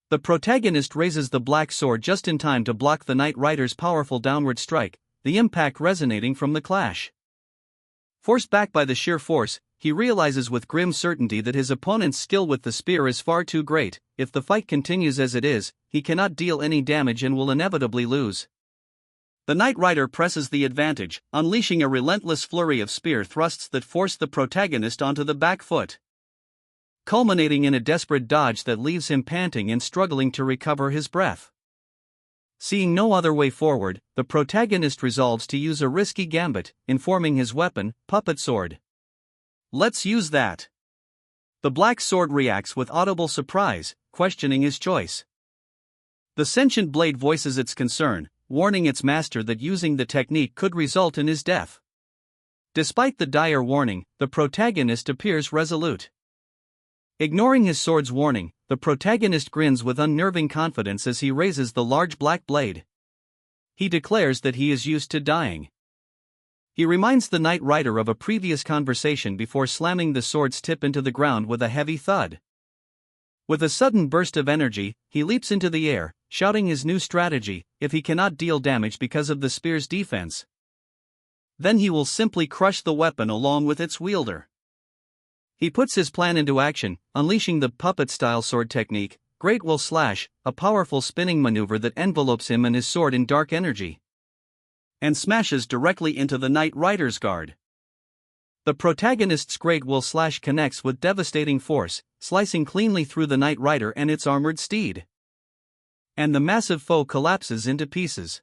The protagonist raises the black sword just in time to block the Knight Rider's powerful downward strike, the impact resonating from the clash. Forced back by the sheer force, he realizes with grim certainty that his opponent's skill with the spear is far too great. If the fight continues as it is, he cannot deal any damage and will inevitably lose. The Knight Rider presses the advantage, unleashing a relentless flurry of spear thrusts that force the protagonist onto the back foot, culminating in a desperate dodge that leaves him panting and struggling to recover his breath. Seeing no other way forward, the protagonist resolves to use a risky gambit, informing his weapon, puppet sword. "Let's use that." The black sword reacts with audible surprise, questioning his choice. The sentient blade voices its concern, warning its master that using the technique could result in his death. Despite the dire warning, the protagonist appears resolute. Ignoring his sword's warning, the protagonist grins with unnerving confidence as he raises the large black blade. He declares that he is used to dying. He reminds the Knight Rider of a previous conversation before slamming the sword's tip into the ground with a heavy thud. With a sudden burst of energy, he leaps into the air, shouting his new strategy: if he cannot deal damage because of the spear's defense, then he will simply crush the weapon along with its wielder. He puts his plan into action, unleashing the puppet-style sword technique, Great Will Slash, a powerful spinning maneuver that envelopes him and his sword in dark energy, and smashes directly into the Knight Rider's guard. The protagonist's Great Will Slash connects with devastating force, slicing cleanly through the Knight Rider and its armored steed, and the massive foe collapses into pieces.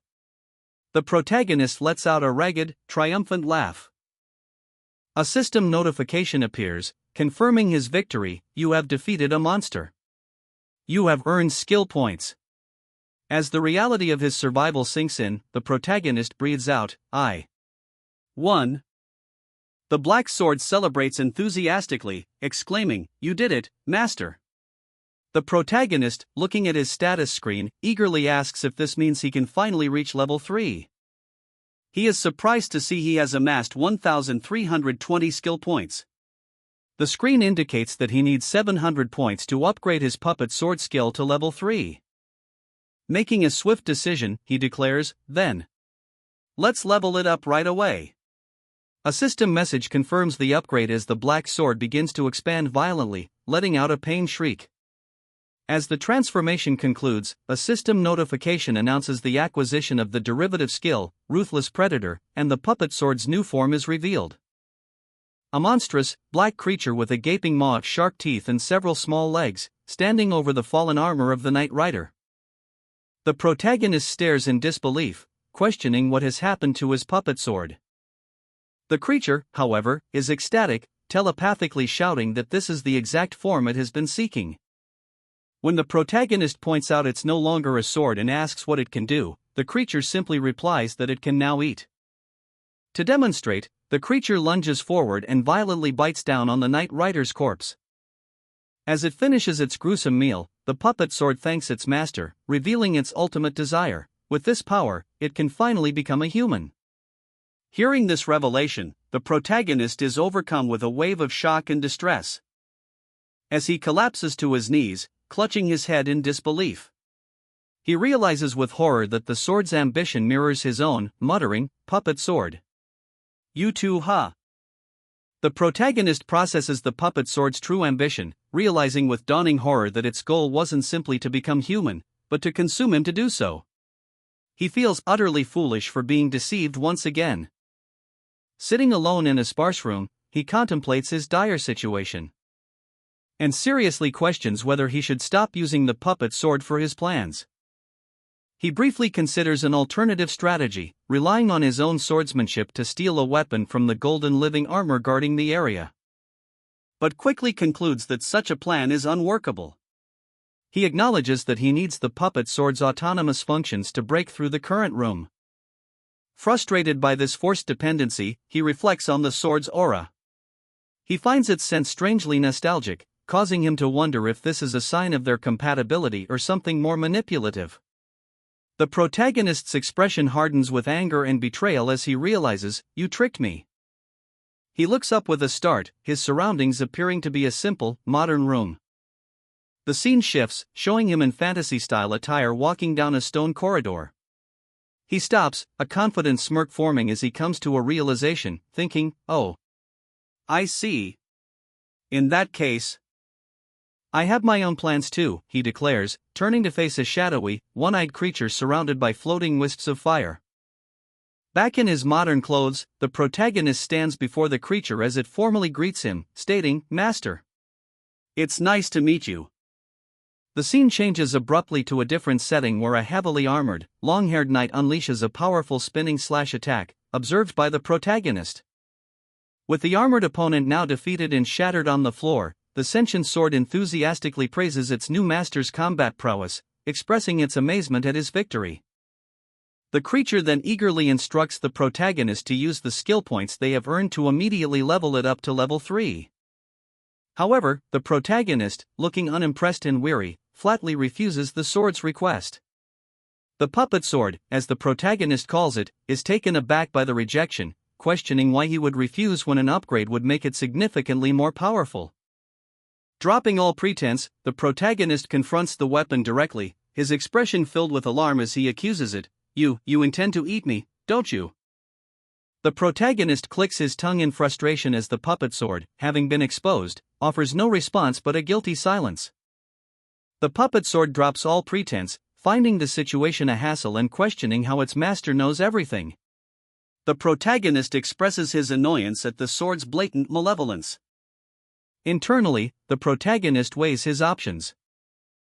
The protagonist lets out a ragged, triumphant laugh. A system notification appears, confirming his victory: "You have defeated a monster. You have earned skill points." As the reality of his survival sinks in, the protagonist breathes out, "I won." The black sword celebrates enthusiastically, exclaiming, "You did it, master." The protagonist, looking at his status screen, eagerly asks if this means he can finally reach level 3. He is surprised to see he has amassed 1,320 skill points. The screen indicates that he needs 700 points to upgrade his puppet sword skill to level 3. Making a swift decision, he declares, "Then let's level it up right away." A system message confirms the upgrade as the black sword begins to expand violently, letting out a pained shriek. As the transformation concludes, a system notification announces the acquisition of the derivative skill, Ruthless Predator, and the puppet sword's new form is revealed. A monstrous, black creature with a gaping maw of sharp teeth and several small legs, standing over the fallen armor of the Knight Rider. The protagonist stares in disbelief, questioning what has happened to his puppet sword. The creature, however, is ecstatic, telepathically shouting that this is the exact form it has been seeking. When the protagonist points out it's no longer a sword and asks what it can do, the creature simply replies that it can now eat. To demonstrate, the creature lunges forward and violently bites down on the Knight Rider's corpse. As it finishes its gruesome meal, the puppet sword thanks its master, revealing its ultimate desire: with this power, it can finally become a human. Hearing this revelation, the protagonist is overcome with a wave of shock and distress. As he collapses to his knees, clutching his head in disbelief, he realizes with horror that the sword's ambition mirrors his own, muttering, "Puppet sword. You too, huh? The protagonist processes the puppet sword's true ambition, realizing with dawning horror that its goal wasn't simply to become human, but to consume him to do so. He feels utterly foolish for being deceived once again. Sitting alone in a sparse room, he contemplates his dire situation and seriously questions whether he should stop using the puppet sword for his plans. He briefly considers an alternative strategy, relying on his own swordsmanship to steal a weapon from the golden living armor guarding the area, but quickly concludes that such a plan is unworkable. He acknowledges that he needs the puppet sword's autonomous functions to break through the current room. Frustrated by this forced dependency, he reflects on the sword's aura. He finds its scent strangely nostalgic, causing him to wonder if this is a sign of their compatibility or something more manipulative. The protagonist's expression hardens with anger and betrayal as he realizes, "You tricked me." He looks up with a start, his surroundings appearing to be a simple, modern room. The scene shifts, showing him in fantasy-style attire walking down a stone corridor. He stops, a confident smirk forming as he comes to a realization, thinking, "Oh, I see. In that case, I have my own plans too," he declares, turning to face a shadowy, one-eyed creature surrounded by floating wisps of fire. Back in his modern clothes, the protagonist stands before the creature as it formally greets him, stating, "Master, it's nice to meet you." The scene changes abruptly to a different setting where a heavily armored, long-haired knight unleashes a powerful spinning/attack, observed by the protagonist. With the armored opponent now defeated and shattered on the floor, the sentient sword enthusiastically praises its new master's combat prowess, expressing its amazement at his victory. The creature then eagerly instructs the protagonist to use the skill points they have earned to immediately level it up to level 3. However, the protagonist, looking unimpressed and weary, flatly refuses the sword's request. The puppet sword, as the protagonist calls it, is taken aback by the rejection, questioning why he would refuse when an upgrade would make it significantly more powerful. Dropping all pretense, the protagonist confronts the weapon directly, his expression filled with alarm as he accuses it, You intend to eat me, don't you?" The protagonist clicks his tongue in frustration as the puppet sword, having been exposed, offers no response but a guilty silence. The puppet sword drops all pretense, finding the situation a hassle and questioning how its master knows everything. The protagonist expresses his annoyance at the sword's blatant malevolence. Internally, the protagonist weighs his options.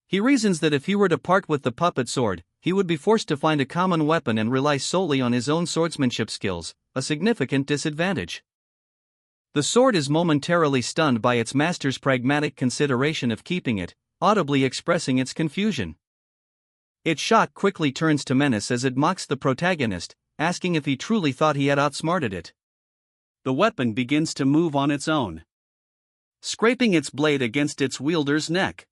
He reasons that if he were to part with the puppet sword, he would be forced to find a common weapon and rely solely on his own swordsmanship skills, a significant disadvantage. The sword is momentarily stunned by its master's pragmatic consideration of keeping it, audibly expressing its confusion. Its shock quickly turns to menace as it mocks the protagonist, asking if he truly thought he had outsmarted it. The weapon begins to move on its own, scraping its blade against its wielder's neck.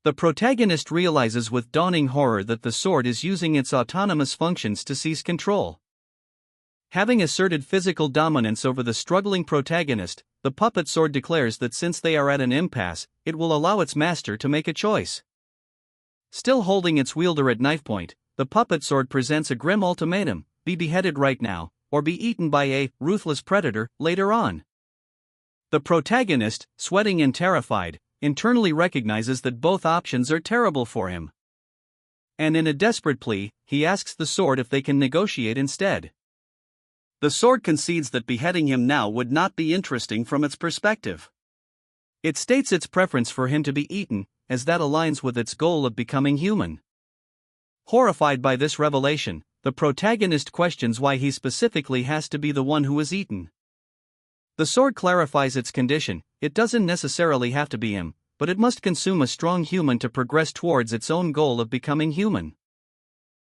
The protagonist realizes with dawning horror that the sword is using its autonomous functions to seize control. Having asserted physical dominance over the struggling protagonist, the puppet sword declares that since they are at an impasse, it will allow its master to make a choice. Still holding its wielder at knife point, the puppet sword presents a grim ultimatum: be beheaded right now, or be eaten by a ruthless predator later on. The protagonist, sweating and terrified, internally recognizes that both options are terrible for him. And in a desperate plea, he asks the sword if they can negotiate instead. The sword concedes that beheading him now would not be interesting from its perspective. It states its preference for him to be eaten, as that aligns with its goal of becoming human. Horrified by this revelation, the protagonist questions why he specifically has to be the one who is eaten. The sword clarifies its condition: it doesn't necessarily have to be him, but it must consume a strong human to progress towards its own goal of becoming human.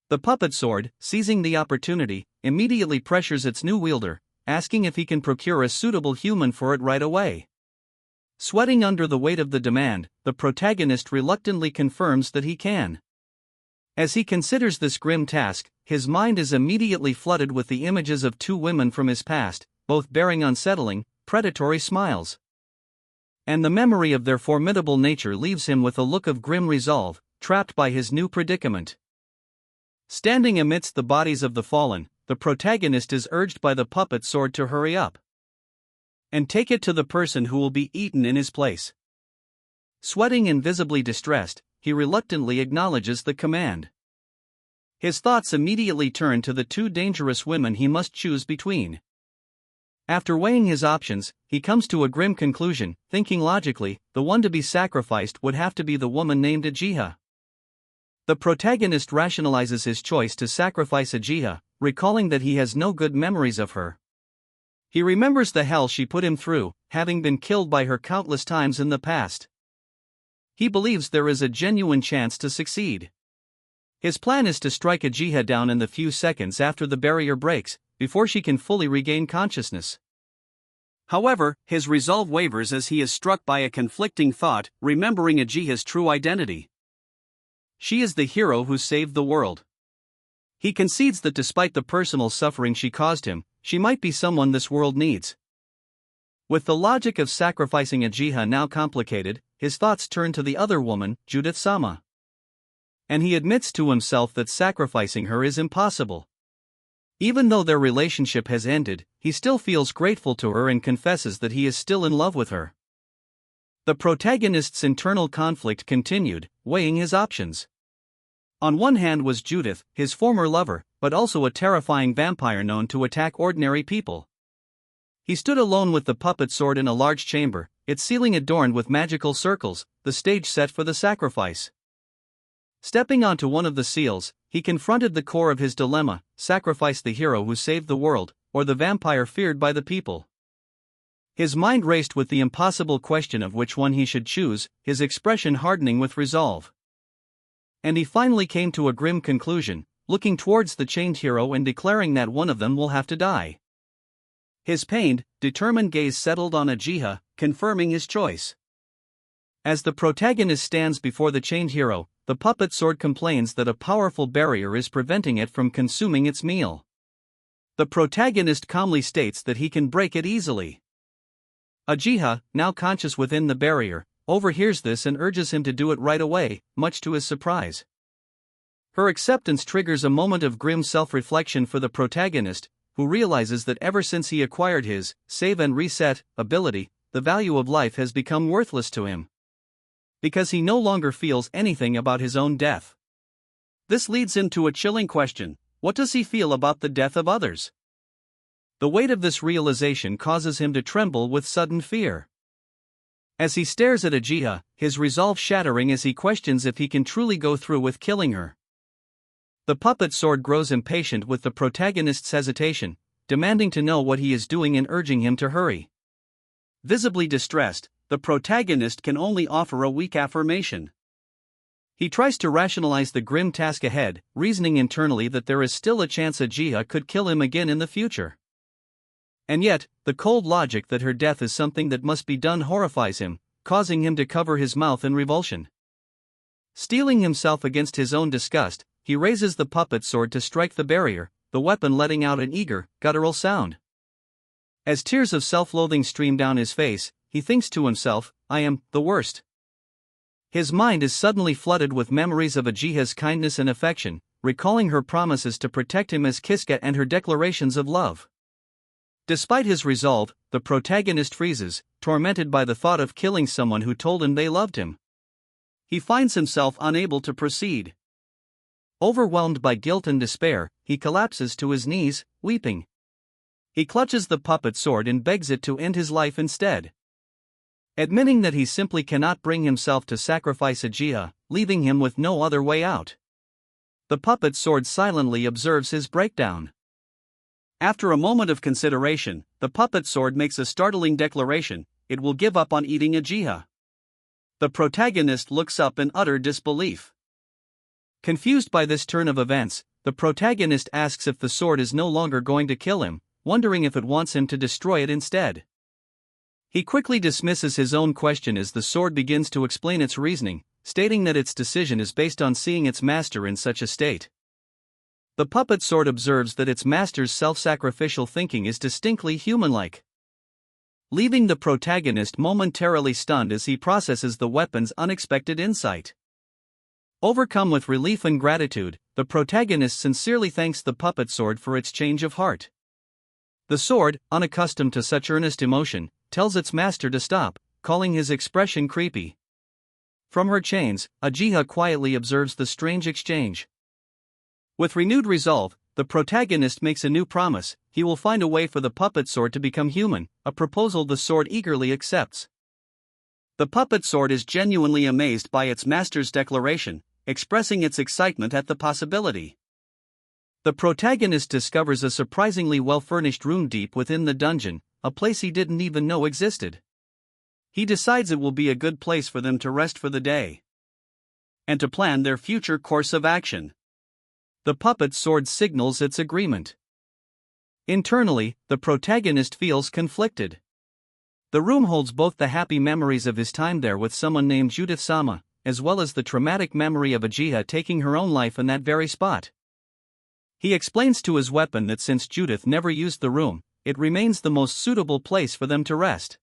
The puppet sword, seizing the opportunity, immediately pressures its new wielder, asking if he can procure a suitable human for it right away. Sweating under the weight of the demand, the protagonist reluctantly confirms that he can. As he considers this grim task, his mind is immediately flooded with the images of two women from his past, both bearing unsettling, predatory smiles. And the memory of their formidable nature leaves him with a look of grim resolve, trapped by his new predicament. Standing amidst the bodies of the fallen, the protagonist is urged by the puppet sword to hurry up. and take it to the person who will be eaten in his place. Sweating and visibly distressed, he reluctantly acknowledges the command. His thoughts immediately turn to the two dangerous women he must choose between. After weighing his options, he comes to a grim conclusion, thinking logically, the one to be sacrificed would have to be the woman named Uchiha. The protagonist rationalizes his choice to sacrifice Uchiha, recalling that he has no good memories of her. He remembers the hell she put him through, having been killed by her countless times in the past. He believes there is a genuine chance to succeed. His plan is to strike Uchiha down in the few seconds after the barrier breaks, before she can fully regain consciousness. However, his resolve wavers as he is struck by a conflicting thought, remembering Uchiha's true identity. She is the hero who saved the world. He concedes that despite the personal suffering she caused him, she might be someone this world needs. With the logic of sacrificing Uchiha now complicated, his thoughts turn to the other woman, Judith-sama. And he admits to himself that sacrificing her is impossible. Even though their relationship has ended, he still feels grateful to her and confesses that he is still in love with her. The protagonist's internal conflict continued, weighing his options. On one hand was Judith, his former lover, but also a terrifying vampire known to attack ordinary people. He stood alone with the puppet sword in a large chamber, its ceiling adorned with magical circles, the stage set for the sacrifice. Stepping onto one of the seals, he confronted the core of his dilemma: sacrifice the hero who saved the world, or the vampire feared by the people. His mind raced with the impossible question of which one he should choose, his expression hardening with resolve. And he finally came to a grim conclusion, looking towards the chained hero and declaring that one of them will have to die. His pained, determined gaze settled on Uchiha, confirming his choice. As the protagonist stands before the chained hero, the puppet sword complains that a powerful barrier is preventing it from consuming its meal. The protagonist calmly states that he can break it easily. Uchiha, now conscious within the barrier, overhears this and urges him to do it right away, much to his surprise. Her acceptance triggers a moment of grim self-reflection for the protagonist, who realizes that ever since he acquired his save and reset ability, the value of life has become worthless to him. Because he no longer feels anything about his own death. This leads him to a chilling question: what does he feel about the death of others? The weight of this realization causes him to tremble with sudden fear. As he stares at Uchiha, his resolve shattering as he questions if he can truly go through with killing her. The puppet sword grows impatient with the protagonist's hesitation, demanding to know what he is doing and urging him to hurry. Visibly distressed, the protagonist can only offer a weak affirmation. He tries to rationalize the grim task ahead, reasoning internally that there is still a chance Uchiha could kill him again in the future. And yet, the cold logic that her death is something that must be done horrifies him, causing him to cover his mouth in revulsion. Steeling himself against his own disgust, he raises the puppet sword to strike the barrier, the weapon letting out an eager, guttural sound. As tears of self-loathing stream down his face, he thinks to himself, I am the worst. His mind is suddenly flooded with memories of Uchiha's kindness and affection, recalling her promises to protect him as Kiska and her declarations of love. Despite his resolve, the protagonist freezes, tormented by the thought of killing someone who told him they loved him. He finds himself unable to proceed. Overwhelmed by guilt and despair, he collapses to his knees, weeping. He clutches the puppet sword and begs it to end his life instead. Admitting that he simply cannot bring himself to sacrifice Uchiha, leaving him with no other way out. The puppet sword silently observes his breakdown. After a moment of consideration, the puppet sword makes a startling declaration: it will give up on eating Uchiha. The protagonist looks up in utter disbelief. Confused by this turn of events, the protagonist asks if the sword is no longer going to kill him, wondering if it wants him to destroy it instead. He quickly dismisses his own question as the sword begins to explain its reasoning, stating that its decision is based on seeing its master in such a state. The puppet sword observes that its master's self-sacrificial thinking is distinctly human-like, leaving the protagonist momentarily stunned as he processes the weapon's unexpected insight. Overcome with relief and gratitude, the protagonist sincerely thanks the puppet sword for its change of heart. The sword, unaccustomed to such earnest emotion, tells its master to stop, calling his expression creepy. From her chains, Uchiha quietly observes the strange exchange. With renewed resolve, the protagonist makes a new promise: he will find a way for the puppet sword to become human, a proposal the sword eagerly accepts. The puppet sword is genuinely amazed by its master's declaration, expressing its excitement at the possibility. The protagonist discovers a surprisingly well-furnished room deep within the dungeon, a place he didn't even know existed. He decides it will be a good place for them to rest for the day and to plan their future course of action. The puppet sword signals its agreement. Internally, the protagonist feels conflicted. The room holds both the happy memories of his time there with someone named Judith-sama, as well as the traumatic memory of Uchiha taking her own life in that very spot. He explains to his weapon that since Judith never used the room, it remains the most suitable place for them to rest.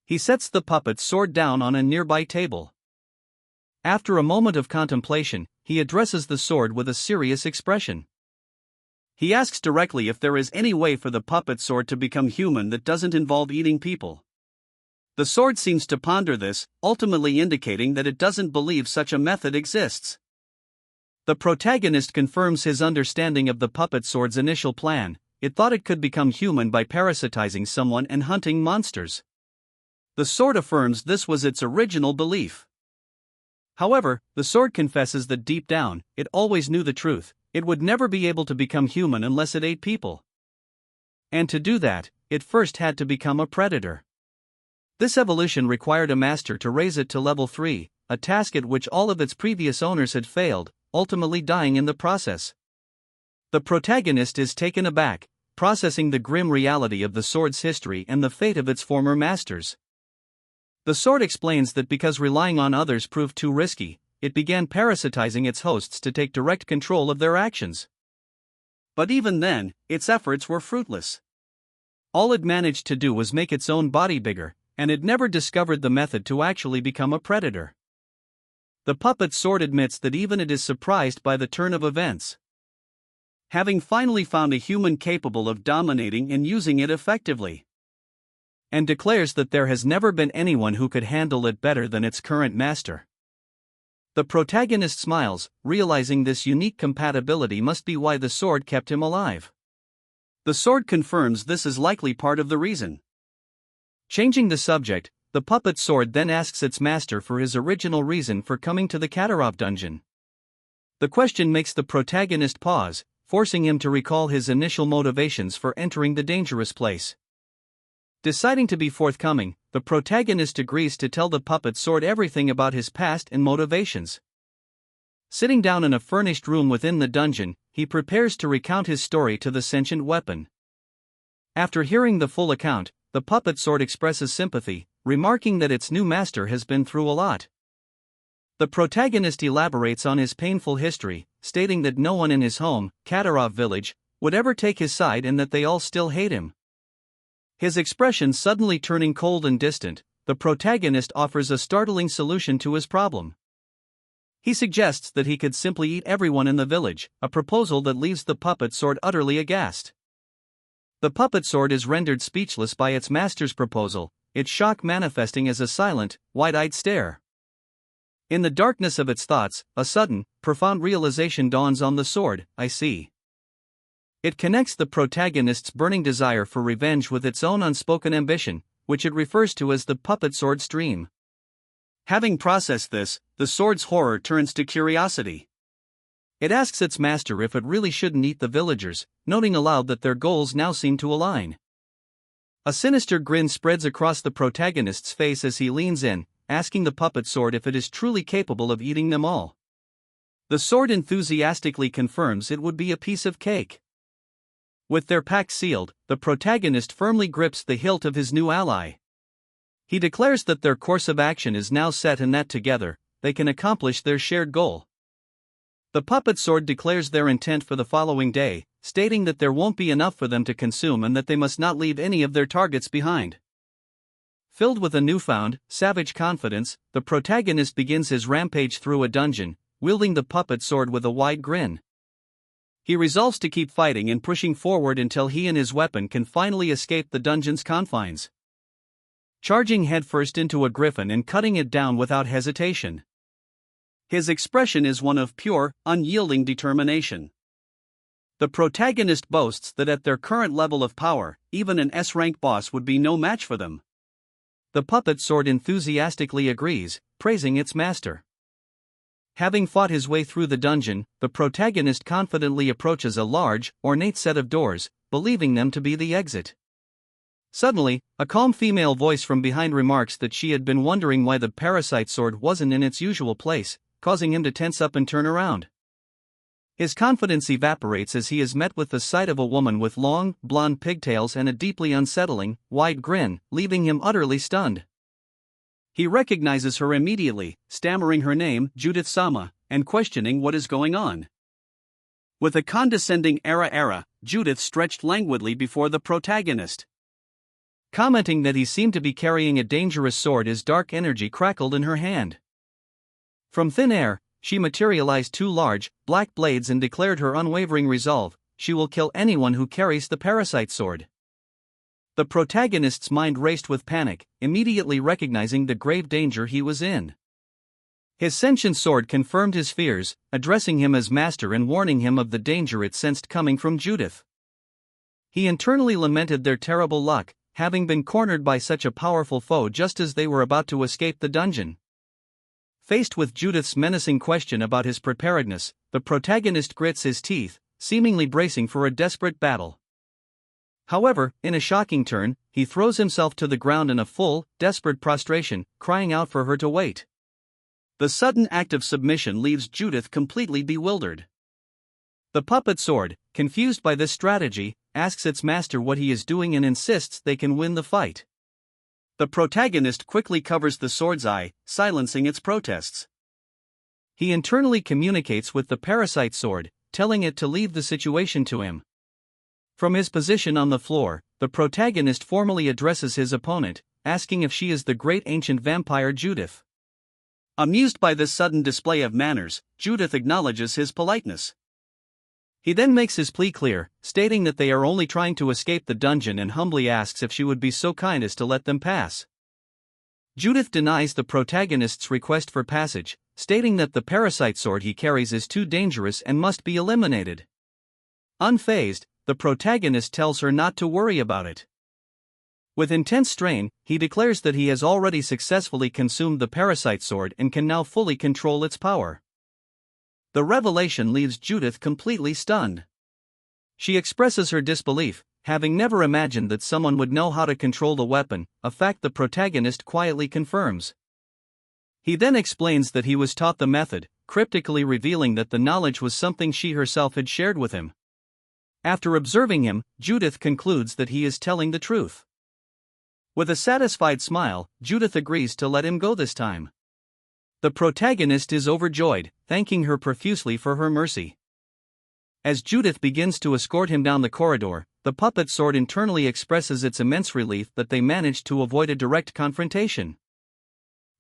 He sets the puppet sword down on a nearby table. After a moment of contemplation, he addresses the sword with a serious expression. He asks directly if there is any way for the puppet sword to become human that doesn't involve eating people. The sword seems to ponder this, ultimately indicating that it doesn't believe such a method exists. The protagonist confirms his understanding of the puppet sword's initial plan. It thought it could become human by parasitizing someone and hunting monsters. The sword affirms this was its original belief. However, the sword confesses that deep down, it always knew the truth: it would never be able to become human unless it ate people. And to do that, it first had to become a predator. This evolution required a master to raise it to level 3, a task at which all of its previous owners had failed, ultimately dying in the process. The protagonist is taken aback, processing the grim reality of the sword's history and the fate of its former masters. The sword explains that because relying on others proved too risky, it began parasitizing its hosts to take direct control of their actions. But even then, its efforts were fruitless. All it managed to do was make its own body bigger, and it never discovered the method to actually become a predator. The puppet sword admits that even it is surprised by the turn of events. Having finally found a human capable of dominating and using it effectively, and declares that there has never been anyone who could handle it better than its current master. The protagonist smiles, realizing this unique compatibility must be why the sword kept him alive. The sword confirms this is likely part of the reason. Changing the subject, the puppet sword then asks its master for his original reason for coming to the Katarov dungeon. The question makes the protagonist pause, forcing him to recall his initial motivations for entering the dangerous place. Deciding to be forthcoming, the protagonist agrees to tell the puppet sword everything about his past and motivations. Sitting down in a furnished room within the dungeon, he prepares to recount his story to the sentient weapon. After hearing the full account, the puppet sword expresses sympathy, remarking that its new master has been through a lot. The protagonist elaborates on his painful history, stating that no one in his home, Katarov village, would ever take his side and that they all still hate him. His expression suddenly turning cold and distant, the protagonist offers a startling solution to his problem. He suggests that he could simply eat everyone in the village, a proposal that leaves the puppet sword utterly aghast. The puppet sword is rendered speechless by its master's proposal, its shock manifesting as a silent, wide-eyed stare. In the darkness of its thoughts, a sudden, profound realization dawns on the sword: I see. It connects the protagonist's burning desire for revenge with its own unspoken ambition, which it refers to as the puppet sword's dream. Having processed this, the sword's horror turns to curiosity. It asks its master if it really shouldn't eat the villagers, noting aloud that their goals now seem to align. A sinister grin spreads across the protagonist's face as he leans in, asking the puppet sword if it is truly capable of eating them all. The sword enthusiastically confirms it would be a piece of cake. With their pact sealed, the protagonist firmly grips the hilt of his new ally. He declares that their course of action is now set and that together, they can accomplish their shared goal. The puppet sword declares their intent for the following day, stating that there won't be enough for them to consume and that they must not leave any of their targets behind. Filled with a newfound, savage confidence, the protagonist begins his rampage through a dungeon, wielding the puppet sword with a wide grin. He resolves to keep fighting and pushing forward until he and his weapon can finally escape the dungeon's confines. charging headfirst into a griffin and cutting it down without hesitation. His expression is one of pure, unyielding determination. The protagonist boasts that at their current level of power, even an S-rank boss would be no match for them. The puppet sword enthusiastically agrees, praising its master. Having fought his way through the dungeon, the protagonist confidently approaches a large, ornate set of doors, believing them to be the exit. Suddenly, a calm female voice from behind remarks that she had been wondering why the parasite sword wasn't in its usual place, causing him to tense up and turn around. His confidence evaporates as he is met with the sight of a woman with long, blonde pigtails and a deeply unsettling, wide grin, leaving him utterly stunned. He recognizes her immediately, stammering her name, Judith-sama, and questioning what is going on. With a condescending era, Judith stretched languidly before the protagonist. Commenting that he seemed to be carrying a dangerous sword as dark energy crackled in her hand. From thin air, she materialized two large, black blades and declared her unwavering resolve: she will kill anyone who carries the parasite sword. The protagonist's mind raced with panic, immediately recognizing the grave danger he was in. His sentient sword confirmed his fears, addressing him as master and warning him of the danger it sensed coming from Judith. He internally lamented their terrible luck, having been cornered by such a powerful foe just as they were about to escape the dungeon. Faced with Judith's menacing question about his preparedness, the protagonist grits his teeth, seemingly bracing for a desperate battle. However, in a shocking turn, he throws himself to the ground in a full, desperate prostration, crying out for her to wait. The sudden act of submission leaves Judith completely bewildered. The puppet sword, confused by this strategy, asks its master what he is doing and insists they can win the fight. The protagonist quickly covers the sword's eye, silencing its protests. He internally communicates with the parasite sword, telling it to leave the situation to him. From his position on the floor, the protagonist formally addresses his opponent, asking if she is the great ancient vampire Judith. Amused by this sudden display of manners, Judith acknowledges his politeness. He then makes his plea clear, stating that they are only trying to escape the dungeon and humbly asks if she would be so kind as to let them pass. Judith denies the protagonist's request for passage, stating that the parasite sword he carries is too dangerous and must be eliminated. Unfazed, the protagonist tells her not to worry about it. With intense strain, he declares that he has already successfully consumed the parasite sword and can now fully control its power. The revelation leaves Judith completely stunned. She expresses her disbelief, having never imagined that someone would know how to control the weapon, a fact the protagonist quietly confirms. He then explains that he was taught the method, cryptically revealing that the knowledge was something she herself had shared with him. After observing him, Judith concludes that he is telling the truth. With a satisfied smile, Judith agrees to let him go this time. The protagonist is overjoyed, thanking her profusely for her mercy. As Judith begins to escort him down the corridor, the puppet sword internally expresses its immense relief that they managed to avoid a direct confrontation.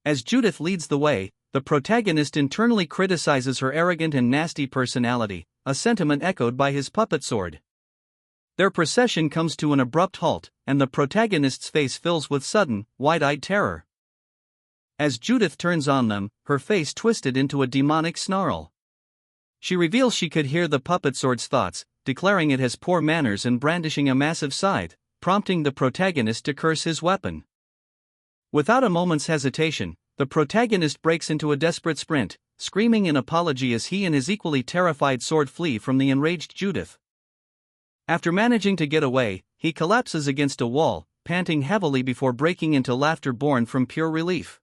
As Judith leads the way, the protagonist internally criticizes her arrogant and nasty personality, a sentiment echoed by his puppet sword. Their procession comes to an abrupt halt, and the protagonist's face fills with sudden, wide-eyed terror. As Judith turns on them, her face twisted into a demonic snarl. She reveals she could hear the puppet sword's thoughts, declaring it has poor manners and brandishing a massive scythe, prompting the protagonist to curse his weapon. Without a moment's hesitation, the protagonist breaks into a desperate sprint, screaming an apology as he and his equally terrified sword flee from the enraged Judith. After managing to get away, he collapses against a wall, panting heavily before breaking into laughter born from pure relief.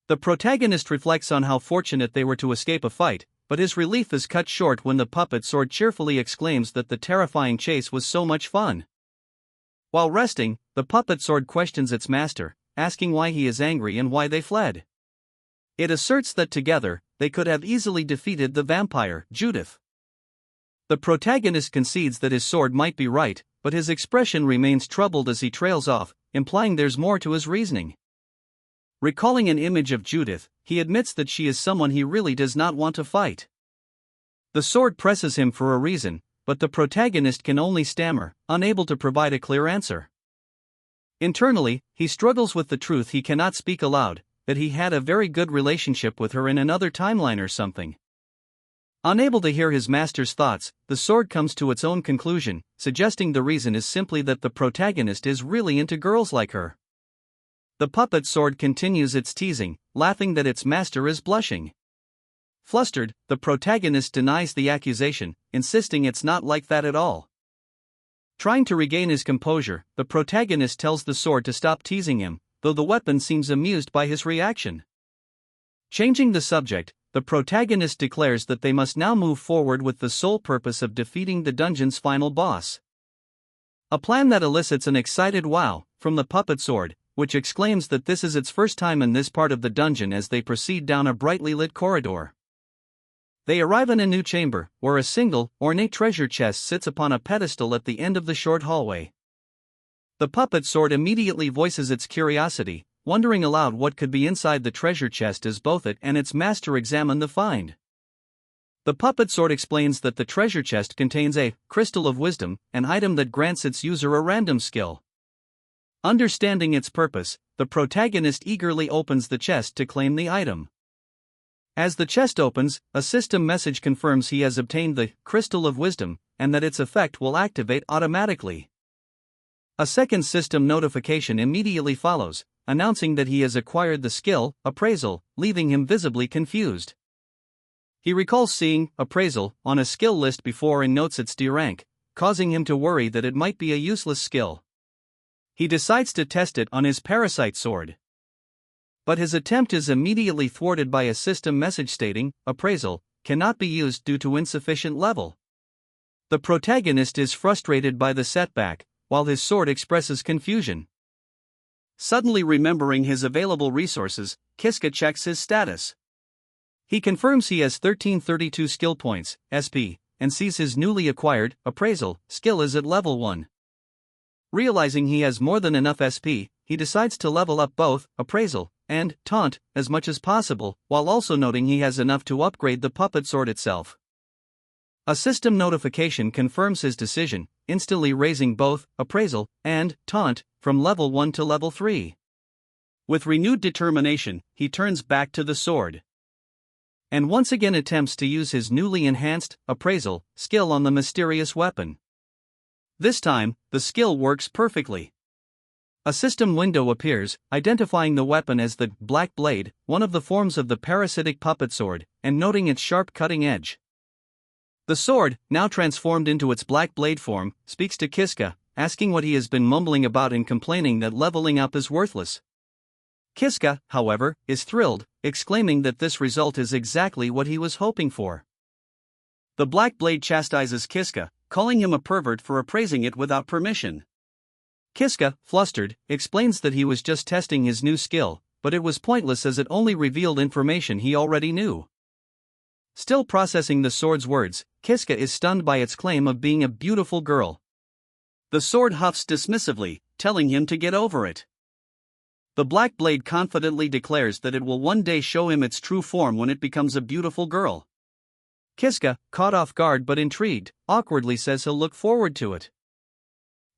The protagonist reflects on how fortunate they were to escape a fight, but his relief is cut short when the puppet sword cheerfully exclaims that the terrifying chase was so much fun. While resting, the puppet sword questions its master, asking why he is angry and why they fled. It asserts that together, they could have easily defeated the vampire, Judith. The protagonist concedes that his sword might be right, but his expression remains troubled as he trails off, implying there's more to his reasoning. Recalling an image of Judith, he admits that she is someone he really does not want to fight. The sword presses him for a reason, but the protagonist can only stammer, unable to provide a clear answer. Internally, he struggles with the truth he cannot speak aloud, that he had a very good relationship with her in another timeline or something. Unable to hear his master's thoughts, the sword comes to its own conclusion, suggesting the reason is simply that the protagonist is really into girls like her. The puppet sword continues its teasing, laughing that its master is blushing. Flustered, the protagonist denies the accusation, insisting it's not like that at all. Trying to regain his composure, the protagonist tells the sword to stop teasing him, though the weapon seems amused by his reaction. Changing the subject, the protagonist declares that they must now move forward with the sole purpose of defeating the dungeon's final boss. A plan that elicits an excited wow from the puppet sword, which exclaims that this is its first time in this part of the dungeon as they proceed down a brightly lit corridor. They arrive in a new chamber, where a single, ornate treasure chest sits upon a pedestal at the end of the short hallway. The puppet sword immediately voices its curiosity, wondering aloud what could be inside the treasure chest as both it and its master examine the find. The puppet sword explains that the treasure chest contains a crystal of wisdom, an item that grants its user a random skill. Understanding its purpose, the protagonist eagerly opens the chest to claim the item. As the chest opens, a system message confirms he has obtained the crystal of wisdom, and that its effect will activate automatically. A second system notification immediately follows, announcing that he has acquired the skill, appraisal, leaving him visibly confused. He recalls seeing appraisal on a skill list before and notes its D rank, causing him to worry that it might be a useless skill. He decides to test it on his parasite sword. But his attempt is immediately thwarted by a system message stating, appraisal, cannot be used due to insufficient level. The protagonist is frustrated by the setback, while his sword expresses confusion. Suddenly remembering his available resources, Kiska checks his status. He confirms he has 1332 skill points, SP, and sees his newly acquired, appraisal, skill is at level 1. Realizing he has more than enough SP, he decides to level up both, appraisal, and taunt, as much as possible, while also noting he has enough to upgrade the puppet sword itself. A system notification confirms his decision, instantly raising both appraisal and taunt from level 1 to level 3. With renewed determination, he turns back to the sword and once again attempts to use his newly enhanced appraisal skill on the mysterious weapon. This time, the skill works perfectly. A system window appears, identifying the weapon as the Black Blade, one of the forms of the parasitic puppet sword, and noting its sharp cutting edge. The sword, now transformed into its Black Blade form, speaks to Kiska, asking what he has been mumbling about and complaining that leveling up is worthless. Kiska, however, is thrilled, exclaiming that this result is exactly what he was hoping for. The Black Blade chastises Kiska, calling him a pervert for appraising it without permission. Kiska, flustered, explains that he was just testing his new skill, but it was pointless as it only revealed information he already knew. Still processing the sword's words, Kiska is stunned by its claim of being a beautiful girl. The sword huffs dismissively, telling him to get over it. The Black Blade confidently declares that it will one day show him its true form when it becomes a beautiful girl. Kiska, caught off guard but intrigued, awkwardly says he'll look forward to it.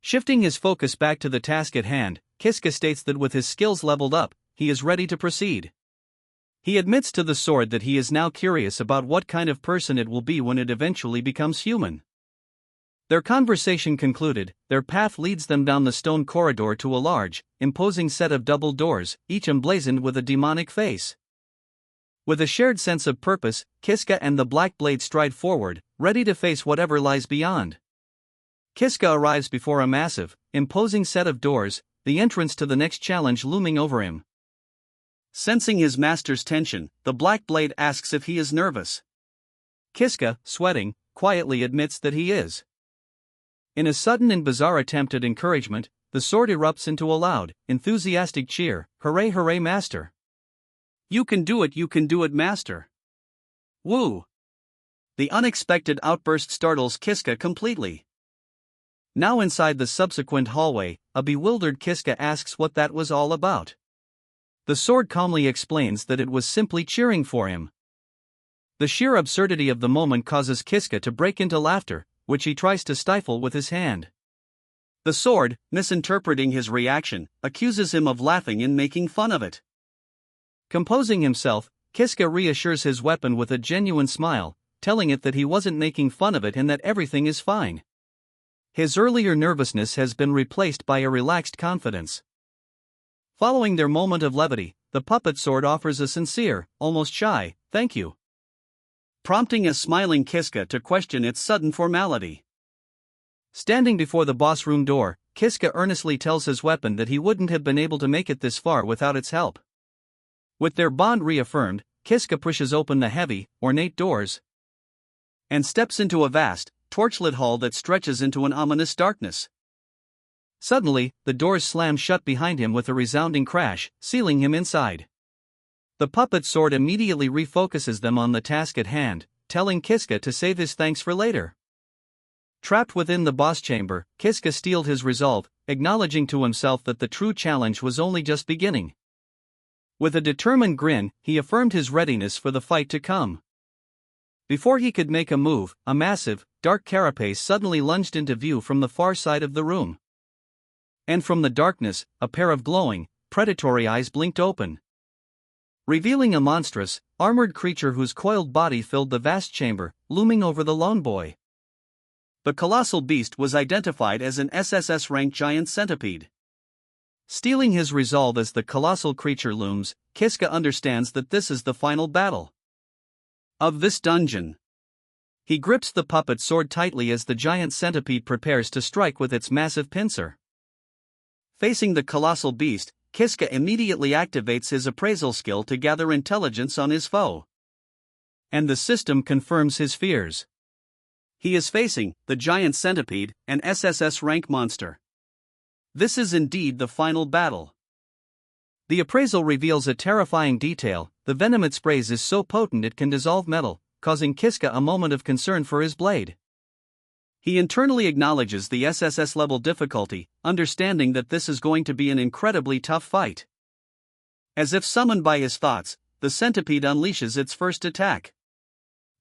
Shifting his focus back to the task at hand, Kiska states that with his skills leveled up, he is ready to proceed. He admits to the sword that he is now curious about what kind of person it will be when it eventually becomes human. Their conversation concluded, their path leads them down the stone corridor to a large, imposing set of double doors, each emblazoned with a demonic face. With a shared sense of purpose, Kiska and the Black Blade stride forward, ready to face whatever lies beyond. Kiska arrives before a massive, imposing set of doors, the entrance to the next challenge looming over him. Sensing his master's tension, the Black Blade asks if he is nervous. Kiska, sweating, quietly admits that he is. In a sudden and bizarre attempt at encouragement, the sword erupts into a loud, enthusiastic cheer, "Hooray, hooray, master! You can do it, master! Woo!" The unexpected outburst startles Kiska completely. Now inside the subsequent hallway, a bewildered Kiska asks what that was all about. The sword calmly explains that it was simply cheering for him. The sheer absurdity of the moment causes Kiska to break into laughter, which he tries to stifle with his hand. The sword, misinterpreting his reaction, accuses him of laughing and making fun of it. Composing himself, Kiska reassures his weapon with a genuine smile, telling it that he wasn't making fun of it and that everything is fine. His earlier nervousness has been replaced by a relaxed confidence. Following their moment of levity, the puppet sword offers a sincere, almost shy, thank you, prompting a smiling Kiska to question its sudden formality. Standing before the boss room door, Kiska earnestly tells his weapon that he wouldn't have been able to make it this far without its help. With their bond reaffirmed, Kiska pushes open the heavy, ornate doors and steps into a vast, torchlit hall that stretches into an ominous darkness. Suddenly, the doors slam shut behind him with a resounding crash, sealing him inside. The puppet sword immediately refocuses them on the task at hand, telling Kiska to save his thanks for later. Trapped within the boss chamber, Kiska steeled his resolve, acknowledging to himself that the true challenge was only just beginning. With a determined grin, he affirmed his readiness for the fight to come. Before he could make a move, a massive, dark carapace suddenly lunged into view from the far side of the room. And from the darkness, a pair of glowing, predatory eyes blinked open, revealing a monstrous, armored creature whose coiled body filled the vast chamber, looming over the lone boy. The colossal beast was identified as an SSS-ranked giant centipede. Steeling his resolve as the colossal creature looms, Kiska understands that this is the final battle of this dungeon. He grips the puppet sword tightly as the giant centipede prepares to strike with its massive pincer. Facing the colossal beast, Kiska immediately activates his appraisal skill to gather intelligence on his foe. And the system confirms his fears. He is facing the giant centipede, an SSS rank monster. This is indeed the final battle. The appraisal reveals a terrifying detail: the venom it sprays is so potent it can dissolve metal, causing Kiska a moment of concern for his blade. He internally acknowledges the SSS level difficulty, understanding that this is going to be an incredibly tough fight. As if summoned by his thoughts, the centipede unleashes its first attack.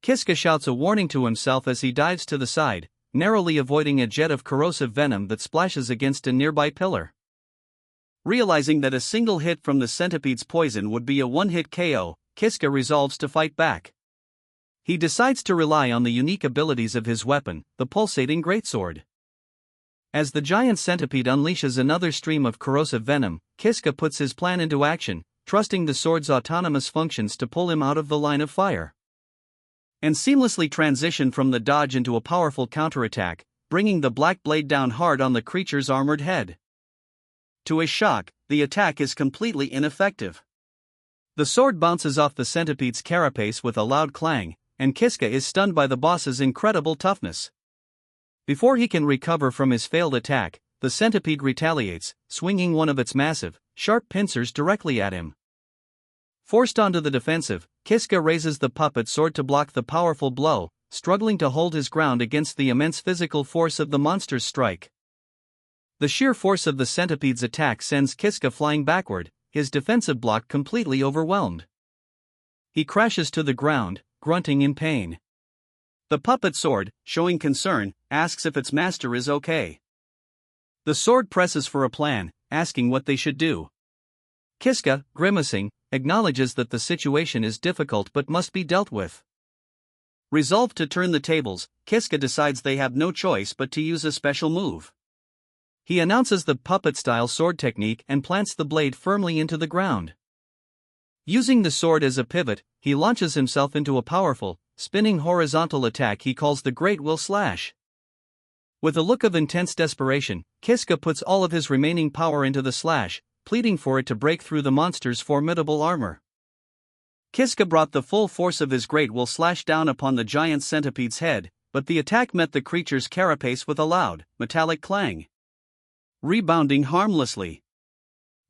Kiska shouts a warning to himself as he dives to the side, narrowly avoiding a jet of corrosive venom that splashes against a nearby pillar. Realizing that a single hit from the centipede's poison would be a one-hit KO, Kiska resolves to fight back. He decides to rely on the unique abilities of his weapon, the pulsating greatsword. As the giant centipede unleashes another stream of corrosive venom, Kiska puts his plan into action, trusting the sword's autonomous functions to pull him out of the line of fire. And seamlessly transition from the dodge into a powerful counterattack, bringing the black blade down hard on the creature's armored head. To his shock, the attack is completely ineffective. The sword bounces off the centipede's carapace with a loud clang, and Kiska is stunned by the boss's incredible toughness. Before he can recover from his failed attack, the centipede retaliates, swinging one of its massive, sharp pincers directly at him. Forced onto the defensive, Kiska raises the puppet sword to block the powerful blow, struggling to hold his ground against the immense physical force of the monster's strike. The sheer force of the centipede's attack sends Kiska flying backward, his defensive block completely overwhelmed. He crashes to the ground, grunting in pain. The puppet sword, showing concern, asks if its master is okay. The sword presses for a plan, asking what they should do. Kiska, grimacing, acknowledges that the situation is difficult but must be dealt with. Resolved to turn the tables, Kiska decides they have no choice but to use a special move. He announces the puppet-style sword technique and plants the blade firmly into the ground. Using the sword as a pivot, he launches himself into a powerful, spinning horizontal attack he calls the Great Will Slash. With a look of intense desperation, Kiska puts all of his remaining power into the slash, pleading for it to break through the monster's formidable armor. Kiska brought the full force of his Great Will Slash down upon the giant centipede's head, but the attack met the creature's carapace with a loud, metallic clang, rebounding harmlessly.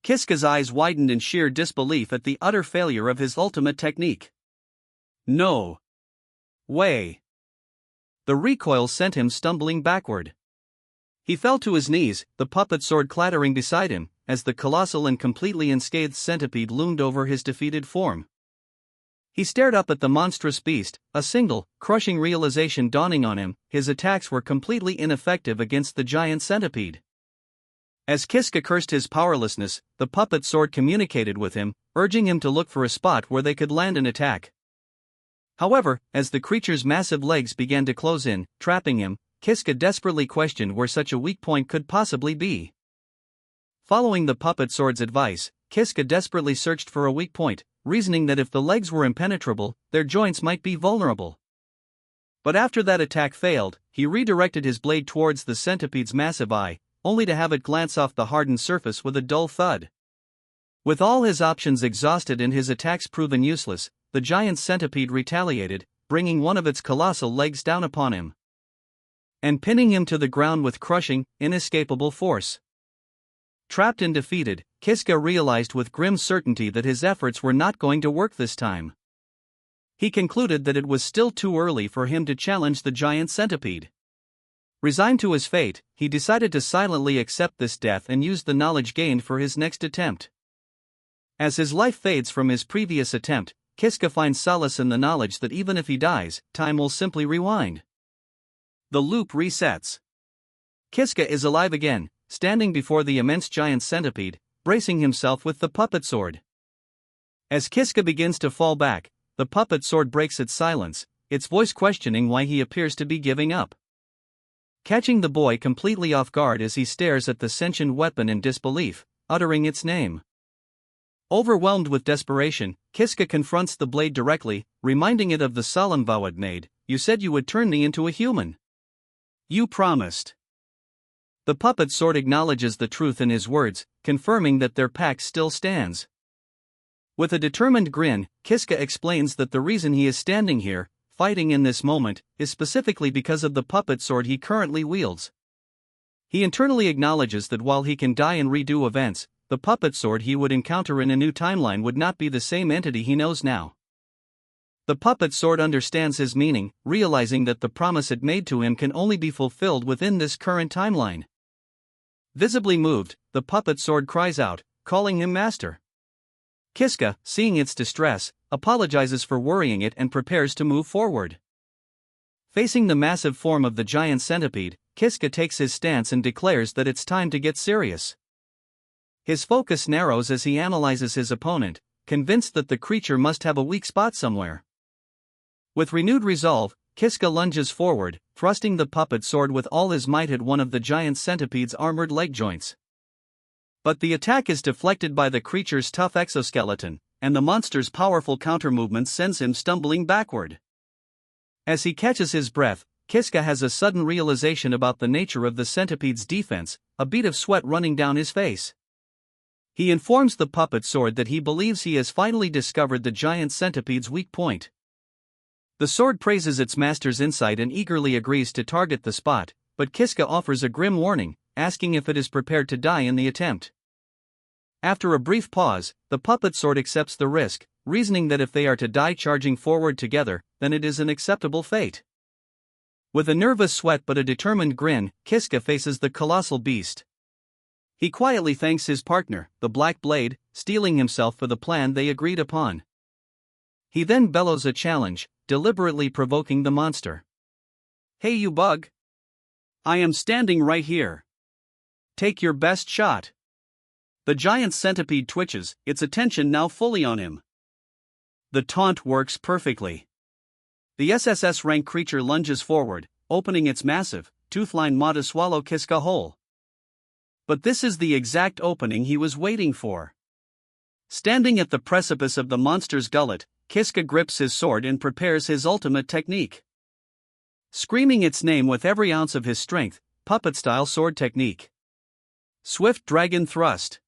Kiska's eyes widened in sheer disbelief at the utter failure of his ultimate technique. No way! The recoil sent him stumbling backward. He fell to his knees, the puppet sword clattering beside him, as the colossal and completely unscathed centipede loomed over his defeated form. He stared up at the monstrous beast, a single, crushing realization dawning on him: his attacks were completely ineffective against the giant centipede. As Kiska cursed his powerlessness, the puppet sword communicated with him, urging him to look for a spot where they could land an attack. However, as the creature's massive legs began to close in, trapping him, Kiska desperately questioned where such a weak point could possibly be. Following the puppet sword's advice, Kiska desperately searched for a weak point, reasoning that if the legs were impenetrable, their joints might be vulnerable. But after that attack failed, he redirected his blade towards the centipede's massive eye, only to have it glance off the hardened surface with a dull thud. With all his options exhausted and his attacks proven useless, the giant centipede retaliated, bringing one of its colossal legs down upon him and pinning him to the ground with crushing, inescapable force. Trapped and defeated, Kiska realized with grim certainty that his efforts were not going to work this time. He concluded that it was still too early for him to challenge the giant centipede. Resigned to his fate, he decided to silently accept this death and use the knowledge gained for his next attempt. As his life fades from his previous attempt, Kiska finds solace in the knowledge that even if he dies, time will simply rewind. The loop resets. Kiska is alive again, standing before the immense giant centipede, bracing himself with the puppet sword. As Kiska begins to fall back, the puppet sword breaks its silence, its voice questioning why he appears to be giving up. Catching the boy completely off guard as he stares at the sentient weapon in disbelief, uttering its name. Overwhelmed with desperation, Kiska confronts the blade directly, reminding it of the solemn vow it made. "You said you would turn me into a human. You promised." The puppet sword acknowledges the truth in his words, confirming that their pact still stands. With a determined grin, Kiska explains that the reason he is standing here, fighting in this moment, is specifically because of the puppet sword he currently wields. He internally acknowledges that while he can die and redo events, the puppet sword he would encounter in a new timeline would not be the same entity he knows now. The puppet sword understands his meaning, realizing that the promise it made to him can only be fulfilled within this current timeline. Visibly moved, the puppet sword cries out, calling him master. Kiska, seeing its distress, apologizes for worrying it and prepares to move forward. Facing the massive form of the giant centipede, Kiska takes his stance and declares that it's time to get serious. His focus narrows as he analyzes his opponent, convinced that the creature must have a weak spot somewhere. With renewed resolve, Kiska lunges forward, thrusting the puppet sword with all his might at one of the giant centipede's armored leg joints. But the attack is deflected by the creature's tough exoskeleton, and the monster's powerful counter-movement sends him stumbling backward. As he catches his breath, Kiska has a sudden realization about the nature of the centipede's defense, a bead of sweat running down his face. He informs the puppet sword that he believes he has finally discovered the giant centipede's weak point. The sword praises its master's insight and eagerly agrees to target the spot, but Kiska offers a grim warning, asking if it is prepared to die in the attempt. After a brief pause, the puppet sword accepts the risk, reasoning that if they are to die charging forward together, then it is an acceptable fate. With a nervous sweat but a determined grin, Kiska faces the colossal beast. He quietly thanks his partner, the Black Blade, steeling himself for the plan they agreed upon. He then bellows a challenge, deliberately provoking the monster. "Hey you bug! I am standing right here. Take your best shot." The giant centipede twitches, its attention now fully on him. The taunt works perfectly. The SSS rank creature lunges forward, opening its massive, tooth-lined maw to swallow Kiska whole. But this is the exact opening he was waiting for. Standing at the precipice of the monster's gullet, Kiska grips his sword and prepares his ultimate technique. Screaming its name with every ounce of his strength, puppet-style sword technique. Swift dragon thrust.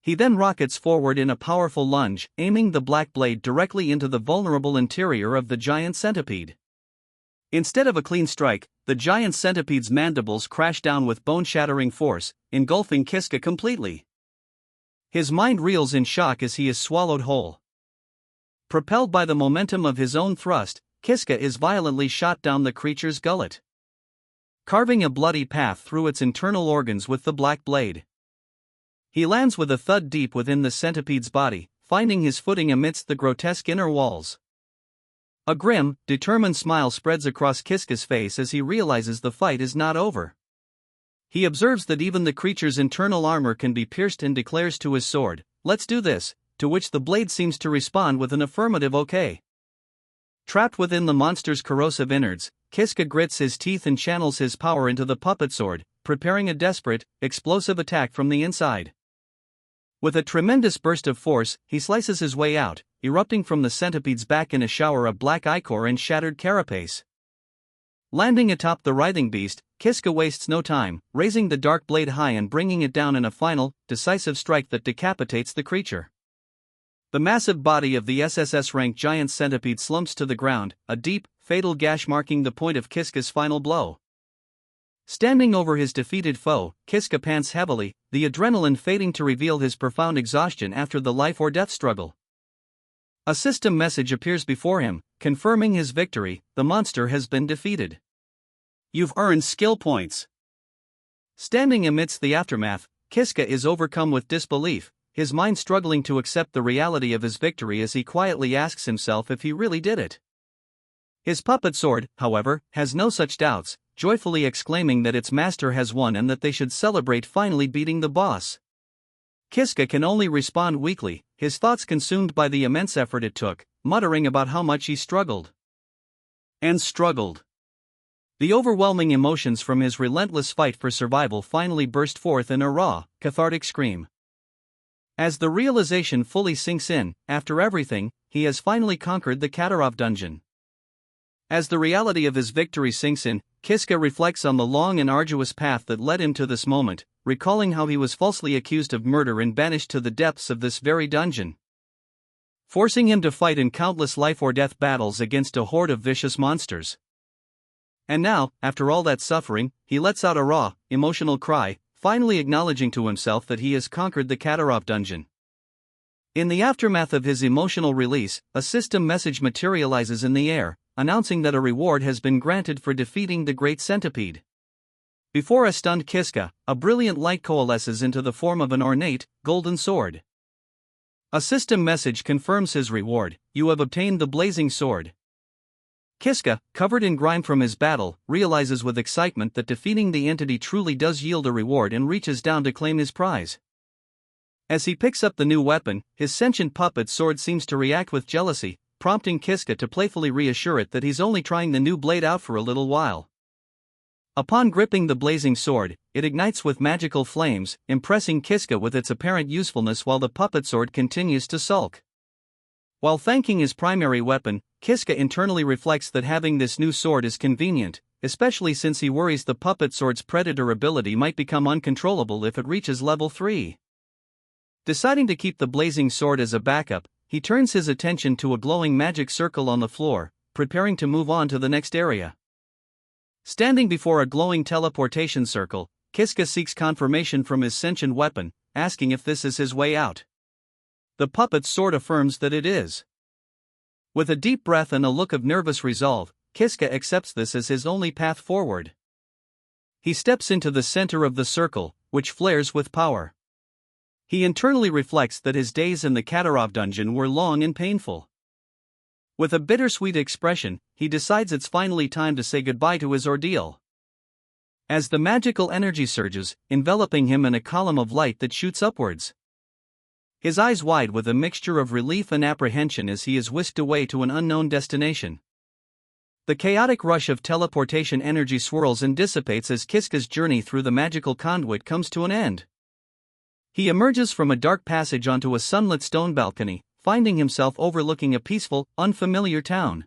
He then rockets forward in a powerful lunge, aiming the black blade directly into the vulnerable interior of the giant centipede. Instead of a clean strike, the giant centipede's mandibles crash down with bone-shattering force, engulfing Kiska completely. His mind reels in shock as he is swallowed whole. Propelled by the momentum of his own thrust, Kiska is violently shot down the creature's gullet, carving a bloody path through its internal organs with the black blade. He lands with a thud deep within the centipede's body, finding his footing amidst the grotesque inner walls. A grim, determined smile spreads across Kiska's face as he realizes the fight is not over. He observes that even the creature's internal armor can be pierced and declares to his sword, "Let's do this," to which the blade seems to respond with an affirmative okay. Trapped within the monster's corrosive innards, Kiska grits his teeth and channels his power into the puppet sword, preparing a desperate, explosive attack from the inside. With a tremendous burst of force, he slices his way out, erupting from the centipede's back in a shower of black ichor and shattered carapace. Landing atop the writhing beast, Kiska wastes no time, raising the dark blade high and bringing it down in a final, decisive strike that decapitates the creature. The massive body of the SSS-rank giant centipede slumps to the ground, a deep, fatal gash marking the point of Kiska's final blow. Standing over his defeated foe, Kiska pants heavily, the adrenaline fading to reveal his profound exhaustion after the life-or-death struggle. A system message appears before him, confirming his victory. The monster has been defeated. You've earned skill points. Standing amidst the aftermath, Kiska is overcome with disbelief, his mind struggling to accept the reality of his victory as he quietly asks himself if he really did it. His puppet sword, however, has no such doubts, joyfully exclaiming that its master has won and that they should celebrate finally beating the boss. Kiska can only respond weakly, his thoughts consumed by the immense effort it took, muttering about how much he struggled. And struggled. The overwhelming emotions from his relentless fight for survival finally burst forth in a raw, cathartic scream. As the realization fully sinks in, after everything, he has finally conquered the Katarov dungeon. As the reality of his victory sinks in, Kiska reflects on the long and arduous path that led him to this moment, recalling how he was falsely accused of murder and banished to the depths of this very dungeon, forcing him to fight in countless life-or-death battles against a horde of vicious monsters. And now, after all that suffering, he lets out a raw, emotional cry, finally acknowledging to himself that he has conquered the Katarov dungeon. In the aftermath of his emotional release, a system message materializes in the air, announcing that a reward has been granted for defeating the great centipede. Before a stunned Kiska, a brilliant light coalesces into the form of an ornate, golden sword. A system message confirms his reward: "You have obtained the blazing sword." Kiska, covered in grime from his battle, realizes with excitement that defeating the entity truly does yield a reward and reaches down to claim his prize. As he picks up the new weapon, his sentient puppet sword seems to react with jealousy, prompting Kiska to playfully reassure it that he's only trying the new blade out for a little while. Upon gripping the blazing sword, it ignites with magical flames, impressing Kiska with its apparent usefulness while the puppet sword continues to sulk. While thanking his primary weapon, Kiska internally reflects that having this new sword is convenient, especially since he worries the puppet sword's predator ability might become uncontrollable if it reaches level 3. Deciding to keep the blazing sword as a backup, he turns his attention to a glowing magic circle on the floor, preparing to move on to the next area. Standing before a glowing teleportation circle, Kiska seeks confirmation from his sentient weapon, asking if this is his way out. The puppet's sword affirms that it is. With a deep breath and a look of nervous resolve, Kiska accepts this as his only path forward. He steps into the center of the circle, which flares with power. He internally reflects that his days in the Katarov dungeon were long and painful. With a bittersweet expression, he decides it's finally time to say goodbye to his ordeal. As the magical energy surges, enveloping him in a column of light that shoots upwards. His eyes wide with a mixture of relief and apprehension as he is whisked away to an unknown destination. The chaotic rush of teleportation energy swirls and dissipates as Kiska's journey through the magical conduit comes to an end. He emerges from a dark passage onto a sunlit stone balcony, finding himself overlooking a peaceful, unfamiliar town.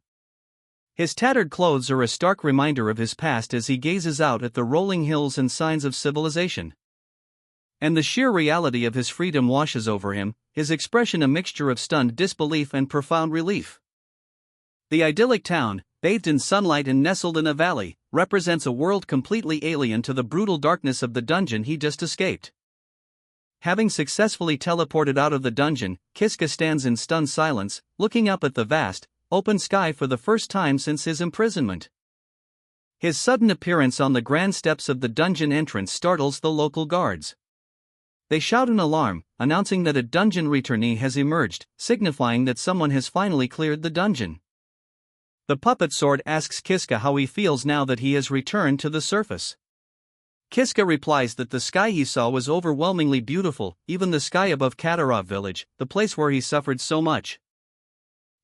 His tattered clothes are a stark reminder of his past as he gazes out at the rolling hills and signs of civilization. And the sheer reality of his freedom washes over him, his expression a mixture of stunned disbelief and profound relief. The idyllic town, bathed in sunlight and nestled in a valley, represents a world completely alien to the brutal darkness of the dungeon he just escaped. Having successfully teleported out of the dungeon, Kiska stands in stunned silence, looking up at the vast, open sky for the first time since his imprisonment. His sudden appearance on the grand steps of the dungeon entrance startles the local guards. They shout in alarm, announcing that a dungeon returnee has emerged, signifying that someone has finally cleared the dungeon. The puppet sword asks Kiska how he feels now that he has returned to the surface. Kiska replies that the sky he saw was overwhelmingly beautiful, even the sky above Katarov village, the place where he suffered so much.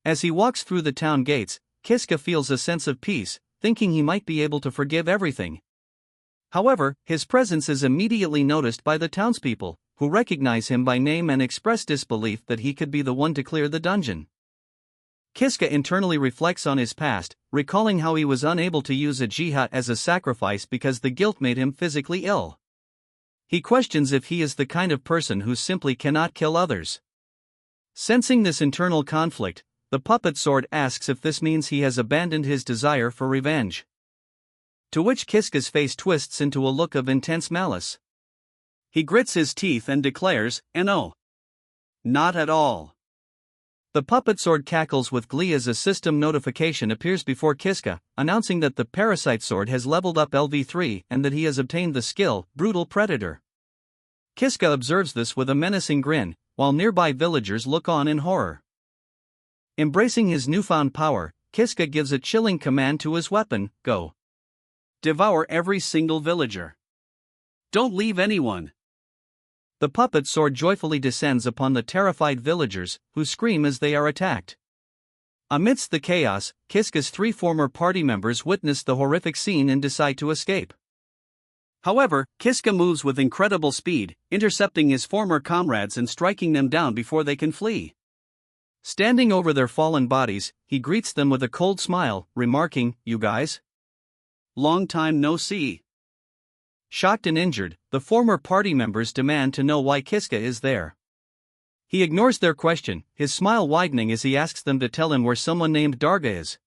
As he walks through the town gates, Kiska feels a sense of peace, thinking he might be able to forgive everything. However, his presence is immediately noticed by the townspeople, who recognize him by name and express disbelief that he could be the one to clear the dungeon. Kiska internally reflects on his past, recalling how he was unable to use a jihad as a sacrifice because the guilt made him physically ill. He questions if he is the kind of person who simply cannot kill others. Sensing this internal conflict, the puppet sword asks if this means he has abandoned his desire for revenge. To which Kiska's face twists into a look of intense malice. He grits his teeth and declares, "No. Not at all." The puppet sword cackles with glee as a system notification appears before Kiska, announcing that the parasite sword has leveled up LV3 and that he has obtained the skill, Brutal Predator. Kiska observes this with a menacing grin, while nearby villagers look on in horror. Embracing his newfound power, Kiska gives a chilling command to his weapon, "Go. Devour every single villager. Don't leave anyone." The puppet sword joyfully descends upon the terrified villagers, who scream as they are attacked. Amidst the chaos, Kiska's 3 former party members witness the horrific scene and decide to escape. However, Kiska moves with incredible speed, intercepting his former comrades and striking them down before they can flee. Standing over their fallen bodies, he greets them with a cold smile, remarking, "You guys? Long time no see." Shocked and injured, the former party members demand to know why Kiska is there. He ignores their question, his smile widening as he asks them to tell him where someone named Darga is.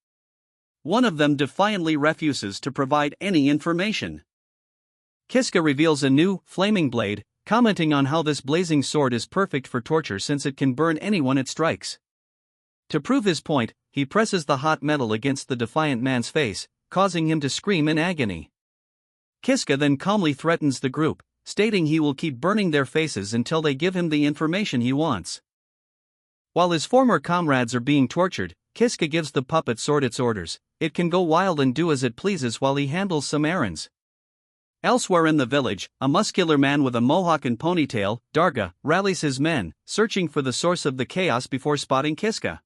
One of them defiantly refuses to provide any information. Kiska reveals a new, flaming blade, commenting on how this blazing sword is perfect for torture since it can burn anyone it strikes. To prove his point, he presses the hot metal against the defiant man's face, causing him to scream in agony. Kiska then calmly threatens the group, stating he will keep burning their faces until they give him the information he wants. While his former comrades are being tortured, Kiska gives the puppet sword its orders. It can go wild and do as it pleases while he handles some errands. Elsewhere in the village, a muscular man with a mohawk and ponytail, Darga, rallies his men, searching for the source of the chaos before spotting Kiska.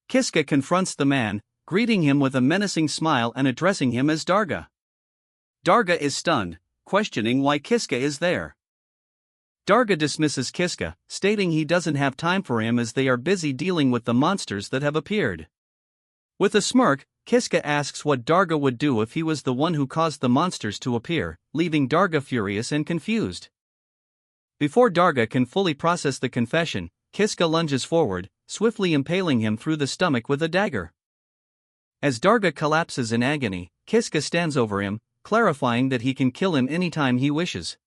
Kiska confronts the man, greeting him with a menacing smile and addressing him as Darga. Darga is stunned, questioning why Kiska is there. Darga dismisses Kiska, stating he doesn't have time for him as they are busy dealing with the monsters that have appeared. With a smirk, Kiska asks what Darga would do if he was the one who caused the monsters to appear, leaving Darga furious and confused. Before Darga can fully process the confession, Kiska lunges forward, swiftly impaling him through the stomach with a dagger. As Darga collapses in agony, Kiska stands over him, clarifying that he can kill him anytime he wishes.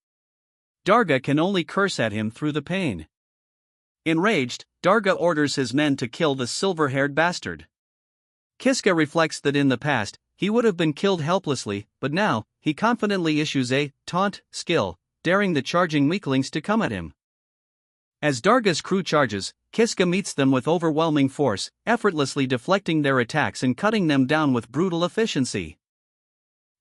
Darga can only curse at him through the pain. Enraged, Darga orders his men to kill the silver-haired bastard. Kiska reflects that in the past, he would have been killed helplessly, but now, he confidently issues a taunt skill, daring the charging weaklings to come at him. As Darga's crew charges, Kiska meets them with overwhelming force, effortlessly deflecting their attacks and cutting them down with brutal efficiency.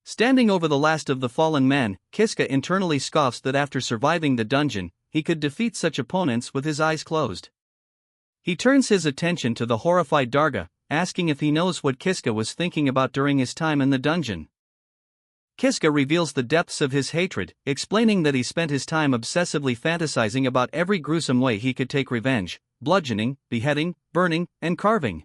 Standing over the last of the fallen men, Kiska internally scoffs that after surviving the dungeon, he could defeat such opponents with his eyes closed. He turns his attention to the horrified Darga, asking if he knows what Kiska was thinking about during his time in the dungeon. Kiska reveals the depths of his hatred, explaining that he spent his time obsessively fantasizing about every gruesome way he could take revenge: bludgeoning, beheading, burning, and carving.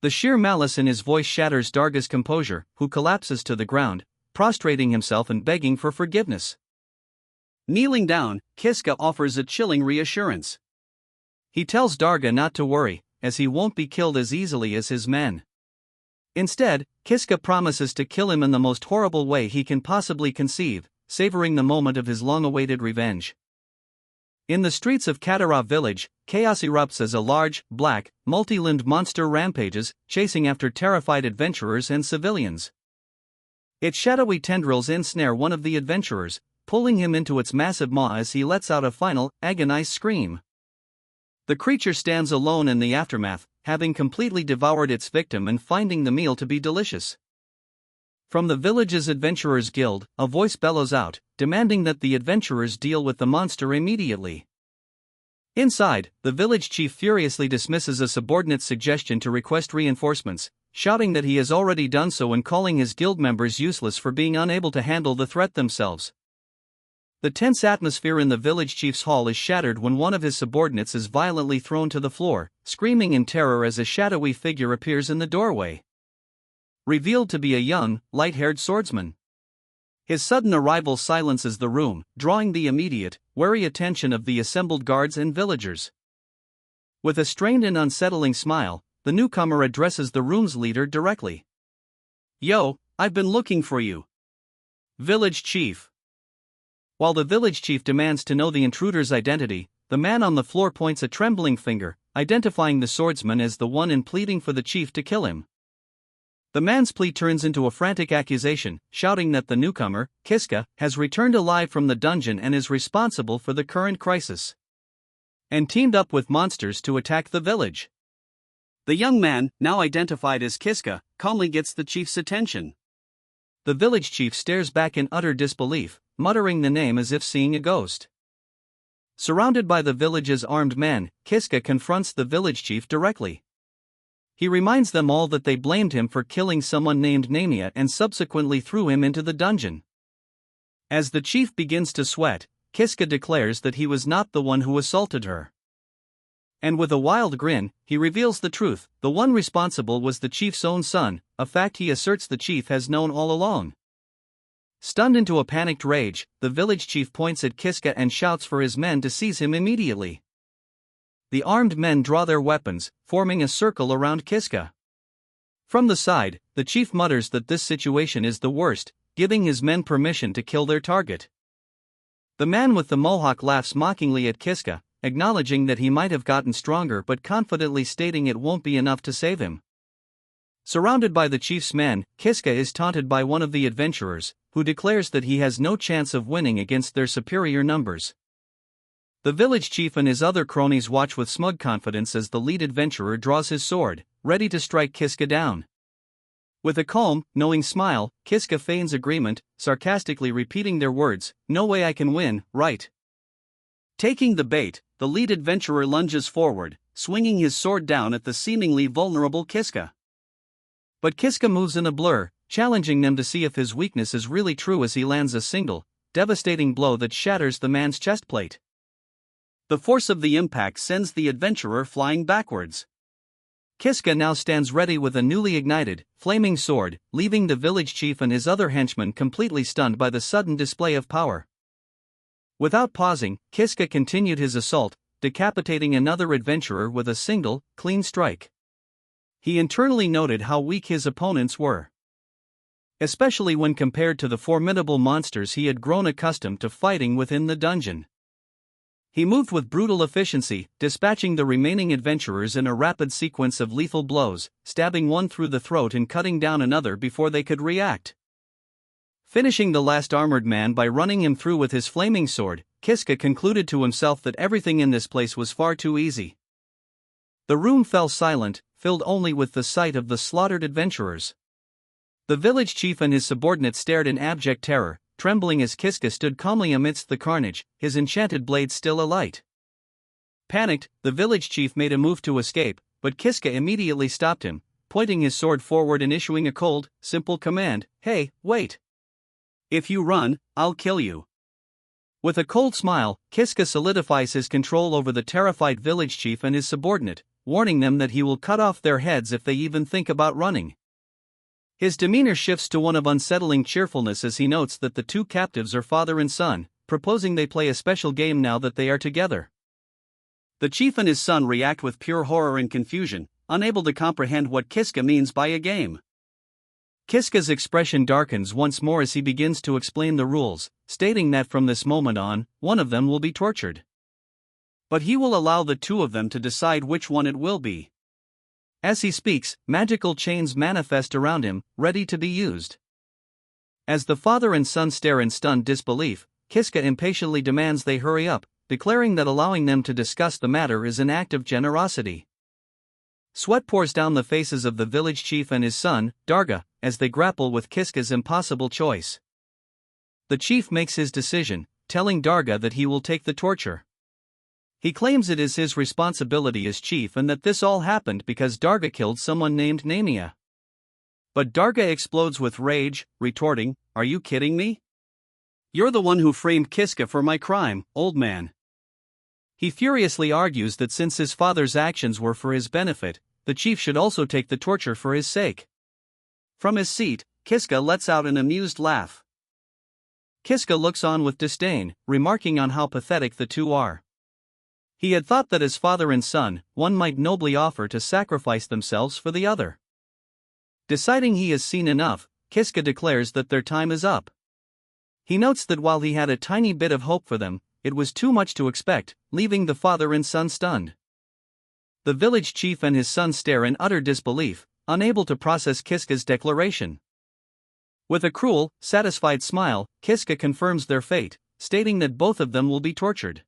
The sheer malice in his voice shatters Darga's composure, who collapses to the ground, prostrating himself and begging for forgiveness. Kneeling down, Kiska offers a chilling reassurance. He tells Darga not to worry, as he won't be killed as easily as his men. Instead, Kiska promises to kill him in the most horrible way he can possibly conceive, savoring the moment of his long-awaited revenge. In the streets of Katarov village, chaos erupts as a large, black, multi-limbed monster rampages, chasing after terrified adventurers and civilians. Its shadowy tendrils ensnare one of the adventurers, pulling him into its massive maw as he lets out a final, agonized scream. The creature stands alone in the aftermath, having completely devoured its victim and finding the meal to be delicious. From the village's adventurers guild, a voice bellows out, demanding that the adventurers deal with the monster immediately. Inside, the village chief furiously dismisses a subordinate's suggestion to request reinforcements, shouting that he has already done so and calling his guild members useless for being unable to handle the threat themselves. The tense atmosphere in the village chief's hall is shattered when one of his subordinates is violently thrown to the floor, screaming in terror as a shadowy figure appears in the doorway. Revealed to be a young, light-haired swordsman. His sudden arrival silences the room, drawing the immediate, wary attention of the assembled guards and villagers. With a strained and unsettling smile, the newcomer addresses the room's leader directly. "Yo, I've been looking for you. Village chief." While the village chief demands to know the intruder's identity, the man on the floor points a trembling finger, identifying the swordsman as the one and pleading for the chief to kill him. The man's plea turns into a frantic accusation, shouting that the newcomer, Kiska, has returned alive from the dungeon and is responsible for the current crisis, and teamed up with monsters to attack the village. The young man, now identified as Kiska, calmly gets the chief's attention. The village chief stares back in utter disbelief, muttering the name as if seeing a ghost. Surrounded by the village's armed men, Kiska confronts the village chief directly. He reminds them all that they blamed him for killing someone named Namia and subsequently threw him into the dungeon. As the chief begins to sweat, Kiska declares that he was not the one who assaulted her. And with a wild grin, he reveals the truth: the one responsible was the chief's own son, a fact he asserts the chief has known all along. Stunned into a panicked rage, the village chief points at Kiska and shouts for his men to seize him immediately. The armed men draw their weapons, forming a circle around Kiska. From the side, the chief mutters that this situation is the worst, giving his men permission to kill their target. The man with the mohawk laughs mockingly at Kiska, acknowledging that he might have gotten stronger but confidently stating it won't be enough to save him. Surrounded by the chief's men, Kiska is taunted by one of the adventurers, who declares that he has no chance of winning against their superior numbers. The village chief and his other cronies watch with smug confidence as the lead adventurer draws his sword, ready to strike Kiska down. With a calm, knowing smile, Kiska feigns agreement, sarcastically repeating their words, "No way I can win, right?" Taking the bait, the lead adventurer lunges forward, swinging his sword down at the seemingly vulnerable Kiska. But Kiska moves in a blur, challenging them to see if his weakness is really true as he lands a single, devastating blow that shatters the man's chestplate. The force of the impact sends the adventurer flying backwards. Kiska now stands ready with a newly ignited, flaming sword, leaving the village chief and his other henchmen completely stunned by the sudden display of power. Without pausing, Kiska continued his assault, decapitating another adventurer with a single, clean strike. He internally noted how weak his opponents were, especially when compared to the formidable monsters he had grown accustomed to fighting within the dungeon. He moved with brutal efficiency, dispatching the remaining adventurers in a rapid sequence of lethal blows, stabbing one through the throat and cutting down another before they could react. Finishing the last armored man by running him through with his flaming sword, Kiska concluded to himself that everything in this place was far too easy. The room fell silent, filled only with the sight of the slaughtered adventurers. The village chief and his subordinates stared in abject terror, trembling as Kiska stood calmly amidst the carnage, his enchanted blade still alight. Panicked, the village chief made a move to escape, but Kiska immediately stopped him, pointing his sword forward and issuing a cold, simple command: "Hey, wait! If you run, I'll kill you." With a cold smile, Kiska solidifies his control over the terrified village chief and his subordinate, warning them that he will cut off their heads if they even think about running. His demeanor shifts to one of unsettling cheerfulness as he notes that the two captives are father and son, proposing they play a special game now that they are together. The chief and his son react with pure horror and confusion, unable to comprehend what Kiska means by a game. Kiska's expression darkens once more as he begins to explain the rules, stating that from this moment on, one of them will be tortured. But he will allow the two of them to decide which one it will be. As he speaks, magical chains manifest around him, ready to be used. As the father and son stare in stunned disbelief, Kiska impatiently demands they hurry up, declaring that allowing them to discuss the matter is an act of generosity. Sweat pours down the faces of the village chief and his son, Darga, as they grapple with Kiska's impossible choice. The chief makes his decision, telling Darga that he will take the torture. He claims it is his responsibility as chief and that this all happened because Darga killed someone named Namia. But Darga explodes with rage, retorting, "Are you kidding me? You're the one who framed Kiska for my crime, old man." He furiously argues that since his father's actions were for his benefit, the chief should also take the torture for his sake. From his seat, Kiska lets out an amused laugh. Kiska looks on with disdain, remarking on how pathetic the two are. He had thought that as father and son, one might nobly offer to sacrifice themselves for the other. Deciding he has seen enough, Kiska declares that their time is up. He notes that while he had a tiny bit of hope for them, it was too much to expect, leaving the father and son stunned. The village chief and his son stare in utter disbelief, unable to process Kiska's declaration. With a cruel, satisfied smile, Kiska confirms their fate, stating that both of them will be tortured.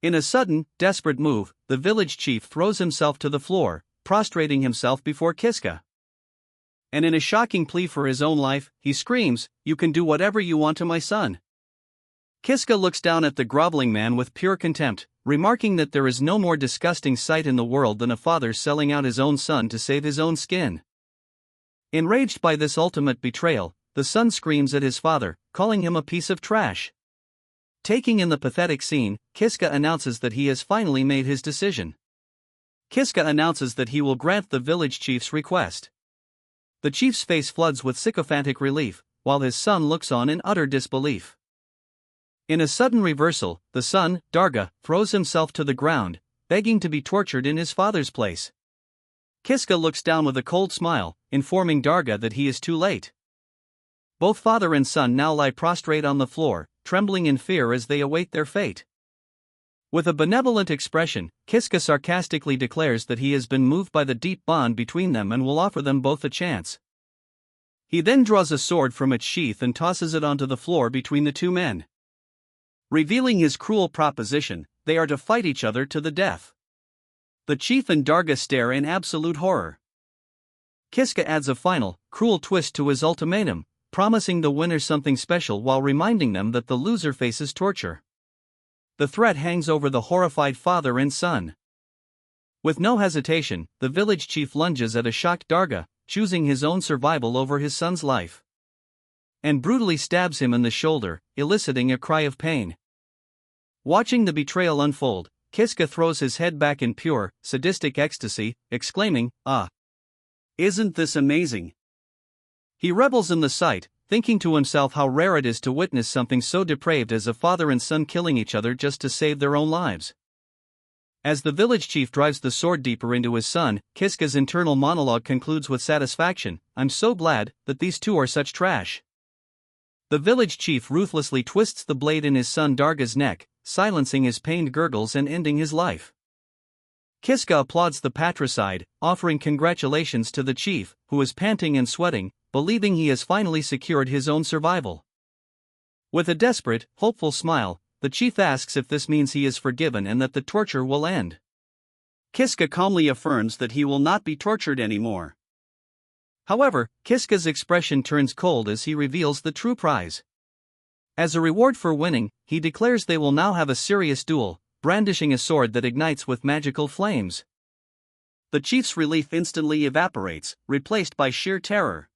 In a sudden, desperate move, the village chief throws himself to the floor, prostrating himself before Kiska. And in a shocking plea for his own life, he screams, "You can do whatever you want to my son." Kiska looks down at the groveling man with pure contempt, remarking that there is no more disgusting sight in the world than a father selling out his own son to save his own skin. Enraged by this ultimate betrayal, the son screams at his father, calling him a piece of trash. Taking in the pathetic scene, Kiska announces that he has finally made his decision. Kiska announces that he will grant the village chief's request. The chief's face floods with sycophantic relief, while his son looks on in utter disbelief. In a sudden reversal, the son, Darga, throws himself to the ground, begging to be tortured in his father's place. Kiska looks down with a cold smile, informing Darga that he is too late. Both father and son now lie prostrate on the floor, trembling in fear as they await their fate. With a benevolent expression, Kiska sarcastically declares that he has been moved by the deep bond between them and will offer them both a chance. He then draws a sword from its sheath and tosses it onto the floor between the two men. Revealing his cruel proposition, they are to fight each other to the death. The chief and Darga stare in absolute horror. Kiska adds a final, cruel twist to his ultimatum, promising the winner something special while reminding them that the loser faces torture. The threat hangs over the horrified father and son. With no hesitation, the village chief lunges at a shocked Darga, choosing his own survival over his son's life, and brutally stabs him in the shoulder, eliciting a cry of pain. Watching the betrayal unfold, Kiska throws his head back in pure, sadistic ecstasy, exclaiming, "Ah! Isn't this amazing?" He revels in the sight, thinking to himself how rare it is to witness something so depraved as a father and son killing each other just to save their own lives. As the village chief drives the sword deeper into his son, Kiska's internal monologue concludes with satisfaction, "I'm so glad that these two are such trash." The village chief ruthlessly twists the blade in his son Darga's neck, silencing his pained gurgles and ending his life. Kiska applauds the patricide, offering congratulations to the chief, who is panting and sweating, believing he has finally secured his own survival. With a desperate, hopeful smile, the chief asks if this means he is forgiven and that the torture will end. Kiska calmly affirms that he will not be tortured anymore. However, Kiska's expression turns cold as he reveals the true prize. As a reward for winning, he declares they will now have a serious duel, brandishing a sword that ignites with magical flames. The chief's relief instantly evaporates, replaced by sheer terror.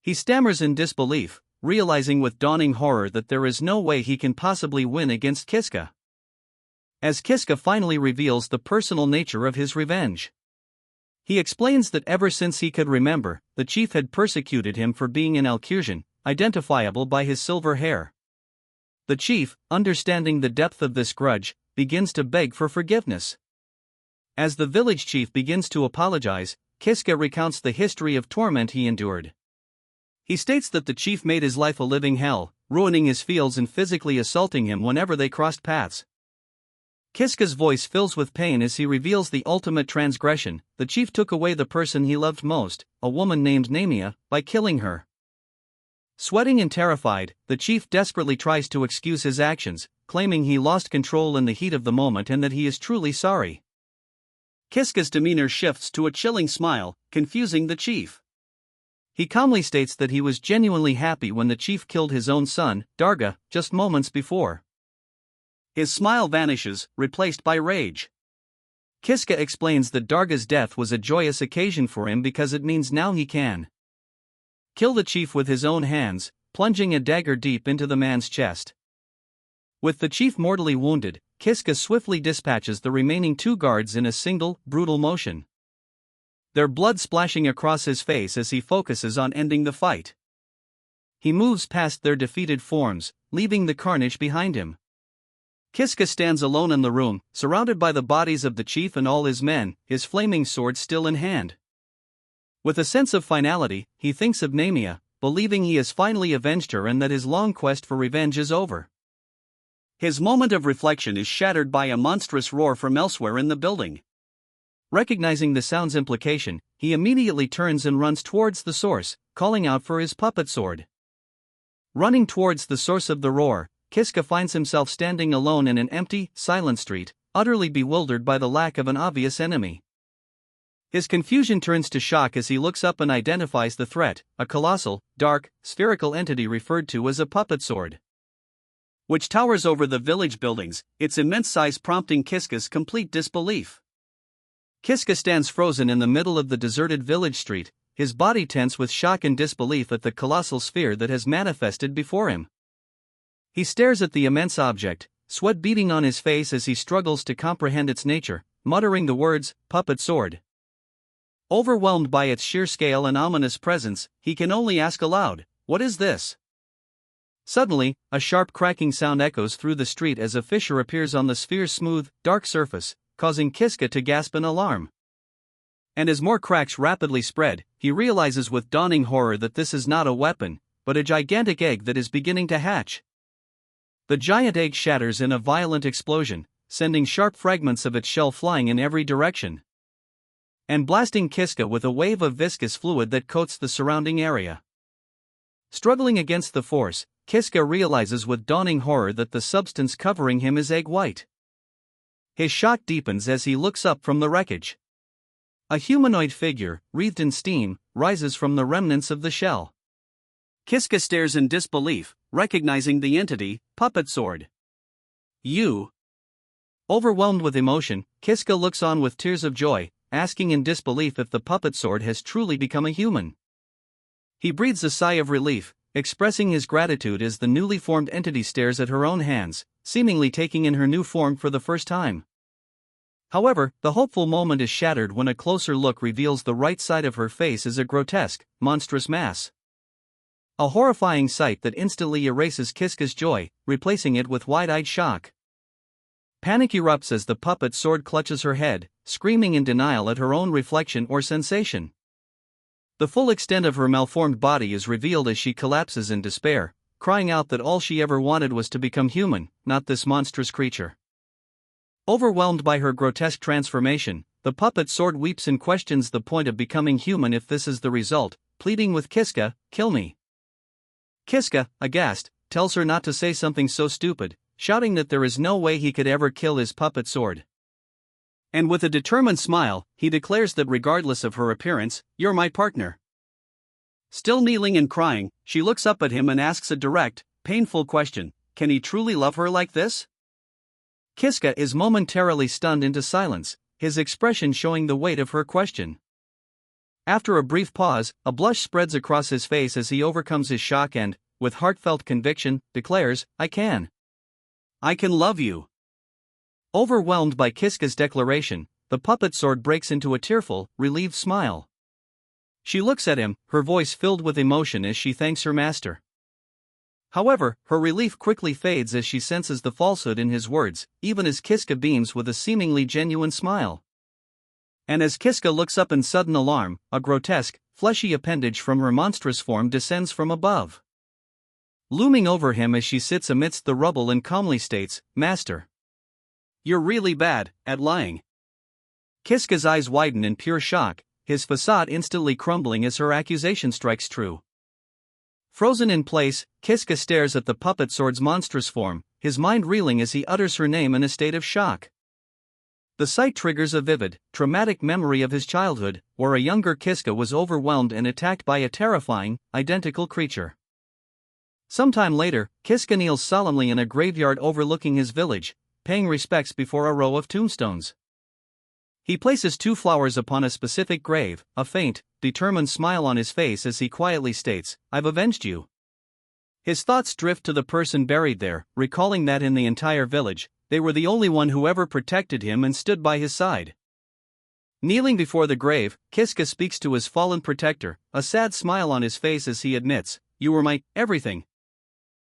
He stammers in disbelief, realizing with dawning horror that there is no way he can possibly win against Kiska. As Kiska finally reveals the personal nature of his revenge, he explains that ever since he could remember, the chief had persecuted him for being an Alcursian, identifiable by his silver hair. The chief, understanding the depth of this grudge, begins to beg for forgiveness. As the village chief begins to apologize, Kiska recounts the history of torment he endured. He states that the chief made his life a living hell, ruining his fields and physically assaulting him whenever they crossed paths. Kiska's voice fills with pain as he reveals the ultimate transgression: the chief took away the person he loved most, a woman named Namia, by killing her. Sweating and terrified, the chief desperately tries to excuse his actions, claiming he lost control in the heat of the moment and that he is truly sorry. Kiska's demeanor shifts to a chilling smile, confusing the chief. He calmly states that he was genuinely happy when the chief killed his own son, Darga, just moments before. His smile vanishes, replaced by rage. Kiska explains that Darga's death was a joyous occasion for him because it means now he can kill the chief with his own hands, plunging a dagger deep into the man's chest. With the chief mortally wounded, Kiska swiftly dispatches the remaining 2 guards in a single, brutal motion. Their blood splashing across his face as he focuses on ending the fight. He moves past their defeated forms, leaving the carnage behind him. Kiska stands alone in the room, surrounded by the bodies of the chief and all his men, his flaming sword still in hand. With a sense of finality, he thinks of Namia, believing he has finally avenged her and that his long quest for revenge is over. His moment of reflection is shattered by a monstrous roar from elsewhere in the building. Recognizing the sound's implication, he immediately turns and runs towards the source, calling out for his puppet sword. Running towards the source of the roar, Kiska finds himself standing alone in an empty, silent street, utterly bewildered by the lack of an obvious enemy. His confusion turns to shock as he looks up and identifies the threat, a colossal, dark, spherical entity referred to as a puppet sword, which towers over the village buildings, its immense size prompting Kiska's complete disbelief. Kiska stands frozen in the middle of the deserted village street, his body tense with shock and disbelief at the colossal sphere that has manifested before him. He stares at the immense object, sweat beading on his face as he struggles to comprehend its nature, muttering the words, "puppet sword." Overwhelmed by its sheer scale and ominous presence, he can only ask aloud, "What is this?" Suddenly, a sharp cracking sound echoes through the street as a fissure appears on the sphere's smooth, dark surface, causing Kiska to gasp in alarm. And as more cracks rapidly spread, he realizes with dawning horror that this is not a weapon, but a gigantic egg that is beginning to hatch. The giant egg shatters in a violent explosion, sending sharp fragments of its shell flying in every direction, and blasting Kiska with a wave of viscous fluid that coats the surrounding area. Struggling against the force, Kiska realizes with dawning horror that the substance covering him is egg white. His shock deepens as he looks up from the wreckage. A humanoid figure, wreathed in steam, rises from the remnants of the shell. Kiska stares in disbelief, recognizing the entity, puppet sword. "You?" Overwhelmed with emotion, Kiska looks on with tears of joy, asking in disbelief if the puppet sword has truly become a human. He breathes a sigh of relief, expressing his gratitude as the newly formed entity stares at her own hands, seemingly taking in her new form for the first time. However, the hopeful moment is shattered when a closer look reveals the right side of her face is a grotesque, monstrous mass. A horrifying sight that instantly erases Kiska's joy, replacing it with wide-eyed shock. Panic erupts as the puppet sword clutches her head, screaming in denial at her own reflection or sensation. The full extent of her malformed body is revealed as she collapses in despair, crying out that all she ever wanted was to become human, not this monstrous creature. Overwhelmed by her grotesque transformation, the puppet sword weeps and questions the point of becoming human if this is the result, pleading with Kiska, "Kill me." Kiska, aghast, tells her not to say something so stupid, shouting that there is no way he could ever kill his puppet sword. And with a determined smile, he declares that regardless of her appearance, "You're my partner." Still kneeling and crying, she looks up at him and asks a direct, painful question, can he truly love her like this? Kiska is momentarily stunned into silence, his expression showing the weight of her question. After a brief pause, a blush spreads across his face as he overcomes his shock and, with heartfelt conviction, declares, I can love you." Overwhelmed by Kiska's declaration, the puppet sword breaks into a tearful, relieved smile. She looks at him, her voice filled with emotion as she thanks her master. However, her relief quickly fades as she senses the falsehood in his words, even as Kiska beams with a seemingly genuine smile. And as Kiska looks up in sudden alarm, a grotesque, fleshy appendage from her monstrous form descends from above. Looming over him as she sits amidst the rubble and calmly states, "Master, you're really bad at lying." Kiska's eyes widen in pure shock, his facade instantly crumbling as her accusation strikes true. Frozen in place, Kiska stares at the puppet sword's monstrous form, his mind reeling as he utters her name in a state of shock. The sight triggers a vivid, traumatic memory of his childhood, where a younger Kiska was overwhelmed and attacked by a terrifying, identical creature. Sometime later, Kiska kneels solemnly in a graveyard overlooking his village, paying respects before a row of tombstones. He places 2 flowers upon a specific grave, a faint, determined smile on his face as he quietly states, "I've avenged you." His thoughts drift to the person buried there, recalling that in the entire village, they were the only one who ever protected him and stood by his side. Kneeling before the grave, Kiska speaks to his fallen protector, a sad smile on his face as he admits, "You were my everything."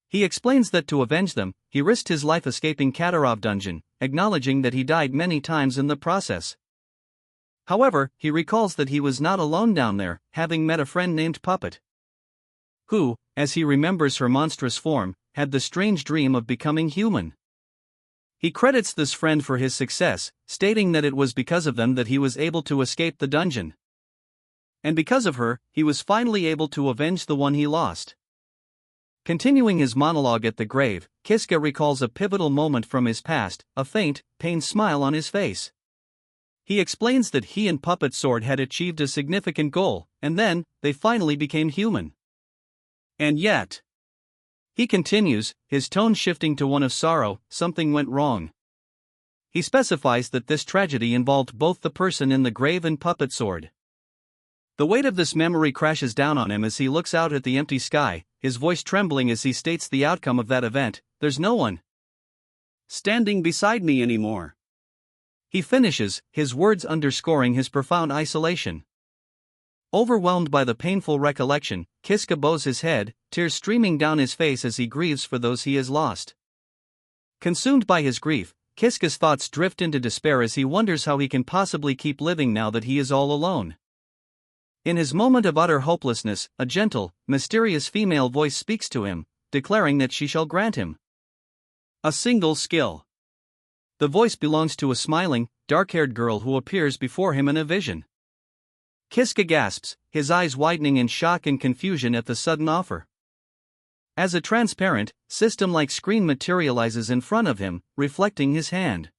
He explains that to avenge them, he risked his life escaping Katarov dungeon, acknowledging that he died many times in the process. However, he recalls that he was not alone down there, having met a friend named Puppet, who, as he remembers her monstrous form, had the strange dream of becoming human. He credits this friend for his success, stating that it was because of them that he was able to escape the dungeon. And because of her, he was finally able to avenge the one he lost. Continuing his monologue at the grave, Kiska recalls a pivotal moment from his past, a faint, pained smile on his face. He explains that he and Puppet Sword had achieved a significant goal, and then, they finally became human. And yet, he continues, his tone shifting to one of sorrow, something went wrong. He specifies that this tragedy involved both the person in the grave and Puppet Sword. The weight of this memory crashes down on him as he looks out at the empty sky, his voice trembling as he states the outcome of that event, "There's no one standing beside me anymore." He finishes, his words underscoring his profound isolation. Overwhelmed by the painful recollection, Kiska bows his head, tears streaming down his face as he grieves for those he has lost. Consumed by his grief, Kiska's thoughts drift into despair as he wonders how he can possibly keep living now that he is all alone. In his moment of utter hopelessness, a gentle, mysterious female voice speaks to him, declaring that she shall grant him a single skill. The voice belongs to a smiling, dark-haired girl who appears before him in a vision. Kiska gasps, his eyes widening in shock and confusion at the sudden offer. As a transparent, system-like screen materializes in front of him, reflecting his hand.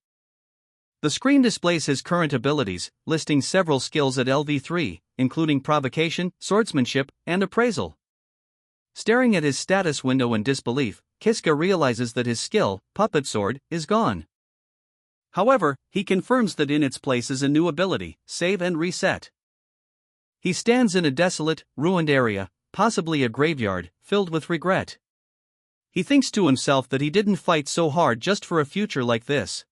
The screen displays his current abilities, listing several skills at LV3, including provocation, swordsmanship, and appraisal. Staring at his status window in disbelief, Kiska realizes that his skill, Puppet Sword, is gone. However, he confirms that in its place is a new ability, Save and Reset. He stands in a desolate, ruined area, possibly a graveyard, filled with regret. He thinks to himself that he didn't fight so hard just for a future like this.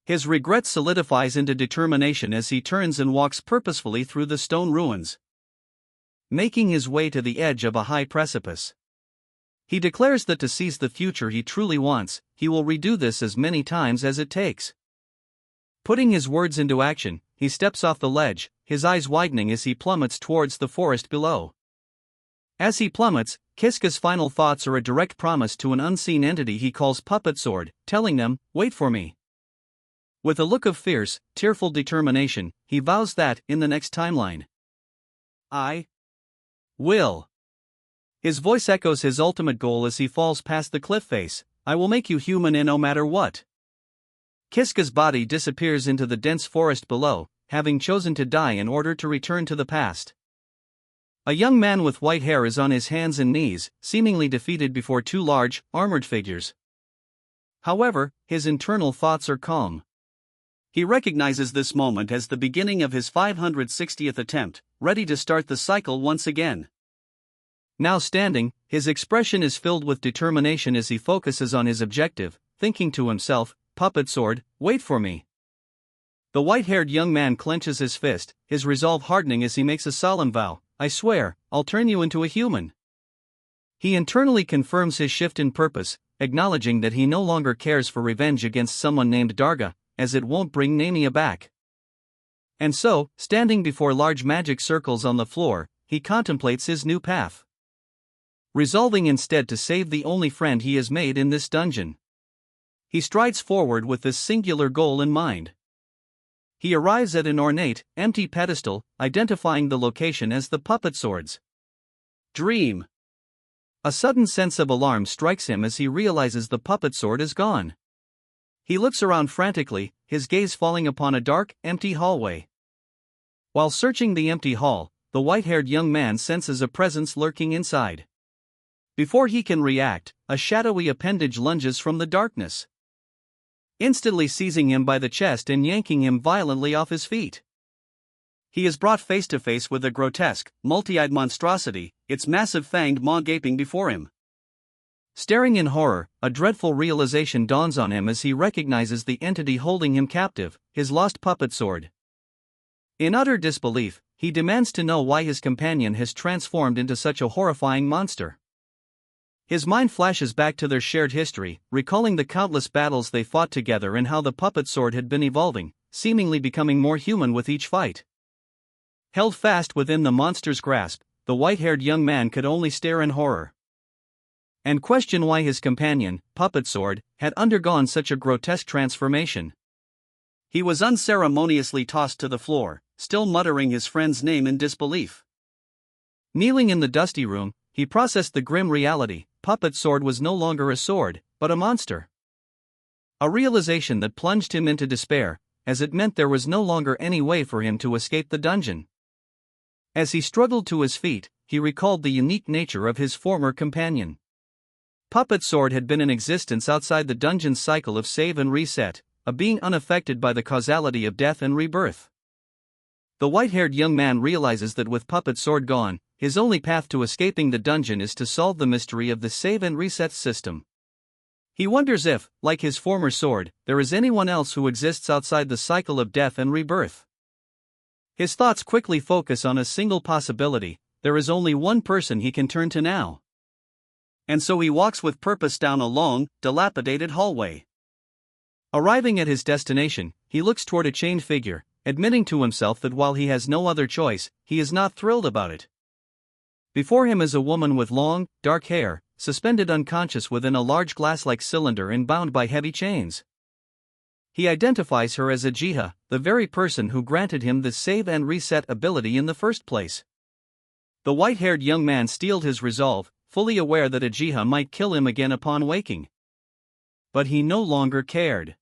His regret solidifies into determination as he turns and walks purposefully through the stone ruins, making his way to the edge of a high precipice. He declares that to seize the future he truly wants, he will redo this as many times as it takes. Putting his words into action, he steps off the ledge, his eyes widening as he plummets towards the forest below. As he plummets, Kiska's final thoughts are a direct promise to an unseen entity he calls Puppet Sword, telling them, "Wait for me." With a look of fierce, tearful determination, he vows that, in the next timeline, I will. His voice echoes his ultimate goal as he falls past the cliff face, "I will make you human and no matter what." Kiska's body disappears into the dense forest below, having chosen to die in order to return to the past. A young man with white hair is on his hands and knees, seemingly defeated before 2 large, armored figures. However, his internal thoughts are calm. He recognizes this moment as the beginning of his 560th attempt, ready to start the cycle once again. Now standing, his expression is filled with determination as he focuses on his objective, thinking to himself, "Puppet Sword, wait for me." The white-haired young man clenches his fist, his resolve hardening as he makes a solemn vow, "I swear, I'll turn you into a human." He internally confirms his shift in purpose, acknowledging that he no longer cares for revenge against someone named Darga, as it won't bring Namia back. And so, standing before large magic circles on the floor, he contemplates his new path, resolving instead to save the only friend he has made in this dungeon. He strides forward with this singular goal in mind. He arrives at an ornate, empty pedestal, identifying the location as the Puppet Sword's dream. A sudden sense of alarm strikes him as he realizes the Puppet Sword is gone. He looks around frantically, his gaze falling upon a dark, empty hallway. While searching the empty hall, the white-haired young man senses a presence lurking inside. Before he can react, a shadowy appendage lunges from the darkness, instantly seizing him by the chest and yanking him violently off his feet. He is brought face to face with a grotesque, multi-eyed monstrosity, its massive fanged maw gaping before him. Staring in horror, a dreadful realization dawns on him as he recognizes the entity holding him captive, his lost puppet sword. In utter disbelief, he demands to know why his companion has transformed into such a horrifying monster. His mind flashes back to their shared history, recalling the countless battles they fought together and how the puppet sword had been evolving, seemingly becoming more human with each fight. Held fast within the monster's grasp, the white-haired young man could only stare in horror and question why his companion, Puppet Sword, had undergone such a grotesque transformation. He was unceremoniously tossed to the floor, still muttering his friend's name in disbelief. Kneeling in the dusty room, he processed the grim reality: Puppet Sword was no longer a sword, but a monster. A realization that plunged him into despair, as it meant there was no longer any way for him to escape the dungeon. As he struggled to his feet, he recalled the unique nature of his former companion. Puppet Sword had been in existence outside the dungeon's cycle of save and reset, a being unaffected by the causality of death and rebirth. The white-haired young man realizes that with Puppet Sword gone, his only path to escaping the dungeon is to solve the mystery of the save and reset system. He wonders if, like his former sword, there is anyone else who exists outside the cycle of death and rebirth. His thoughts quickly focus on a single possibility: there is only one person he can turn to now. And so he walks with purpose down a long, dilapidated hallway. Arriving at his destination, he looks toward a chained figure, admitting to himself that while he has no other choice, he is not thrilled about it. Before him is a woman with long, dark hair, suspended unconscious within a large glass-like cylinder and bound by heavy chains. He identifies her as Ajiha, the very person who granted him the save and reset ability in the first place. The white-haired young man steeled his resolve, fully aware that Ajiha might kill him again upon waking. But he no longer cared.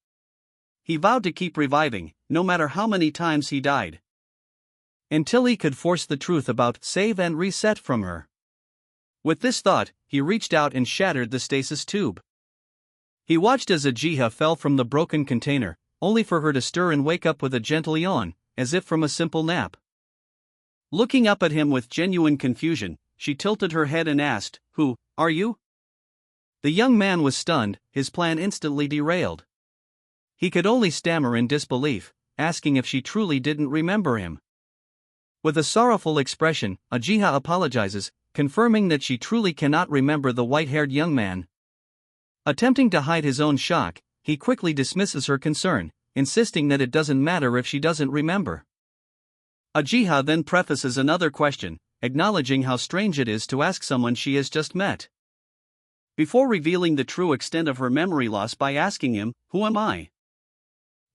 He vowed to keep reviving, no matter how many times he died, until he could force the truth about save and reset from her. With this thought, he reached out and shattered the stasis tube. He watched as Ajiha fell from the broken container, only for her to stir and wake up with a gentle yawn, as if from a simple nap. Looking up at him with genuine confusion, she tilted her head and asked, "Who are you?" The young man was stunned, his plan instantly derailed. He could only stammer in disbelief, asking if she truly didn't remember him. With a sorrowful expression, Ajiha apologizes, confirming that she truly cannot remember the white-haired young man. Attempting to hide his own shock, he quickly dismisses her concern, insisting that it doesn't matter if she doesn't remember. Ajiha then prefaces another question, acknowledging how strange it is to ask someone she has just met, before revealing the true extent of her memory loss by asking him, "Who am I?"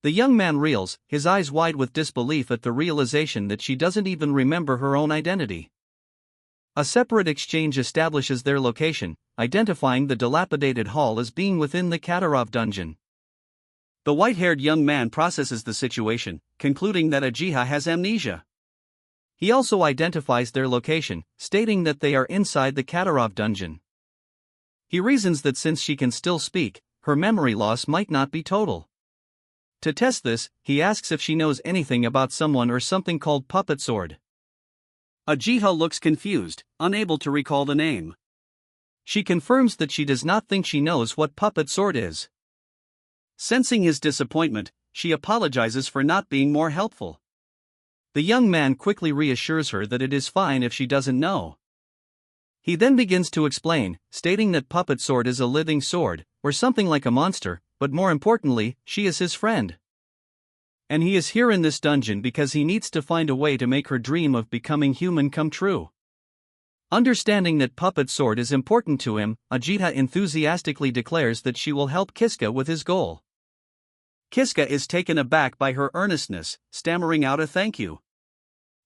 The young man reels, his eyes wide with disbelief at the realization that she doesn't even remember her own identity. A separate exchange establishes their location, identifying the dilapidated hall as being within the Katarov dungeon. The white-haired young man processes the situation, concluding that Ajiha has amnesia. He also identifies their location, stating that they are inside the Katarov dungeon. He reasons that since she can still speak, her memory loss might not be total. To test this, he asks if she knows anything about someone or something called Puppet Sword. Ajiha looks confused, unable to recall the name. She confirms that she does not think she knows what Puppet Sword is. Sensing his disappointment, she apologizes for not being more helpful. The young man quickly reassures her that it is fine if she doesn't know. He then begins to explain, stating that Puppet Sword is a living sword, or something like a monster, but more importantly, she is his friend. And he is here in this dungeon because he needs to find a way to make her dream of becoming human come true. Understanding that Puppet Sword is important to him, Ajiha enthusiastically declares that she will help Kiska with his goal. Kiska is taken aback by her earnestness, stammering out a thank you.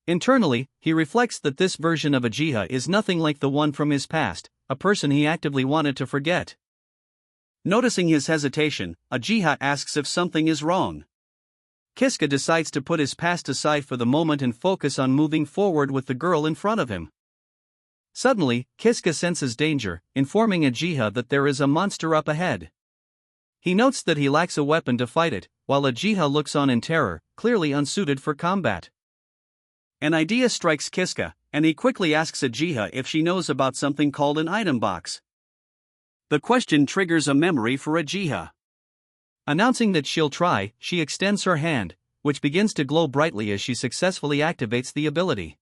Internally, he reflects that this version of Ajiha is nothing like the one from his past, a person he actively wanted to forget. Noticing his hesitation, Uchiha asks if something is wrong. Kiska decides to put his past aside for the moment and focus on moving forward with the girl in front of him. Suddenly, Kiska senses danger, informing Uchiha that there is a monster up ahead. He notes that he lacks a weapon to fight it, while Uchiha looks on in terror, clearly unsuited for combat. An idea strikes Kiska, and he quickly asks Uchiha if she knows about something called an item box. The question triggers a memory for Uchiha. Announcing that she'll try, she extends her hand, which begins to glow brightly as she successfully activates the ability.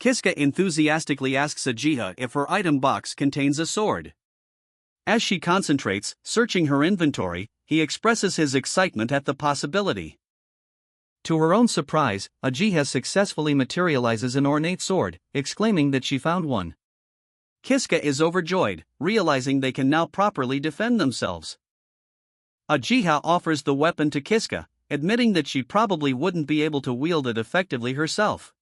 Kiska enthusiastically asks Uchiha if her item box contains a sword. As she concentrates, searching her inventory, he expresses his excitement at the possibility. To her own surprise, Uchiha successfully materializes an ornate sword, exclaiming that she found one. Kiska is overjoyed, realizing they can now properly defend themselves. Uchiha offers the weapon to Kiska, admitting that she probably wouldn't be able to wield it effectively herself.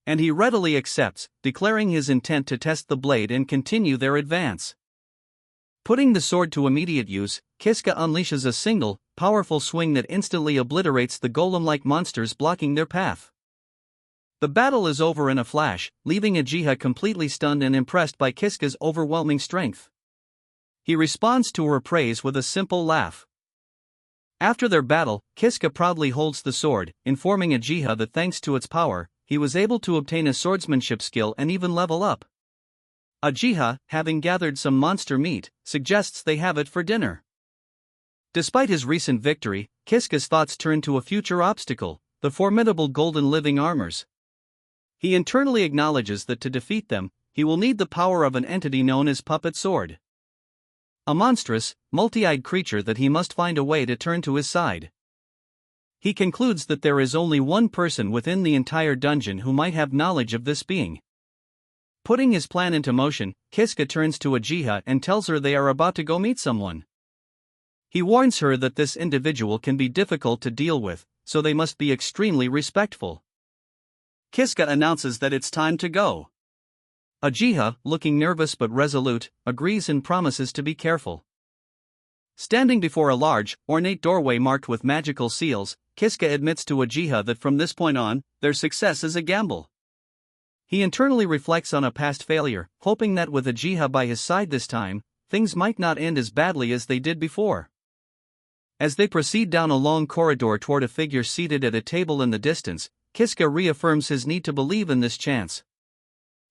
And he readily accepts, declaring his intent to test the blade and continue their advance. Putting the sword to immediate use, Kiska unleashes a single, powerful swing that instantly obliterates the golem-like monsters blocking their path. The battle is over in a flash, leaving Uchiha completely stunned and impressed by Kiska's overwhelming strength. He responds to her praise with a simple laugh. After their battle, Kiska proudly holds the sword, informing Uchiha that thanks to its power, he was able to obtain a swordsmanship skill and even level up. Uchiha, having gathered some monster meat, suggests they have it for dinner. Despite his recent victory, Kiska's thoughts turn to a future obstacle, the formidable golden living armors. He internally acknowledges that to defeat them, he will need the power of an entity known as Puppet Sword. A monstrous, multi-eyed creature that he must find a way to turn to his side. He concludes that there is only one person within the entire dungeon who might have knowledge of this being. Putting his plan into motion, Kiska turns to Uchiha and tells her they are about to go meet someone. He warns her that this individual can be difficult to deal with, so they must be extremely respectful. Kiska announces that it's time to go. Uchiha, looking nervous but resolute, agrees and promises to be careful. Standing before a large, ornate doorway marked with magical seals, Kiska admits to Uchiha that from this point on, their success is a gamble. He internally reflects on a past failure, hoping that with Uchiha by his side this time, things might not end as badly as they did before. As they proceed down a long corridor toward a figure seated at a table in the distance, Kiska reaffirms his need to believe in this chance.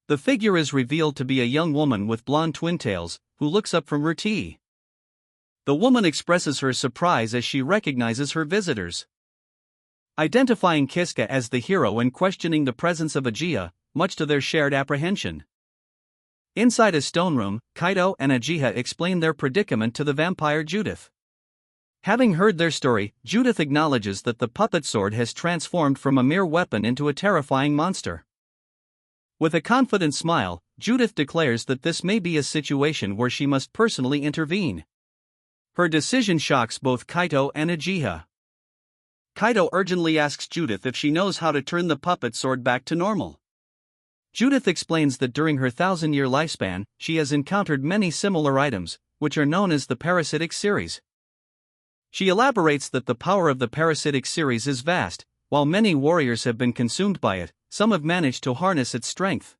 The figure is revealed to be a young woman with blonde twin tails, who looks up from her tea. The woman expresses her surprise as she recognizes her visitors. Identifying Kiska as the hero and questioning the presence of Uchiha, much to their shared apprehension. Inside a stone room, Kaito and Uchiha explain their predicament to the vampire Judith. Having heard their story, Judith acknowledges that the puppet sword has transformed from a mere weapon into a terrifying monster. With a confident smile, Judith declares that this may be a situation where she must personally intervene. Her decision shocks both Kaito and Uchiha. Kaito urgently asks Judith if she knows how to turn the puppet sword back to normal. Judith explains that during her 1,000-year lifespan, she has encountered many similar items, which are known as the parasitic series. She elaborates that the power of the parasitic series is vast. While many warriors have been consumed by it, some have managed to harness its strength.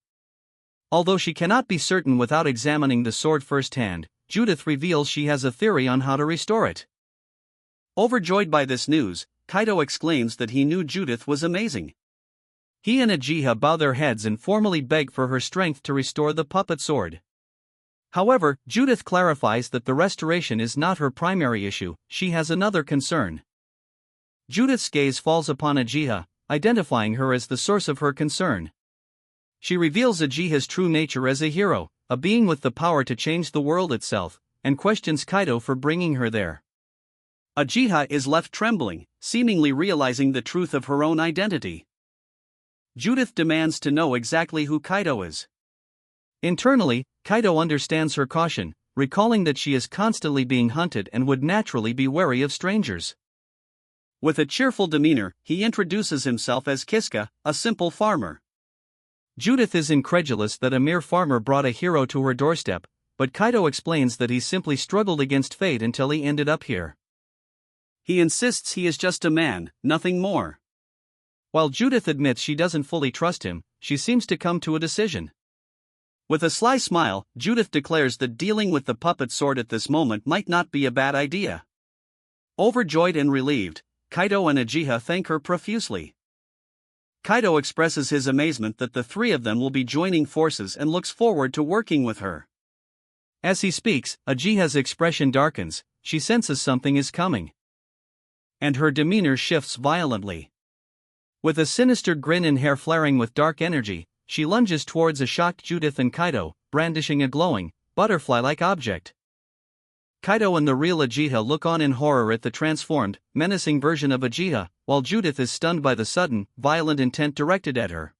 Although she cannot be certain without examining the sword firsthand, Judith reveals she has a theory on how to restore it. Overjoyed by this news, Kaito exclaims that he knew Judith was amazing. He and Uchiha bow their heads and formally beg for her strength to restore the puppet sword. However, Judith clarifies that the restoration is not her primary issue, she has another concern. Judith's gaze falls upon Uchiha, identifying her as the source of her concern. She reveals Uchiha's true nature as a hero, a being with the power to change the world itself, and questions Kaito for bringing her there. Uchiha is left trembling, seemingly realizing the truth of her own identity. Judith demands to know exactly who Kaito is. Internally, Kaito understands her caution, recalling that she is constantly being hunted and would naturally be wary of strangers. With a cheerful demeanor, he introduces himself as Kiska, a simple farmer. Judith is incredulous that a mere farmer brought a hero to her doorstep, but Kaido explains that he simply struggled against fate until he ended up here. He insists he is just a man, nothing more. While Judith admits she doesn't fully trust him, she seems to come to a decision. With a sly smile, Judith declares that dealing with the puppet sword at this moment might not be a bad idea. Overjoyed and relieved, Kaido and Uchiha thank her profusely. Kaido expresses his amazement that the three of them will be joining forces and looks forward to working with her. As he speaks, Uchiha's expression darkens, she senses something is coming. And her demeanor shifts violently. With a sinister grin and hair flaring with dark energy, she lunges towards a shocked Judith and Kaido, brandishing a glowing, butterfly-like object. Kaido and the real Uchiha look on in horror at the transformed, menacing version of Uchiha, while Judith is stunned by the sudden, violent intent directed at her.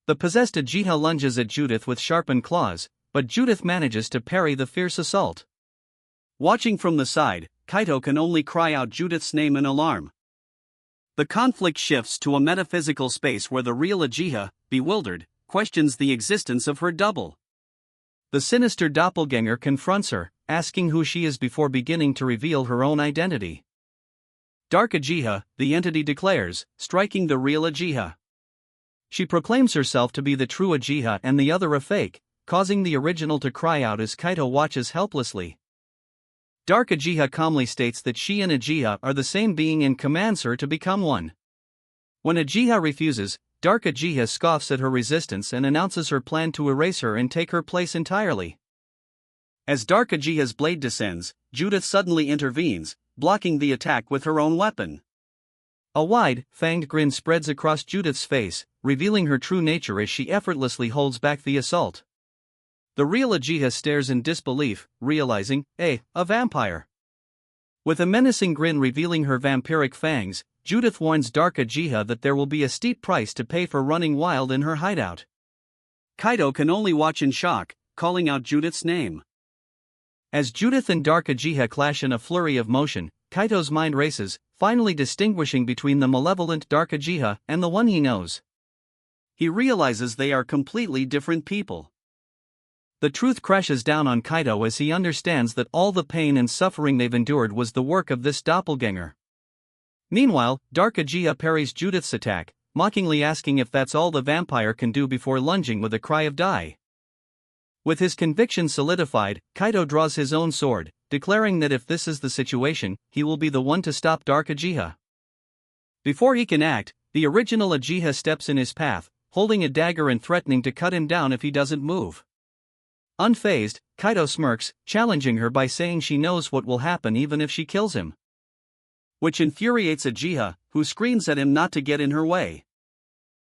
The possessed Uchiha lunges at Judith with sharpened claws, but Judith manages to parry the fierce assault. Watching from the side, Kaido can only cry out Judith's name in alarm. The conflict shifts to a metaphysical space where the real Uchiha, bewildered, questions the existence of her double. The sinister doppelganger confronts her, asking who she is before beginning to reveal her own identity. Dark Uchiha, the entity declares, striking the real Uchiha. She proclaims herself to be the true Uchiha and the other a fake, causing the original to cry out as Kaido watches helplessly. Dark Uchiha calmly states that she and Uchiha are the same being and commands her to become one. When Uchiha refuses, Dark Uchiha scoffs at her resistance and announces her plan to erase her and take her place entirely. As Dark Uchiha's blade descends, Judith suddenly intervenes, blocking the attack with her own weapon. A wide, fanged grin spreads across Judith's face, revealing her true nature as she effortlessly holds back the assault. The real Uchiha stares in disbelief, realizing, a vampire. With a menacing grin revealing her vampiric fangs, Judith warns Dark Uchiha that there will be a steep price to pay for running wild in her hideout. Kaido can only watch in shock, calling out Judith's name. As Judith and Dark Uchiha clash in a flurry of motion, Kaido's mind races, finally distinguishing between the malevolent Dark Uchiha and the one he knows. He realizes they are completely different people. The truth crashes down on Kaido as he understands that all the pain and suffering they've endured was the work of this doppelganger. Meanwhile, Dark Uchiha parries Judith's attack, mockingly asking if that's all the vampire can do before lunging with a cry of die. With his conviction solidified, Kaido draws his own sword, declaring that if this is the situation, he will be the one to stop Dark Uchiha. Before he can act, the original Uchiha steps in his path, holding a dagger and threatening to cut him down if he doesn't move. Unfazed, Kaido smirks, challenging her by saying she knows what will happen even if she kills him. Which infuriates Uchiha, who screams at him not to get in her way.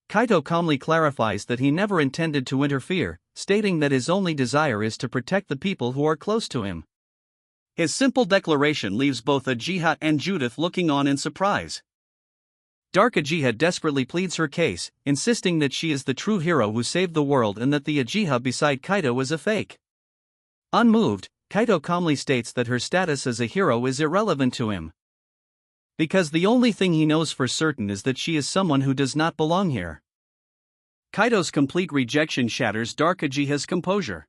Kaido calmly clarifies that he never intended to interfere, stating that his only desire is to protect the people who are close to him. His simple declaration leaves both Uchiha and Judith looking on in surprise. Dark Uchiha desperately pleads her case, insisting that she is the true hero who saved the world and that the Uchiha beside Kaido is a fake. Unmoved, Kaido calmly states that her status as a hero is irrelevant to him. Because the only thing he knows for certain is that she is someone who does not belong here. Kaido's complete rejection shatters Dark Uchiha's composure.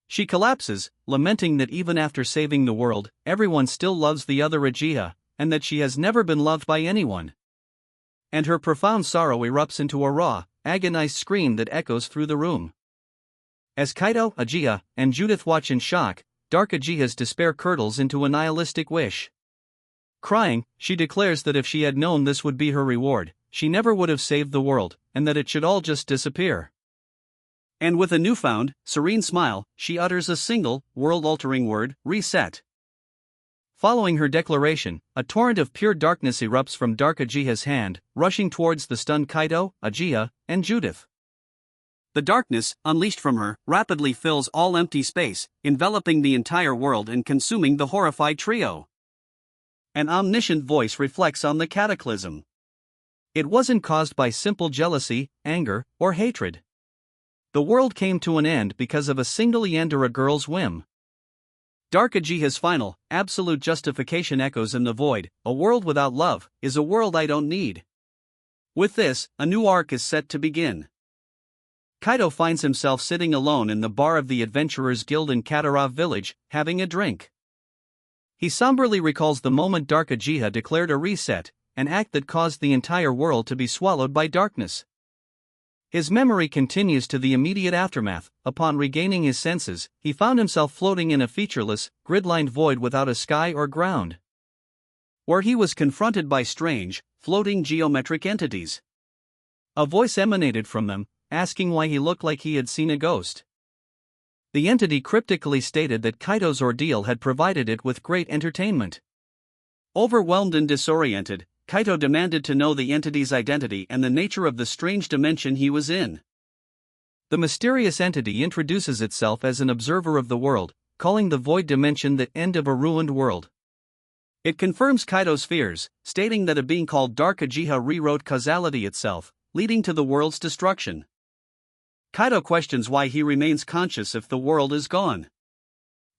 She collapses, lamenting that even after saving the world, everyone still loves the other Uchiha, and that she has never been loved by anyone. And her profound sorrow erupts into a raw, agonized scream that echoes through the room. As Kaido, Uchiha, and Judith watch in shock, Dark Uchiha's despair curdles into a nihilistic wish. Crying, she declares that if she had known this would be her reward, she never would have saved the world, and that it should all just disappear. And with a newfound, serene smile, she utters a single, world-altering word, reset. Following her declaration, a torrent of pure darkness erupts from Dark Uchiha's hand, rushing towards the stunned Kaido, Uchiha, and Judith. The darkness, unleashed from her, rapidly fills all empty space, enveloping the entire world and consuming the horrified trio. An omniscient voice reflects on the cataclysm. It wasn't caused by simple jealousy, anger, or hatred. The world came to an end because of a single Yandere girl's whim. Dark Uchiha's final, absolute justification echoes in the void. A world without love is a world I don't need. With this, a new arc is set to begin. Kaido finds himself sitting alone in the bar of the Adventurers Guild in Katarov village, having a drink. He somberly recalls the moment Dark Uchiha declared a reset, an act that caused the entire world to be swallowed by darkness. His memory continues to the immediate aftermath. Upon regaining his senses, he found himself floating in a featureless, grid-lined void without a sky or ground, where he was confronted by strange, floating geometric entities. A voice emanated from them, asking why he looked like he had seen a ghost. The entity cryptically stated that Kaido's ordeal had provided it with great entertainment. Overwhelmed and disoriented, Kaido demanded to know the entity's identity and the nature of the strange dimension he was in. The mysterious entity introduces itself as an observer of the world, calling the void dimension the end of a ruined world. It confirms Kaido's fears, stating that a being called Dark Uchiha rewrote causality itself, leading to the world's destruction. Kaido questions why he remains conscious if the world is gone.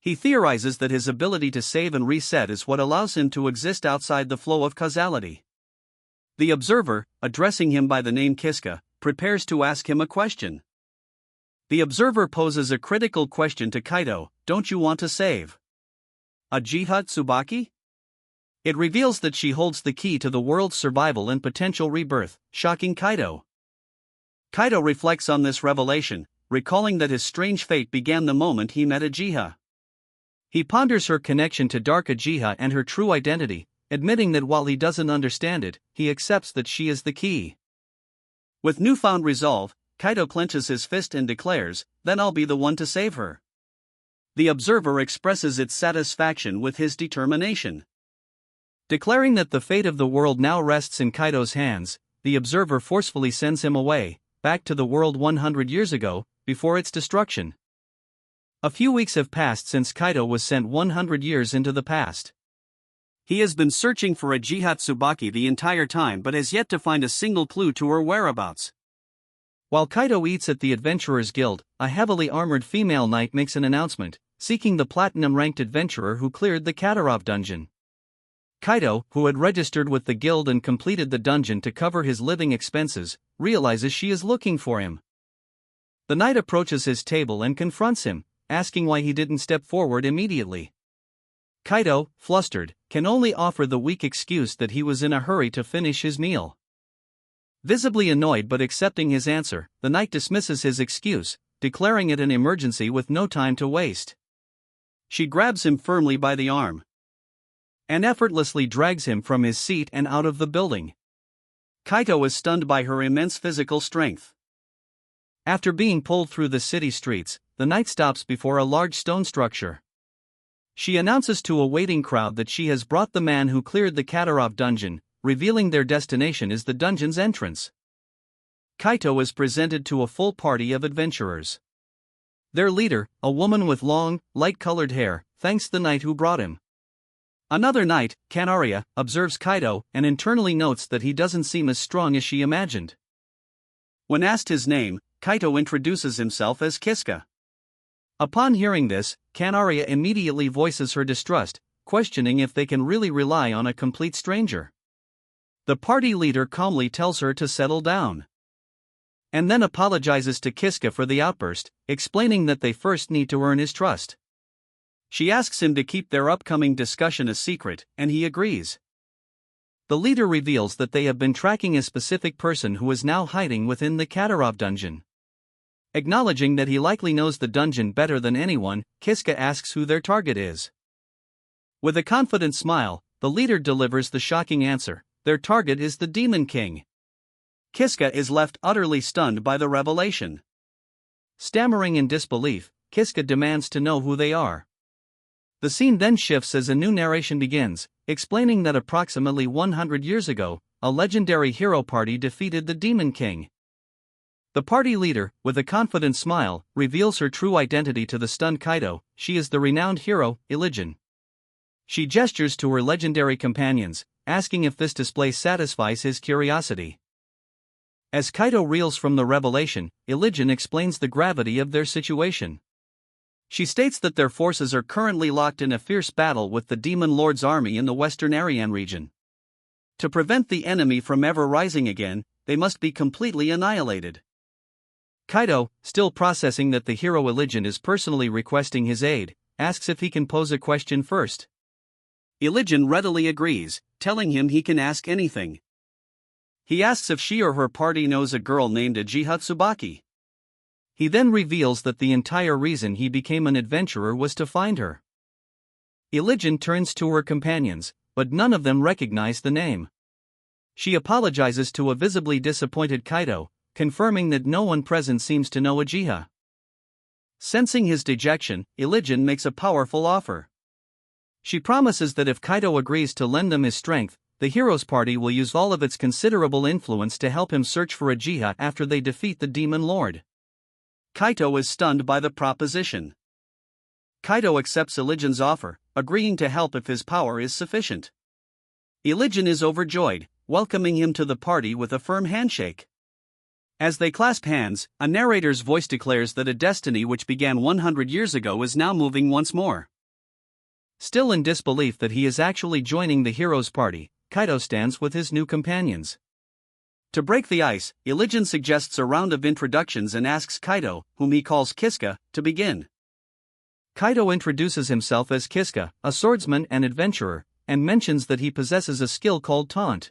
He theorizes that his ability to save and reset is what allows him to exist outside the flow of causality. The observer, addressing him by the name Kiska, prepares to ask him a question. The observer poses a critical question to Kaido: "Don't you want to save Uchiha Tsubaki?" It reveals that she holds the key to the world's survival and potential rebirth, shocking Kaido. Kaido reflects on this revelation, recalling that his strange fate began the moment he met Uchiha. He ponders her connection to Dark Uchiha and her true identity, admitting that while he doesn't understand it, he accepts that she is the key. With newfound resolve, Kaido clenches his fist and declares, "Then I'll be the one to save her." The observer expresses its satisfaction with his determination. Declaring that the fate of the world now rests in Kaido's hands, the observer forcefully sends him away, back to the world 100 years ago, before its destruction. A few weeks have passed since Kaido was sent 100 years into the past. He has been searching for Uchiha Tsubaki the entire time but has yet to find a single clue to her whereabouts. While Kaido eats at the Adventurers Guild, a heavily armored female knight makes an announcement, seeking the platinum-ranked adventurer who cleared the Katarov dungeon. Kaido, who had registered with the guild and completed the dungeon to cover his living expenses, realizes she is looking for him. The knight approaches his table and confronts him, asking why he didn't step forward immediately. Kaido, flustered, can only offer the weak excuse that he was in a hurry to finish his meal. Visibly annoyed but accepting his answer, the knight dismisses his excuse, declaring it an emergency with no time to waste. She grabs him firmly by the arm and effortlessly drags him from his seat and out of the building. Kaido is stunned by her immense physical strength. After being pulled through the city streets, the knight stops before a large stone structure. She announces to a waiting crowd that she has brought the man who cleared the Katarov dungeon, revealing their destination is the dungeon's entrance. Kaido is presented to a full party of adventurers. Their leader, a woman with long, light-colored hair, thanks the knight who brought him. Another knight, Kanaria, observes Kaido and internally notes that he doesn't seem as strong as she imagined. When asked his name, Kaido introduces himself as Kiska. Upon hearing this, Kanaria immediately voices her distrust, questioning if they can really rely on a complete stranger. The party leader calmly tells her to settle down, and then apologizes to Kiska for the outburst, explaining that they first need to earn his trust. She asks him to keep their upcoming discussion a secret, and he agrees. The leader reveals that they have been tracking a specific person who is now hiding within the Katarov dungeon. Acknowledging that he likely knows the dungeon better than anyone, Kiska asks who their target is. With a confident smile, the leader delivers the shocking answer: their target is the Demon King. Kiska is left utterly stunned by the revelation. Stammering in disbelief, Kiska demands to know who they are. The scene then shifts as a new narration begins, explaining that approximately 100 years ago, a legendary hero party defeated the Demon King. The party leader, with a confident smile, reveals her true identity to the stunned Kaido: she is the renowned hero, Iligen. She gestures to her legendary companions, asking if this display satisfies his curiosity. As Kaido reels from the revelation, Iligen explains the gravity of their situation. She states that their forces are currently locked in a fierce battle with the Demon Lord's army in the western Arian region. To prevent the enemy from ever rising again, they must be completely annihilated. Kaido, still processing that the hero Illigen is personally requesting his aid, asks if he can pose a question first. Illigen readily agrees, telling him he can ask anything. He asks if she or her party knows a girl named Uchiha Tsubaki. He then reveals that the entire reason he became an adventurer was to find her. Illigen turns to her companions, but none of them recognize the name. She apologizes to a visibly disappointed Kaido, confirming that no one present seems to know Uchiha. Sensing his dejection, Illigen makes a powerful offer. She promises that if Kaido agrees to lend them his strength, the hero's party will use all of its considerable influence to help him search for Uchiha after they defeat the Demon Lord. Kaido is stunned by the proposition. Kaido accepts Illigen's offer, agreeing to help if his power is sufficient. Illigen is overjoyed, welcoming him to the party with a firm handshake. As they clasp hands, a narrator's voice declares that a destiny which began 100 years ago is now moving once more. Still in disbelief that he is actually joining the hero's party, Kaido stands with his new companions. To break the ice, Illigen suggests a round of introductions and asks Kaido, whom he calls Kiska, to begin. Kaido introduces himself as Kiska, a swordsman and adventurer, and mentions that he possesses a skill called taunt.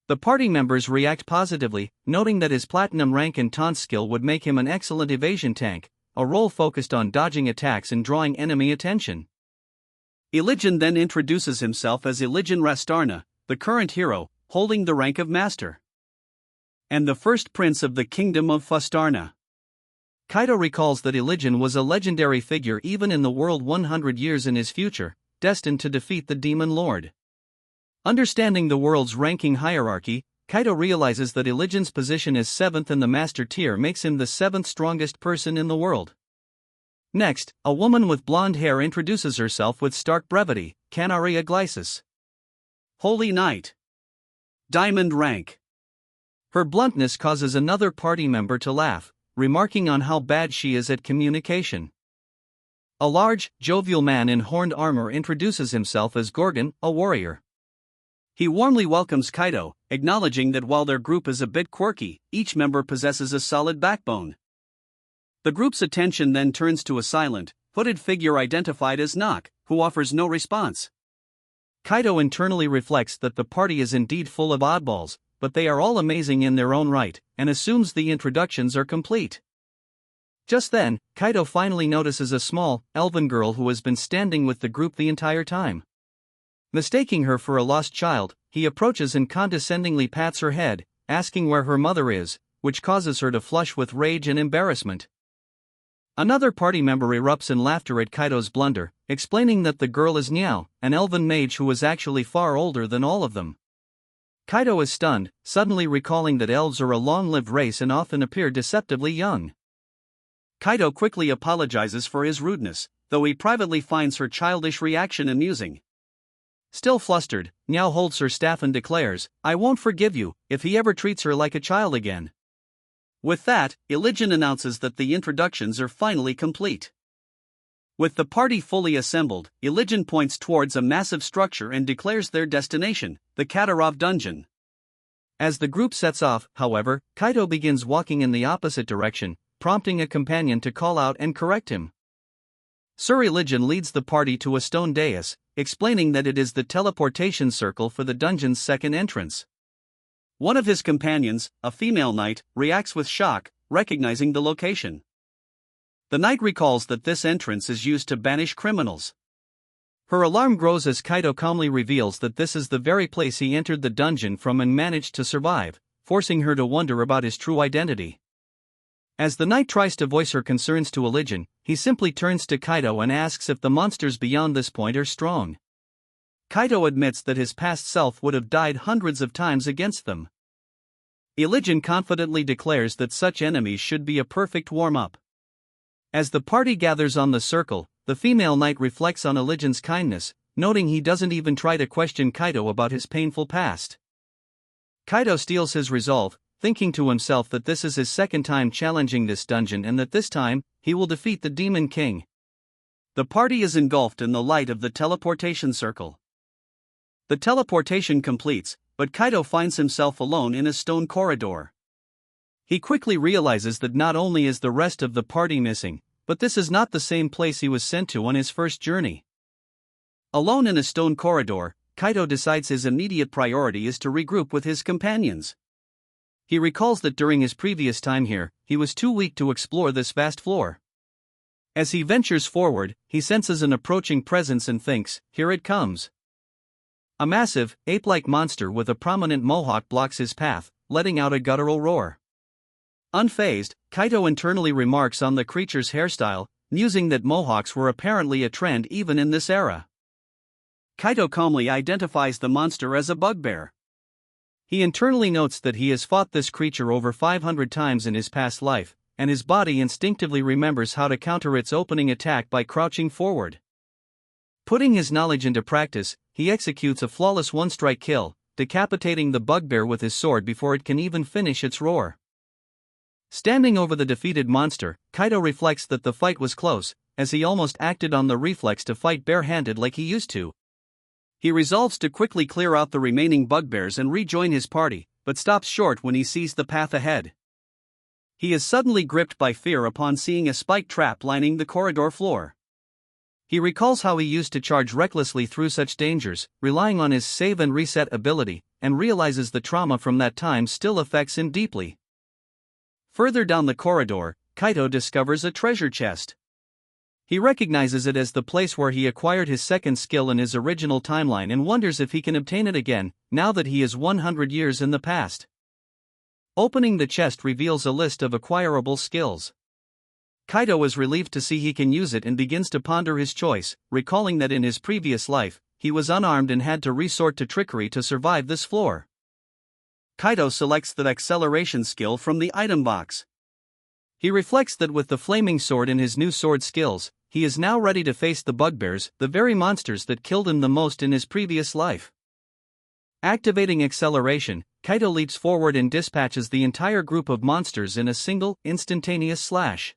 The party members react positively, noting that his platinum rank and taunt skill would make him an excellent evasion tank, a role focused on dodging attacks and drawing enemy attention. Illigen then introduces himself as Illigen Rastarna, the current hero, holding the rank of master, and the first prince of the kingdom of Fastarna. Kaido recalls that Illigen was a legendary figure even in the world 100 years in his future, destined to defeat the Demon Lord. Understanding the world's ranking hierarchy, Kaido realizes that Illigen's position as 7th in the master tier makes him the 7th strongest person in the world. Next, a woman with blonde hair introduces herself with stark brevity, Canaria Glycis. Holy Knight. Diamond rank. Her bluntness causes another party member to laugh, remarking on how bad she is at communication. A large, jovial man in horned armor introduces himself as Gorgon, a warrior. He warmly welcomes Kaido, acknowledging that while their group is a bit quirky, each member possesses a solid backbone. The group's attention then turns to a silent, hooded figure identified as Nock, who offers no response. Kaido internally reflects that the party is indeed full of oddballs, but they are all amazing in their own right, and assumes the introductions are complete. Just then, Kaido finally notices a small, elven girl who has been standing with the group the entire time. Mistaking her for a lost child, he approaches and condescendingly pats her head, asking where her mother is, which causes her to flush with rage and embarrassment. Another party member erupts in laughter at Kaido's blunder, explaining that the girl is Niao, an elven mage who is actually far older than all of them. Kaido is stunned, suddenly recalling that elves are a long-lived race and often appear deceptively young. Kaido quickly apologizes for his rudeness, though he privately finds her childish reaction amusing. Still flustered, Niao holds her staff and declares, "I won't forgive you if he ever treats her like a child again." With that, Illigen announces that the introductions are finally complete. With the party fully assembled, Illigen points towards a massive structure and declares their destination, the Katarov dungeon. As the group sets off, however, Kaido begins walking in the opposite direction, prompting a companion to call out and correct him. Sir Illigen leads the party to a stone dais, explaining that it is the teleportation circle for the dungeon's second entrance. One of his companions, a female knight, reacts with shock, recognizing the location. The knight recalls that this entrance is used to banish criminals. Her alarm grows as Kaido calmly reveals that this is the very place he entered the dungeon from and managed to survive, forcing her to wonder about his true identity. As the knight tries to voice her concerns to Illigen, he simply turns to Kaido and asks if the monsters beyond this point are strong. Kaido admits that his past self would have died hundreds of times against them. Illigen confidently declares that such enemies should be a perfect warm-up. As the party gathers on the circle, the female knight reflects on Illigen's kindness, noting he doesn't even try to question Kaido about his painful past. Kaido steels his resolve, thinking to himself that this is his second time challenging this dungeon and that this time, he will defeat the Demon King. The party is engulfed in the light of the teleportation circle. The teleportation completes, but Kaido finds himself alone in a stone corridor. He quickly realizes that not only is the rest of the party missing, but this is not the same place he was sent to on his first journey. Alone in a stone corridor, Kaito decides his immediate priority is to regroup with his companions. He recalls that during his previous time here, he was too weak to explore this vast floor. As he ventures forward, he senses an approaching presence and thinks, "Here it comes." A massive, ape-like monster with a prominent mohawk blocks his path, letting out a guttural roar. Unfazed, Kaito internally remarks on the creature's hairstyle, musing that mohawks were apparently a trend even in this era. Kaito calmly identifies the monster as a bugbear. He internally notes that he has fought this creature over 500 times in his past life, and his body instinctively remembers how to counter its opening attack by crouching forward. Putting his knowledge into practice, he executes a flawless one-strike kill, decapitating the bugbear with his sword before it can even finish its roar. Standing over the defeated monster, Kaito reflects that the fight was close, as he almost acted on the reflex to fight barehanded like he used to. He resolves to quickly clear out the remaining bugbears and rejoin his party, but stops short when he sees the path ahead. He is suddenly gripped by fear upon seeing a spike trap lining the corridor floor. He recalls how he used to charge recklessly through such dangers, relying on his save and reset ability, and realizes the trauma from that time still affects him deeply. Further down the corridor, Kaito discovers a treasure chest. He recognizes it as the place where he acquired his second skill in his original timeline and wonders if he can obtain it again, now that he is 100 years in the past. Opening the chest reveals a list of acquirable skills. Kaito is relieved to see he can use it and begins to ponder his choice, recalling that in his previous life, he was unarmed and had to resort to trickery to survive this floor. Kaito selects the acceleration skill from the item box. He reflects that with the flaming sword in his new sword skills, he is now ready to face the bugbears, the very monsters that killed him the most in his previous life. Activating acceleration, Kaito leaps forward and dispatches the entire group of monsters in a single, instantaneous slash.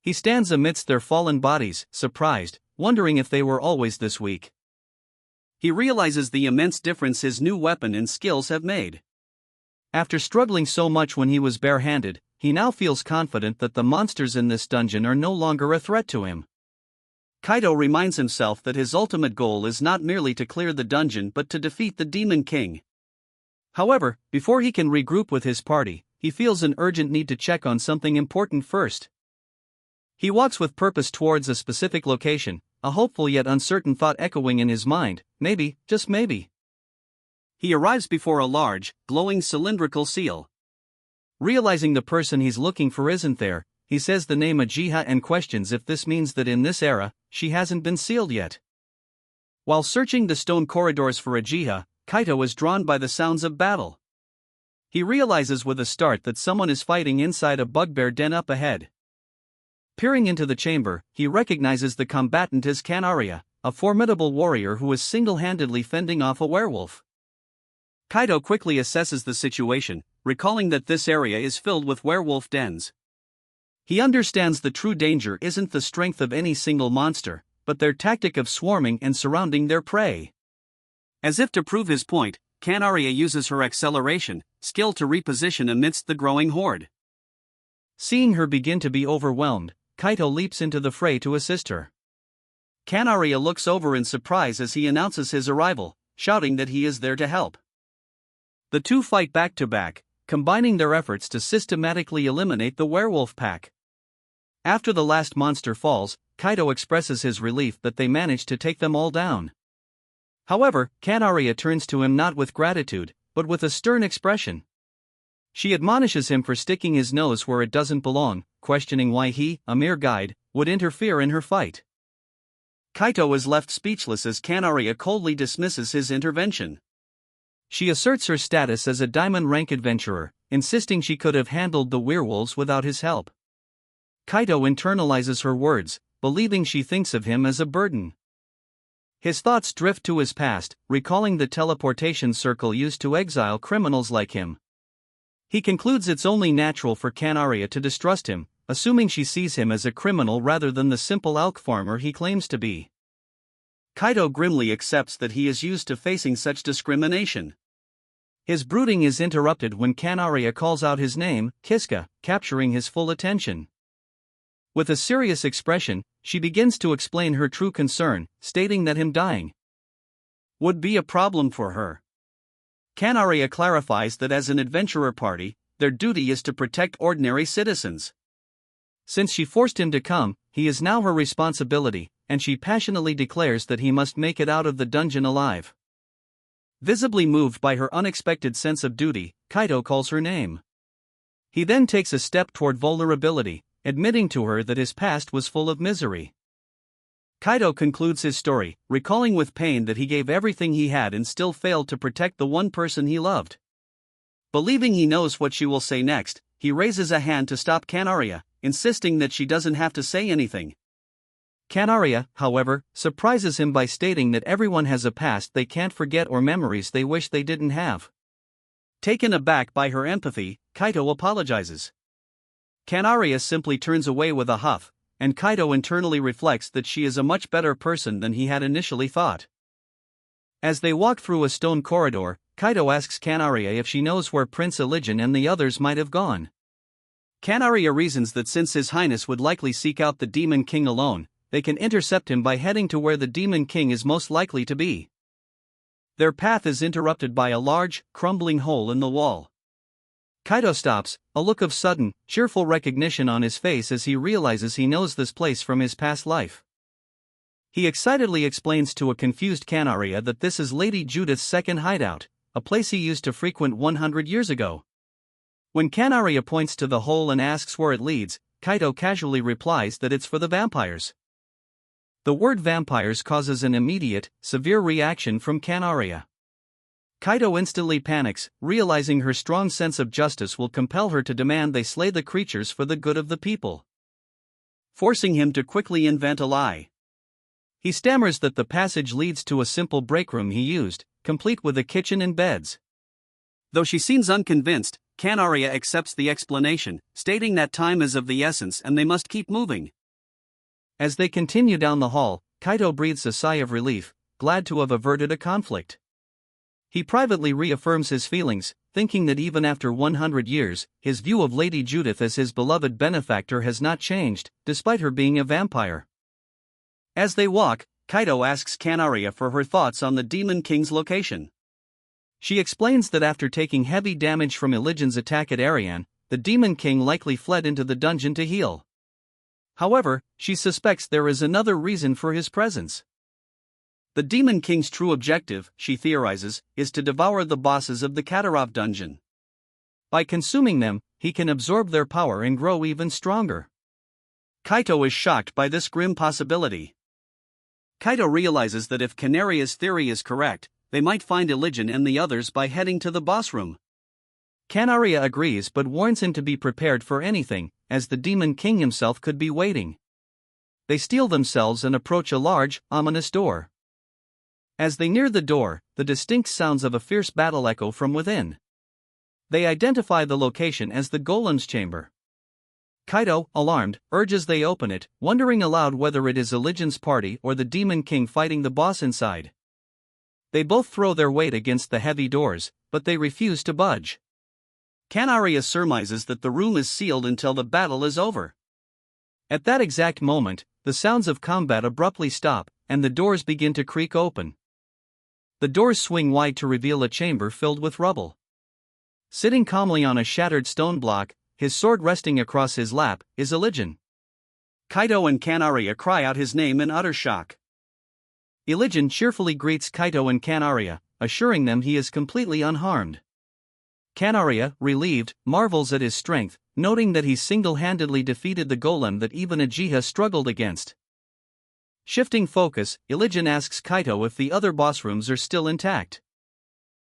He stands amidst their fallen bodies, surprised, wondering if they were always this weak. He realizes the immense difference his new weapon and skills have made. After struggling so much when he was barehanded, he now feels confident that the monsters in this dungeon are no longer a threat to him. Kaito reminds himself that his ultimate goal is not merely to clear the dungeon but to defeat the Demon King. However, before he can regroup with his party, he feels an urgent need to check on something important first. He walks with purpose towards a specific location, a hopeful yet uncertain thought echoing in his mind, maybe, just maybe. He arrives before a large, glowing cylindrical seal. Realizing the person he's looking for isn't there, he says the name Ajiha and questions if this means that in this era, she hasn't been sealed yet. While searching the stone corridors for Ajiha, Kaito is drawn by the sounds of battle. He realizes with a start that someone is fighting inside a bugbear den up ahead. Peering into the chamber, he recognizes the combatant as Kanaria, a formidable warrior who is single-handedly fending off a werewolf. Kaito quickly assesses the situation, recalling that this area is filled with werewolf dens. He understands the true danger isn't the strength of any single monster, but their tactic of swarming and surrounding their prey. As if to prove his point, Kanaria uses her acceleration skill to reposition amidst the growing horde. Seeing her begin to be overwhelmed, Kaito leaps into the fray to assist her. Kanaria looks over in surprise as he announces his arrival, shouting that he is there to help. The two fight back to back, combining their efforts to systematically eliminate the werewolf pack. After the last monster falls, Kaito expresses his relief that they managed to take them all down. However, Kanaria turns to him not with gratitude, but with a stern expression. She admonishes him for sticking his nose where it doesn't belong, questioning why he, a mere guide, would interfere in her fight. Kaito is left speechless as Kanaria coldly dismisses his intervention. She asserts her status as a diamond-rank adventurer, insisting she could have handled the werewolves without his help. Kaito internalizes her words, believing she thinks of him as a burden. His thoughts drift to his past, recalling the teleportation circle used to exile criminals like him. He concludes it's only natural for Kanaria to distrust him, assuming she sees him as a criminal rather than the simple elk farmer he claims to be. Kaito grimly accepts that he is used to facing such discrimination. His brooding is interrupted when Kanaria calls out his name, Kiska, capturing his full attention. With a serious expression, she begins to explain her true concern, stating that him dying would be a problem for her. Kanaria clarifies that as an adventurer party, their duty is to protect ordinary citizens. Since she forced him to come, he is now her responsibility, and she passionately declares that he must make it out of the dungeon alive. Visibly moved by her unexpected sense of duty, Kaito calls her name. He then takes a step toward vulnerability, admitting to her that his past was full of misery. Kaito concludes his story, recalling with pain that he gave everything he had and still failed to protect the one person he loved. Believing he knows what she will say next, he raises a hand to stop Kanaria, insisting that she doesn't have to say anything. Kanaria, however, surprises him by stating that everyone has a past they can't forget or memories they wish they didn't have. Taken aback by her empathy, Kaito apologizes. Kanaria simply turns away with a huff, and Kaito internally reflects that she is a much better person than he had initially thought. As they walk through a stone corridor, Kaito asks Kanaria if she knows where Prince Elijin and the others might have gone. Kanaria reasons that since His Highness would likely seek out the Demon King alone, they can intercept him by heading to where the Demon King is most likely to be. Their path is interrupted by a large, crumbling hole in the wall. Kaito stops, a look of sudden, cheerful recognition on his face as he realizes he knows this place from his past life. He excitedly explains to a confused Kanaria that this is Lady Judith's second hideout, a place he used to frequent 100 years ago. When Kanaria points to the hole and asks where it leads, Kaito casually replies that it's for the vampires. The word vampires causes an immediate, severe reaction from Kanaria. Kaito instantly panics, realizing her strong sense of justice will compel her to demand they slay the creatures for the good of the people, forcing him to quickly invent a lie. He stammers that the passage leads to a simple break room he used, complete with a kitchen and beds. Though she seems unconvinced, Kanaria accepts the explanation, stating that time is of the essence and they must keep moving. As they continue down the hall, Kaito breathes a sigh of relief, glad to have averted a conflict. He privately reaffirms his feelings, thinking that even after 100 years, his view of Lady Judith as his beloved benefactor has not changed, despite her being a vampire. As they walk, Kaito asks Kanaria for her thoughts on the Demon King's location. She explains that after taking heavy damage from Elijin's attack at Ariane, the Demon King likely fled into the dungeon to heal. However, she suspects there is another reason for his presence. The Demon King's true objective, she theorizes, is to devour the bosses of the Katarov dungeon. By consuming them, he can absorb their power and grow even stronger. Kaito is shocked by this grim possibility. Kaito realizes that if Kanaria's theory is correct, they might find Elijin and the others by heading to the boss room. Kanaria agrees but warns him to be prepared for anything, as the Demon King himself could be waiting. They steel themselves and approach a large, ominous door. As they near the door, the distinct sounds of a fierce battle echo from within. They identify the location as the Golem's chamber. Kaito, alarmed, urges they open it, wondering aloud whether it is Elijin's party or the Demon King fighting the boss inside. They both throw their weight against the heavy doors, but they refuse to budge. Kanaria surmises that the room is sealed until the battle is over. At that exact moment, the sounds of combat abruptly stop, and the doors begin to creak open. The doors swing wide to reveal a chamber filled with rubble. Sitting calmly on a shattered stone block, his sword resting across his lap, is Elijin. Kaito and Kanaria cry out his name in utter shock. Elijin cheerfully greets Kaito and Kanaria, assuring them he is completely unharmed. Kanaria, relieved, marvels at his strength, noting that he single-handedly defeated the golem that even Uchiha struggled against. Shifting focus, Elijin asks Kaito if the other boss rooms are still intact.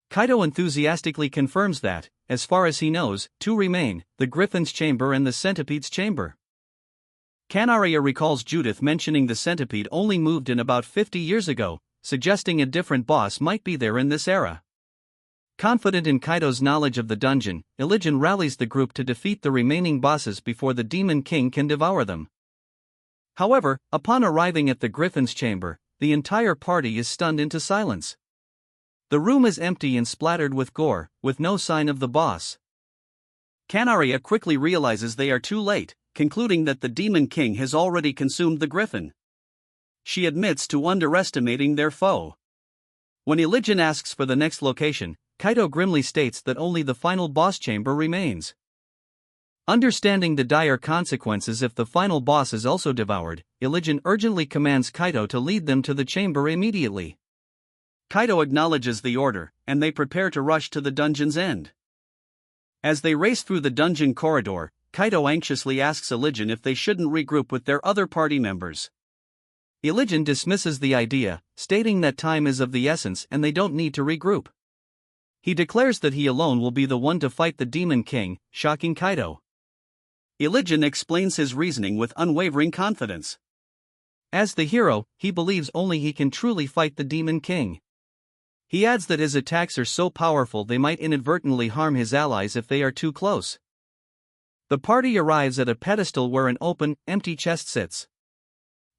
Kaito enthusiastically confirms that, as far as he knows, two remain, the Griffin's chamber and the Centipede's chamber. Kanaria recalls Judith mentioning the Centipede only moved in about 50 years ago, suggesting a different boss might be there in this era. Confident in Kaito's knowledge of the dungeon, Elijin rallies the group to defeat the remaining bosses before the Demon King can devour them. However, upon arriving at the Griffin's chamber, the entire party is stunned into silence. The room is empty and splattered with gore, with no sign of the boss. Kanaria quickly realizes they are too late, concluding that the Demon King has already consumed the griffin. She admits to underestimating their foe. When Elijin asks for the next location, Kaito grimly states that only the final boss chamber remains. Understanding the dire consequences if the final boss is also devoured, Elijin urgently commands Kaito to lead them to the chamber immediately. Kaito acknowledges the order, and they prepare to rush to the dungeon's end. As they race through the dungeon corridor, Kaito anxiously asks Elijin if they shouldn't regroup with their other party members. Elijin dismisses the idea, stating that time is of the essence and they don't need to regroup. He declares that he alone will be the one to fight the Demon King, shocking Kaito. Elijin explains his reasoning with unwavering confidence. As the hero, he believes only he can truly fight the Demon King. He adds that his attacks are so powerful they might inadvertently harm his allies if they are too close. The party arrives at a pedestal where an open, empty chest sits.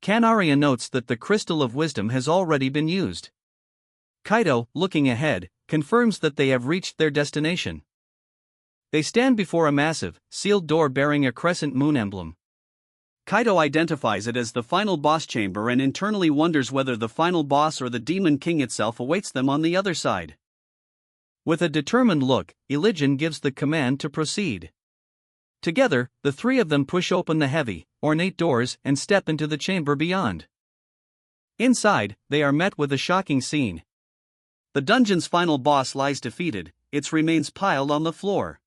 Kanaria notes that the Crystal of Wisdom has already been used. Kaito, looking ahead, confirms that they have reached their destination. They stand before a massive, sealed door bearing a crescent moon emblem. Kaito identifies it as the final boss chamber and internally wonders whether the final boss or the Demon King itself awaits them on the other side. With a determined look, Elijin gives the command to proceed. Together, the three of them push open the heavy, ornate doors and step into the chamber beyond. Inside, they are met with a shocking scene. The dungeon's final boss lies defeated, its remains piled on the floor.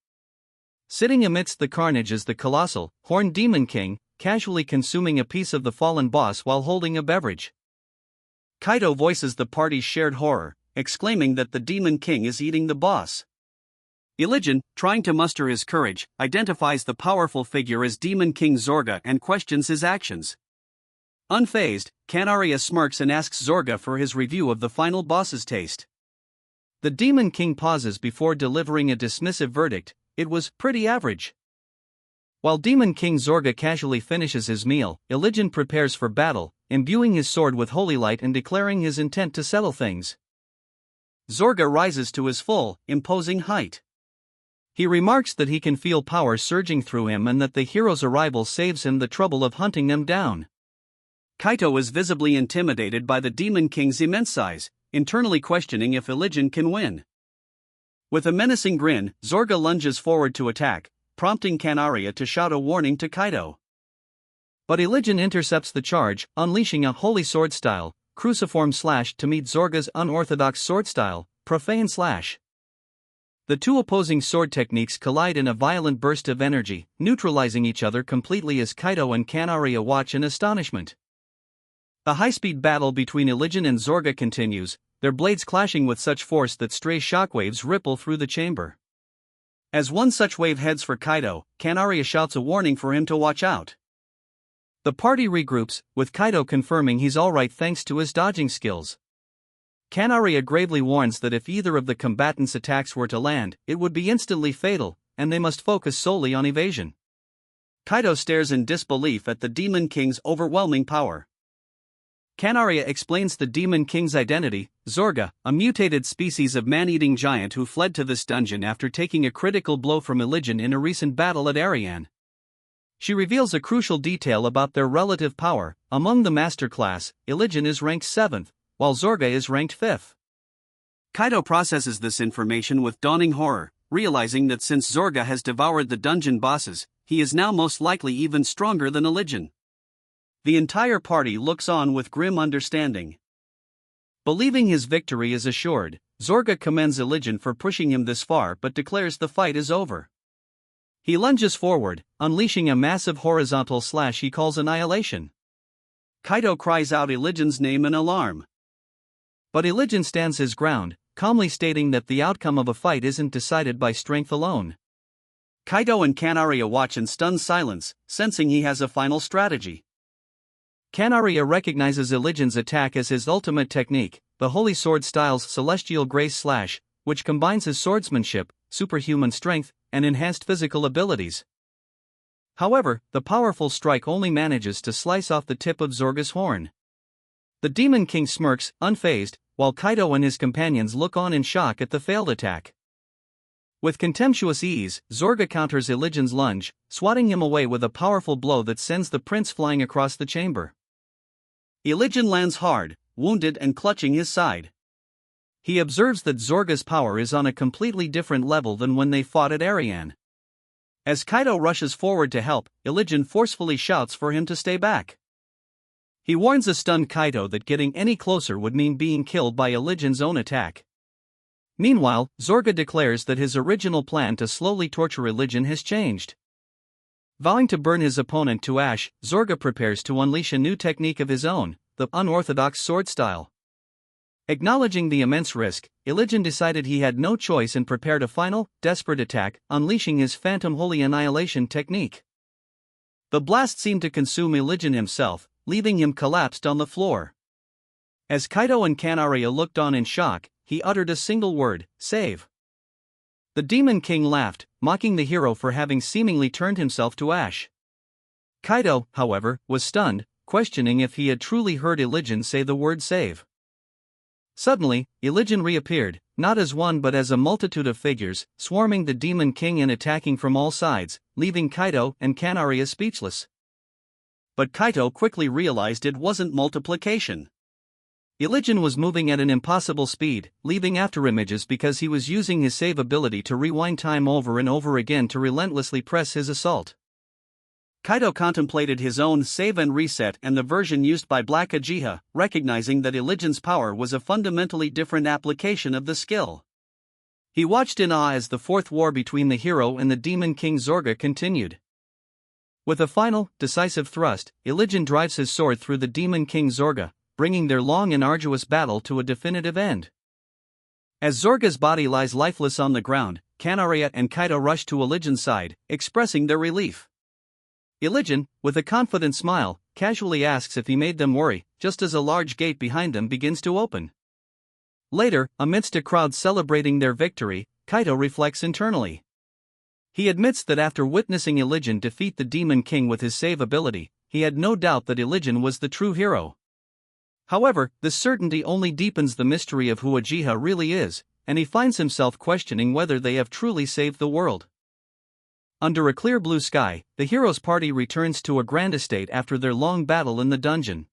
Sitting amidst the carnage is the colossal, horned Demon King, casually consuming a piece of the fallen boss while holding a beverage. Kaito voices the party's shared horror, exclaiming that the Demon King is eating the boss. Elijin, trying to muster his courage, identifies the powerful figure as Demon King Zorga and questions his actions. Unfazed, Kanaria smirks and asks Zorga for his review of the final boss's taste. The Demon King pauses before delivering a dismissive verdict: it was pretty average. While Demon King Zorga casually finishes his meal, Elijin prepares for battle, imbuing his sword with holy light and declaring his intent to settle things. Zorga rises to his full, imposing height. He remarks that he can feel power surging through him and that the hero's arrival saves him the trouble of hunting them down. Kaito is visibly intimidated by the Demon King's immense size, internally questioning if Elijin can win. With a menacing grin, Zorga lunges forward to attack, prompting Kanaria to shout a warning to Kaito. But Elijin intercepts the charge, unleashing a holy sword style, cruciform slash to meet Zorga's unorthodox sword style, profane slash. The two opposing sword techniques collide in a violent burst of energy, neutralizing each other completely as Kaito and Kanaria watch in astonishment. The high-speed battle between Elijin and Zorga continues, their blades clashing with such force that stray shockwaves ripple through the chamber. As one such wave heads for Kaito, Kanaria shouts a warning for him to watch out. The party regroups, with Kaito confirming he's alright thanks to his dodging skills. Kanaria gravely warns that if either of the combatants' attacks were to land, it would be instantly fatal, and they must focus solely on evasion. Kaito stares in disbelief at the Demon King's overwhelming power. Kanaria explains the Demon King's identity: Zorga, a mutated species of man-eating giant who fled to this dungeon after taking a critical blow from Elijin in a recent battle at Ariane. She reveals a crucial detail about their relative power: among the master class, Elijin is ranked 7th, while Zorga is ranked 5th. Kaito processes this information with dawning horror, realizing that since Zorga has devoured the dungeon bosses, he is now most likely even stronger than Elijin. The entire party looks on with grim understanding. Believing his victory is assured, Zorga commends Elijin for pushing him this far but declares the fight is over. He lunges forward, unleashing a massive horizontal slash he calls Annihilation. Kaito cries out Elijin's name in alarm. But Elijin stands his ground, calmly stating that the outcome of a fight isn't decided by strength alone. Kaito and Kanaria watch in stunned silence, sensing he has a final strategy. Kanaria recognizes Elijin's attack as his ultimate technique, the Holy Sword style's Celestial Grace Slash, which combines his swordsmanship, superhuman strength, and enhanced physical abilities. However, the powerful strike only manages to slice off the tip of Zorga's horn. The Demon King smirks, unfazed, while Kaito and his companions look on in shock at the failed attack. With contemptuous ease, Zorga counters Ilijan's lunge, swatting him away with a powerful blow that sends the prince flying across the chamber. Ilijan lands hard, wounded and clutching his side. He observes that Zorga's power is on a completely different level than when they fought at Ariane. As Kaito rushes forward to help, Ilijan forcefully shouts for him to stay back. He warns a stunned Kaito that getting any closer would mean being killed by Ilijan's own attack. Meanwhile, Zorga declares that his original plan to slowly torture Ilijan has changed. Vowing to burn his opponent to ash, Zorga prepares to unleash a new technique of his own, the unorthodox sword style. Acknowledging the immense risk, Ilijan decided he had no choice and prepared a final, desperate attack, unleashing his Phantom Holy Annihilation technique. The blast seemed to consume Ilijan himself, leaving him collapsed on the floor. As Kaito and Kanaria looked on in shock, he uttered a single word, "Save." The Demon King laughed, mocking the hero for having seemingly turned himself to ash. Kaito, however, was stunned, questioning if he had truly heard Ilijan say the word "save." Suddenly, Ilijan reappeared, not as one but as a multitude of figures, swarming the Demon King and attacking from all sides, leaving Kaito and Kanaria speechless. But Kaito quickly realized it wasn't multiplication. Ilijan was moving at an impossible speed, leaving afterimages because he was using his save ability to rewind time over and over again to relentlessly press his assault. Kaito contemplated his own save and reset and the version used by Black Uchiha, recognizing that Ilijan's power was a fundamentally different application of the skill. He watched in awe as the fourth war between the hero and the Demon King Zorga continued. With a final, decisive thrust, Ilijan drives his sword through the Demon King Zorga, bringing their long and arduous battle to a definitive end. As Zorga's body lies lifeless on the ground, Kanaria and Kaito rush to Ilijan's side, expressing their relief. Ilijan, with a confident smile, casually asks if he made them worry, just as a large gate behind them begins to open. Later, amidst a crowd celebrating their victory, Kaito reflects internally. He admits that after witnessing Ilijan defeat the Demon King with his save ability, he had no doubt that Ilijan was the true hero. However, this certainty only deepens the mystery of who Uchiha really is, and he finds himself questioning whether they have truly saved the world. Under a clear blue sky, the hero's party returns to a grand estate after their long battle in the dungeon.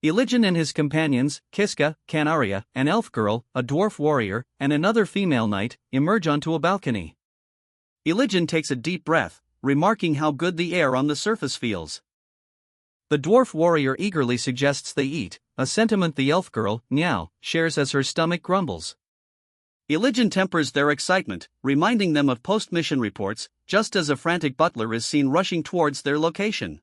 Ilijan and his companions, Kiska, Kanaria, an elf girl, a dwarf warrior, and another female knight, emerge onto a balcony. Ilijan takes a deep breath, remarking how good the air on the surface feels. The dwarf warrior eagerly suggests they eat, a sentiment the elf girl, Niao, shares as her stomach grumbles. Ilijan tempers their excitement, reminding them of post-mission reports, just as a frantic butler is seen rushing towards their location.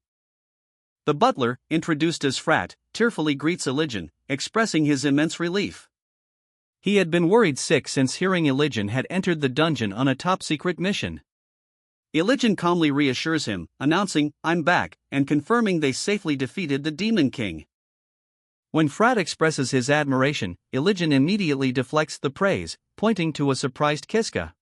The butler, introduced as Frat, tearfully greets Ilijan, expressing his immense relief. He had been worried sick since hearing Ilijan had entered the dungeon on a top-secret mission. Ilijan calmly reassures him, announcing, "I'm back," and confirming they safely defeated the Demon King. When Frat expresses his admiration, Ilijan immediately deflects the praise, pointing to a surprised Kiska.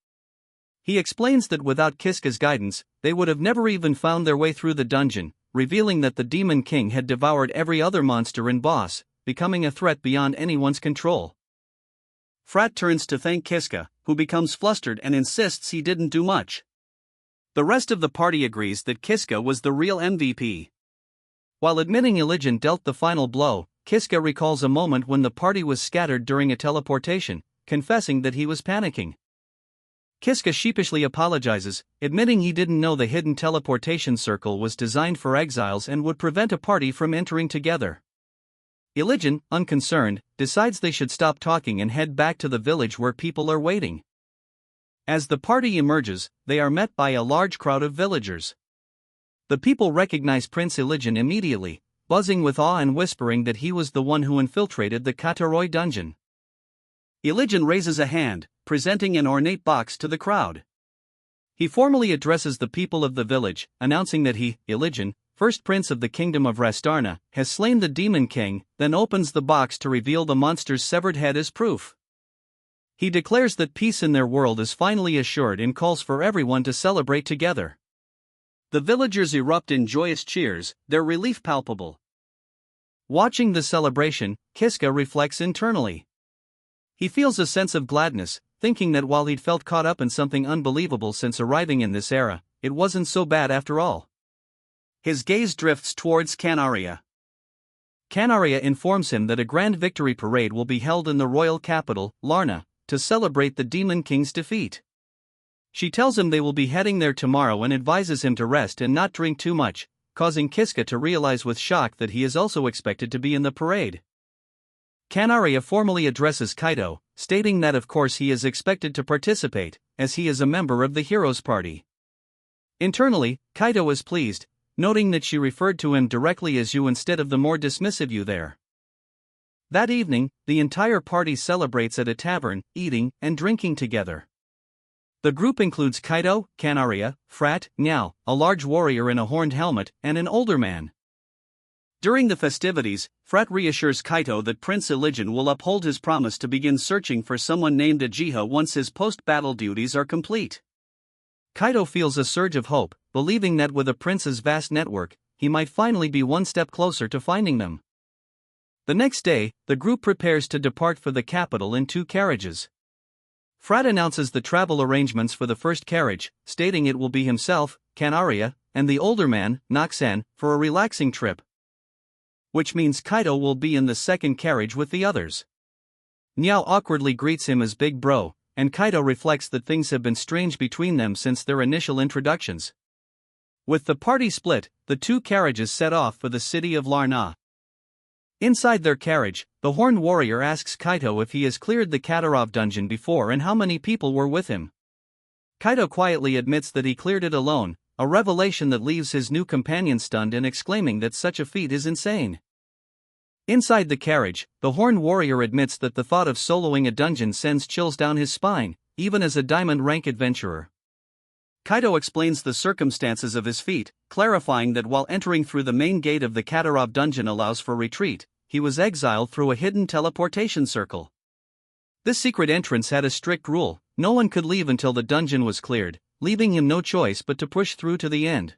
He explains that without Kiska's guidance, they would have never even found their way through the dungeon, revealing that the Demon King had devoured every other monster and boss, becoming a threat beyond anyone's control. Frat turns to thank Kiska, who becomes flustered and insists he didn't do much. The rest of the party agrees that Kiska was the real MVP. While admitting Ilijan dealt the final blow, Kiska recalls a moment when the party was scattered during a teleportation, confessing that he was panicking. Kiska sheepishly apologizes, admitting he didn't know the hidden teleportation circle was designed for exiles and would prevent a party from entering together. Ilijan, unconcerned, decides they should stop talking and head back to the village where people are waiting. As the party emerges, they are met by a large crowd of villagers. The people recognize Prince Ilijan immediately, buzzing with awe and whispering that he was the one who infiltrated the Kataroi dungeon. Ilijan raises a hand, presenting an ornate box to the crowd. He formally addresses the people of the village, announcing that he, Ilijan, first prince of the kingdom of Rastarna, has slain the Demon King, then opens the box to reveal the monster's severed head as proof. He declares that peace in their world is finally assured and calls for everyone to celebrate together. The villagers erupt in joyous cheers, their relief palpable. Watching the celebration, Kiska reflects internally. He feels a sense of gladness, thinking that while he'd felt caught up in something unbelievable since arriving in this era, it wasn't so bad after all. His gaze drifts towards Kanaria. Kanaria informs him that a grand victory parade will be held in the royal capital, Larna, to celebrate the Demon King's defeat. She tells him they will be heading there tomorrow and advises him to rest and not drink too much, causing Kiska to realize with shock that he is also expected to be in the parade. Kanaria formally addresses Kaito, stating that of course he is expected to participate, as he is a member of the Heroes Party. Internally, Kaito is pleased, noting that she referred to him directly as you instead of the more dismissive you there. That evening, the entire party celebrates at a tavern, eating and drinking together. The group includes Kaito, Kanaria, Frat, Nyao, a large warrior in a horned helmet, and an older man. During the festivities, Frat reassures Kaito that Prince Iligen will uphold his promise to begin searching for someone named Ajiha once his post-battle duties are complete. Kaito feels a surge of hope, believing that with a prince's vast network, he might finally be one step closer to finding them. The next day, the group prepares to depart for the capital in 2 carriages. Frat announces the travel arrangements for the first carriage, stating it will be himself, Kanaria, and the older man, Noxan, for a relaxing trip. Which means Kaito will be in the second carriage with the others. Nyao awkwardly greets him as Big Bro, and Kaito reflects that things have been strange between them since their initial introductions. With the party split, the 2 carriages set off for the city of Larna. Inside their carriage, the Horned Warrior asks Kaito if he has cleared the Katarov dungeon before and how many people were with him. Kaito quietly admits that he cleared it alone, a revelation that leaves his new companion stunned and exclaiming that such a feat is insane. Inside the carriage, the Horned Warrior admits that the thought of soloing a dungeon sends chills down his spine, even as a diamond rank adventurer. Kaito explains the circumstances of his feat, clarifying that while entering through the main gate of the Katarov dungeon allows for retreat, he was exiled through a hidden teleportation circle. This secret entrance had a strict rule: no one could leave until the dungeon was cleared, leaving him no choice but to push through to the end.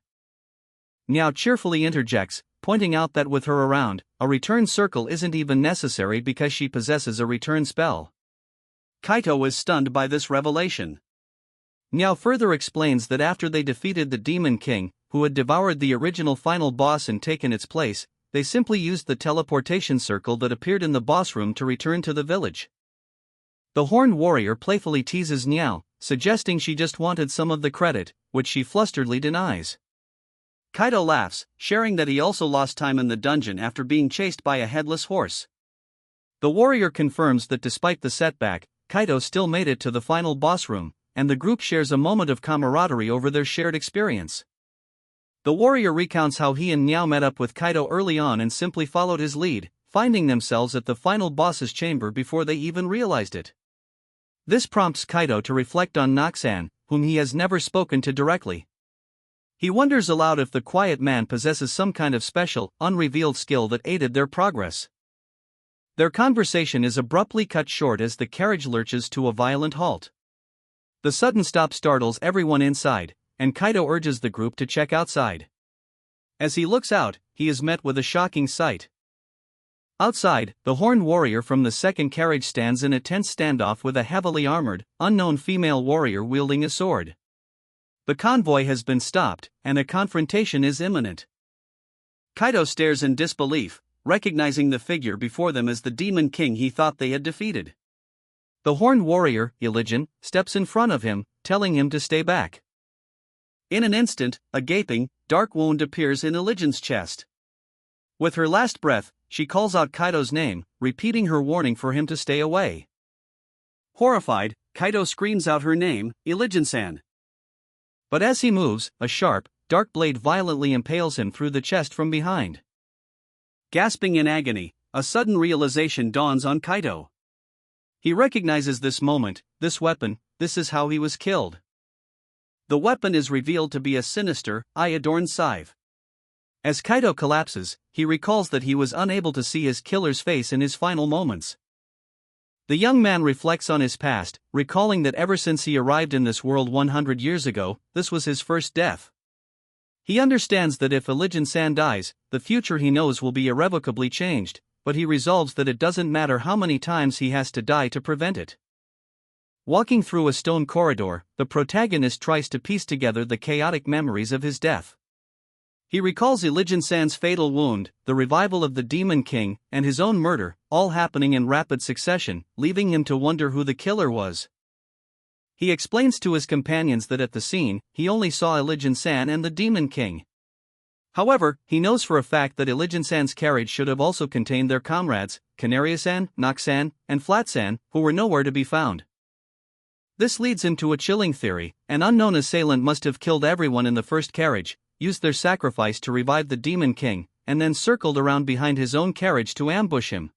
Nyao cheerfully interjects, pointing out that with her around, a return circle isn't even necessary because she possesses a return spell. Kaito is stunned by this revelation. Nyao further explains that after they defeated the Demon King, who had devoured the original final boss and taken its place, they simply used the teleportation circle that appeared in the boss room to return to the village. The Horned Warrior playfully teases Nyao, suggesting she just wanted some of the credit, which she flusteredly denies. Kaito laughs, sharing that he also lost time in the dungeon after being chased by a headless horse. The warrior confirms that despite the setback, Kaito still made it to the final boss room, and the group shares a moment of camaraderie over their shared experience. The warrior recounts how he and Nyao met up with Kaito early on and simply followed his lead, finding themselves at the final boss's chamber before they even realized it. This prompts Kaito to reflect on Noxan, whom he has never spoken to directly. He wonders aloud if the quiet man possesses some kind of special, unrevealed skill that aided their progress. Their conversation is abruptly cut short as the carriage lurches to a violent halt. The sudden stop startles everyone inside, and Kaito urges the group to check outside. As he looks out, he is met with a shocking sight. Outside, the Horned Warrior from the second carriage stands in a tense standoff with a heavily armored, unknown female warrior wielding a sword. The convoy has been stopped, and a confrontation is imminent. Kaito stares in disbelief, recognizing the figure before them as the Demon King he thought they had defeated. The Horned Warrior, Iligen, steps in front of him, telling him to stay back. In an instant, a gaping, dark wound appears in Iligen's chest. With her last breath, she calls out Kaito's name, repeating her warning for him to stay away. Horrified, Kaito screams out her name, Iligen-san. But as he moves, a sharp, dark blade violently impales him through the chest from behind. Gasping in agony, a sudden realization dawns on Kaito. He recognizes this moment, this weapon, this is how he was killed. The weapon is revealed to be a sinister, eye-adorned scythe. As Kaito collapses, he recalls that he was unable to see his killer's face in his final moments. The young man reflects on his past, recalling that ever since he arrived in this world 100 years ago, this was his first death. He understands that if Elijin-san dies, the future he knows will be irrevocably changed, but he resolves that it doesn't matter how many times he has to die to prevent it. Walking through a stone corridor, the protagonist tries to piece together the chaotic memories of his death. He recalls Elijin-san's fatal wound, the revival of the Demon King, and his own murder, all happening in rapid succession, leaving him to wonder who the killer was. He explains to his companions that at the scene, he only saw Elijin-san and the Demon King. However, he knows for a fact that Elijin-san's carriage should have also contained their comrades, Kanaria-san, Nock-san, and Flat-san, who were nowhere to be found. This leads him to a chilling theory: an unknown assailant must have killed everyone in the first carriage, used their sacrifice to revive the Demon King, and then circled around behind his own carriage to ambush him.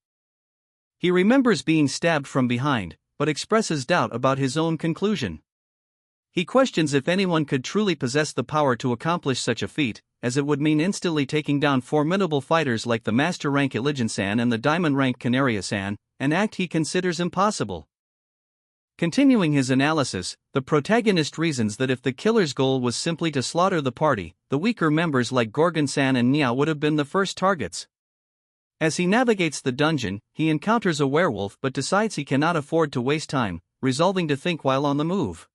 He remembers being stabbed from behind, but expresses doubt about his own conclusion. He questions if anyone could truly possess the power to accomplish such a feat, as it would mean instantly taking down formidable fighters like the Master Rank Elijin-san and the Diamond Rank Kanaria-san, an act he considers impossible. Continuing his analysis, the protagonist reasons that if the killer's goal was simply to slaughter the party, the weaker members like Gorgon-san and Nya would have been the first targets. As he navigates the dungeon, he encounters a werewolf but decides he cannot afford to waste time, resolving to think while on the move.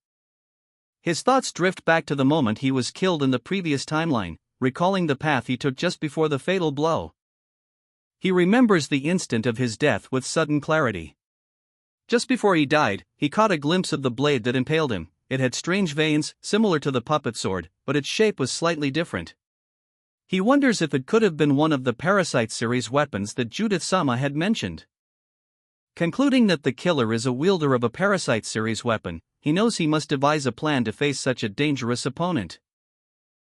His thoughts drift back to the moment he was killed in the previous timeline, recalling the path he took just before the fatal blow. He remembers the instant of his death with sudden clarity. Just before he died, he caught a glimpse of the blade that impaled him. It had strange veins, similar to the puppet sword, but its shape was slightly different. He wonders if it could have been one of the Parasite series weapons that Judith-sama had mentioned. Concluding that the killer is a wielder of a Parasite series weapon, he knows he must devise a plan to face such a dangerous opponent.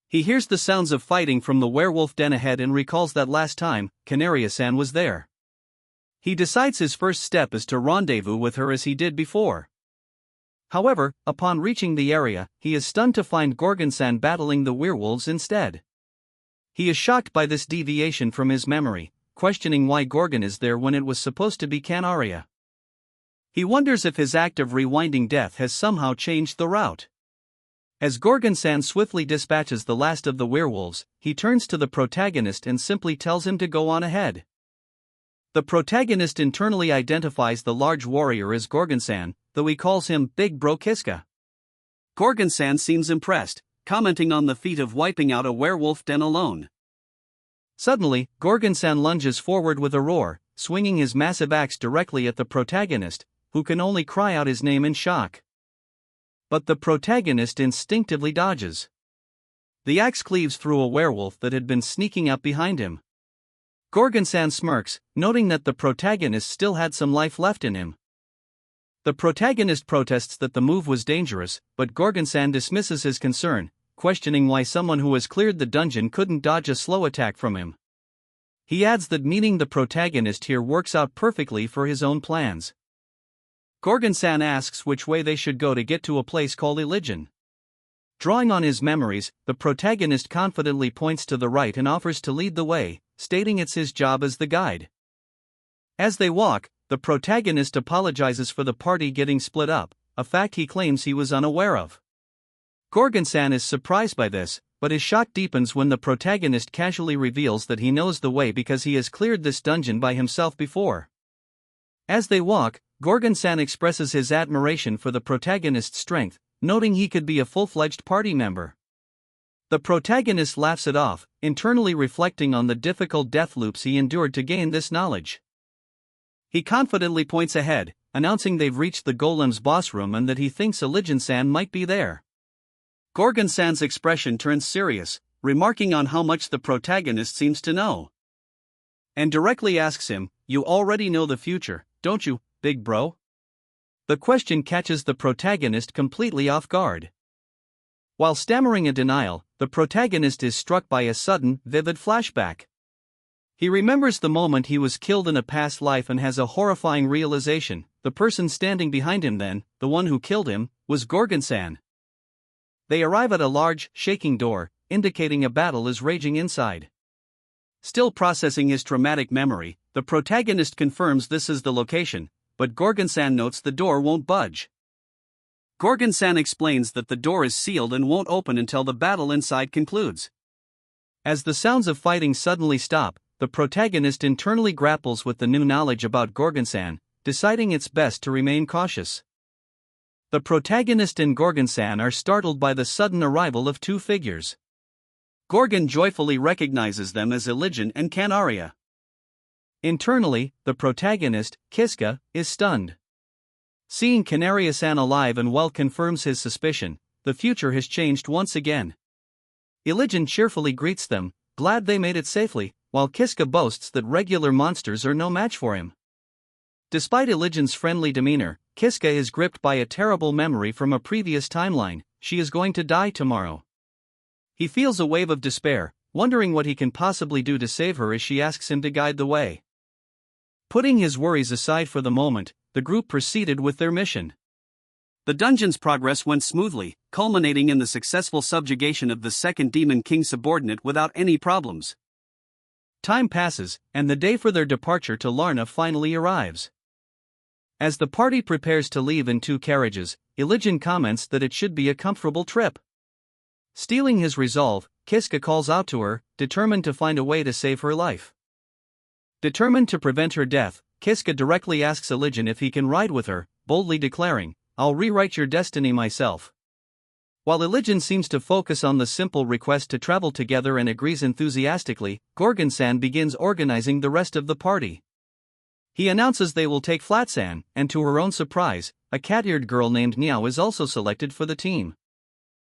He hears the sounds of fighting from the werewolf den ahead and recalls that last time, Kanaria-san was there. He decides his first step is to rendezvous with her as he did before. However, upon reaching the area, he is stunned to find Gorgon-san battling the werewolves instead. He is shocked by this deviation from his memory, questioning why Gorgon is there when it was supposed to be Kanaria. He wonders if his act of rewinding death has somehow changed the route. As Gorgon-san swiftly dispatches the last of the werewolves, he turns to the protagonist and simply tells him to go on ahead. The protagonist internally identifies the large warrior as Gorgon-san, though he calls him Big Bro Kiska. Gorgon-san seems impressed, commenting on the feat of wiping out a werewolf den alone. Suddenly, Gorgon-san lunges forward with a roar, swinging his massive axe directly at the protagonist, who can only cry out his name in shock. But the protagonist instinctively dodges. The axe cleaves through a werewolf that had been sneaking up behind him. Gorgon-san smirks, noting that the protagonist still had some life left in him. The protagonist protests that the move was dangerous, but Gorgon-san dismisses his concern, questioning why someone who has cleared the dungeon couldn't dodge a slow attack from him. He adds that meeting the protagonist here works out perfectly for his own plans. Gorgon-san asks which way they should go to get to a place called Elijin. Drawing on his memories, the protagonist confidently points to the right and offers to lead the way, stating it's his job as the guide. As they walk, the protagonist apologizes for the party getting split up, a fact he claims he was unaware of. Gorgon-san is surprised by this, but his shock deepens when the protagonist casually reveals that he knows the way because he has cleared this dungeon by himself before. As they walk, Gorgon-san expresses his admiration for the protagonist's strength, noting he could be a full-fledged party member. The protagonist laughs it off, internally reflecting on the difficult death loops he endured to gain this knowledge. He confidently points ahead, announcing they've reached the golem's boss room and that he thinks Elijin-san might be there. Gorgon-san's expression turns serious, remarking on how much the protagonist seems to know. And directly asks him, "You already know the future, don't you, big bro?" The question catches the protagonist completely off guard. While stammering a denial, the protagonist is struck by a sudden, vivid flashback. He remembers the moment he was killed in a past life and has a horrifying realization: the person standing behind him then, the one who killed him, was Gorgon-san. They arrive at a large, shaking door, indicating a battle is raging inside. Still processing his traumatic memory, the protagonist confirms this is the location, but Gorgon-san notes the door won't budge. Gorgon-san explains that the door is sealed and won't open until the battle inside concludes. As the sounds of fighting suddenly stop, the protagonist internally grapples with the new knowledge about Gorgon-san, deciding it's best to remain cautious. The protagonist and Gorgon-san are startled by the sudden arrival of two figures. Gorgon joyfully recognizes them as Iligen and Kanaria. Internally, the protagonist, Kiska, is stunned. Seeing Kanaria-san alive and well confirms his suspicion. The future has changed once again. Iligen cheerfully greets them, glad they made it safely, while Kiska boasts that regular monsters are no match for him. Despite Iligen's friendly demeanor, Kiska is gripped by a terrible memory from a previous timeline. She is going to die tomorrow. He feels a wave of despair, wondering what he can possibly do to save her as she asks him to guide the way. Putting his worries aside for the moment, the group proceeded with their mission. The dungeon's progress went smoothly, culminating in the successful subjugation of the second Demon King subordinate without any problems. Time passes, and the day for their departure to Larna finally arrives. As the party prepares to leave in two carriages, Iligen comments that it should be a comfortable trip. Stealing his resolve, Kiska calls out to her, determined to find a way to save her life. Determined to prevent her death, Kiska directly asks Iligen if he can ride with her, boldly declaring, "I'll rewrite your destiny myself." While Iligen seems to focus on the simple request to travel together and agrees enthusiastically, Gorgon-san begins organizing the rest of the party. He announces they will take Flat-san, and to her own surprise, a cat-eared girl named Niao is also selected for the team.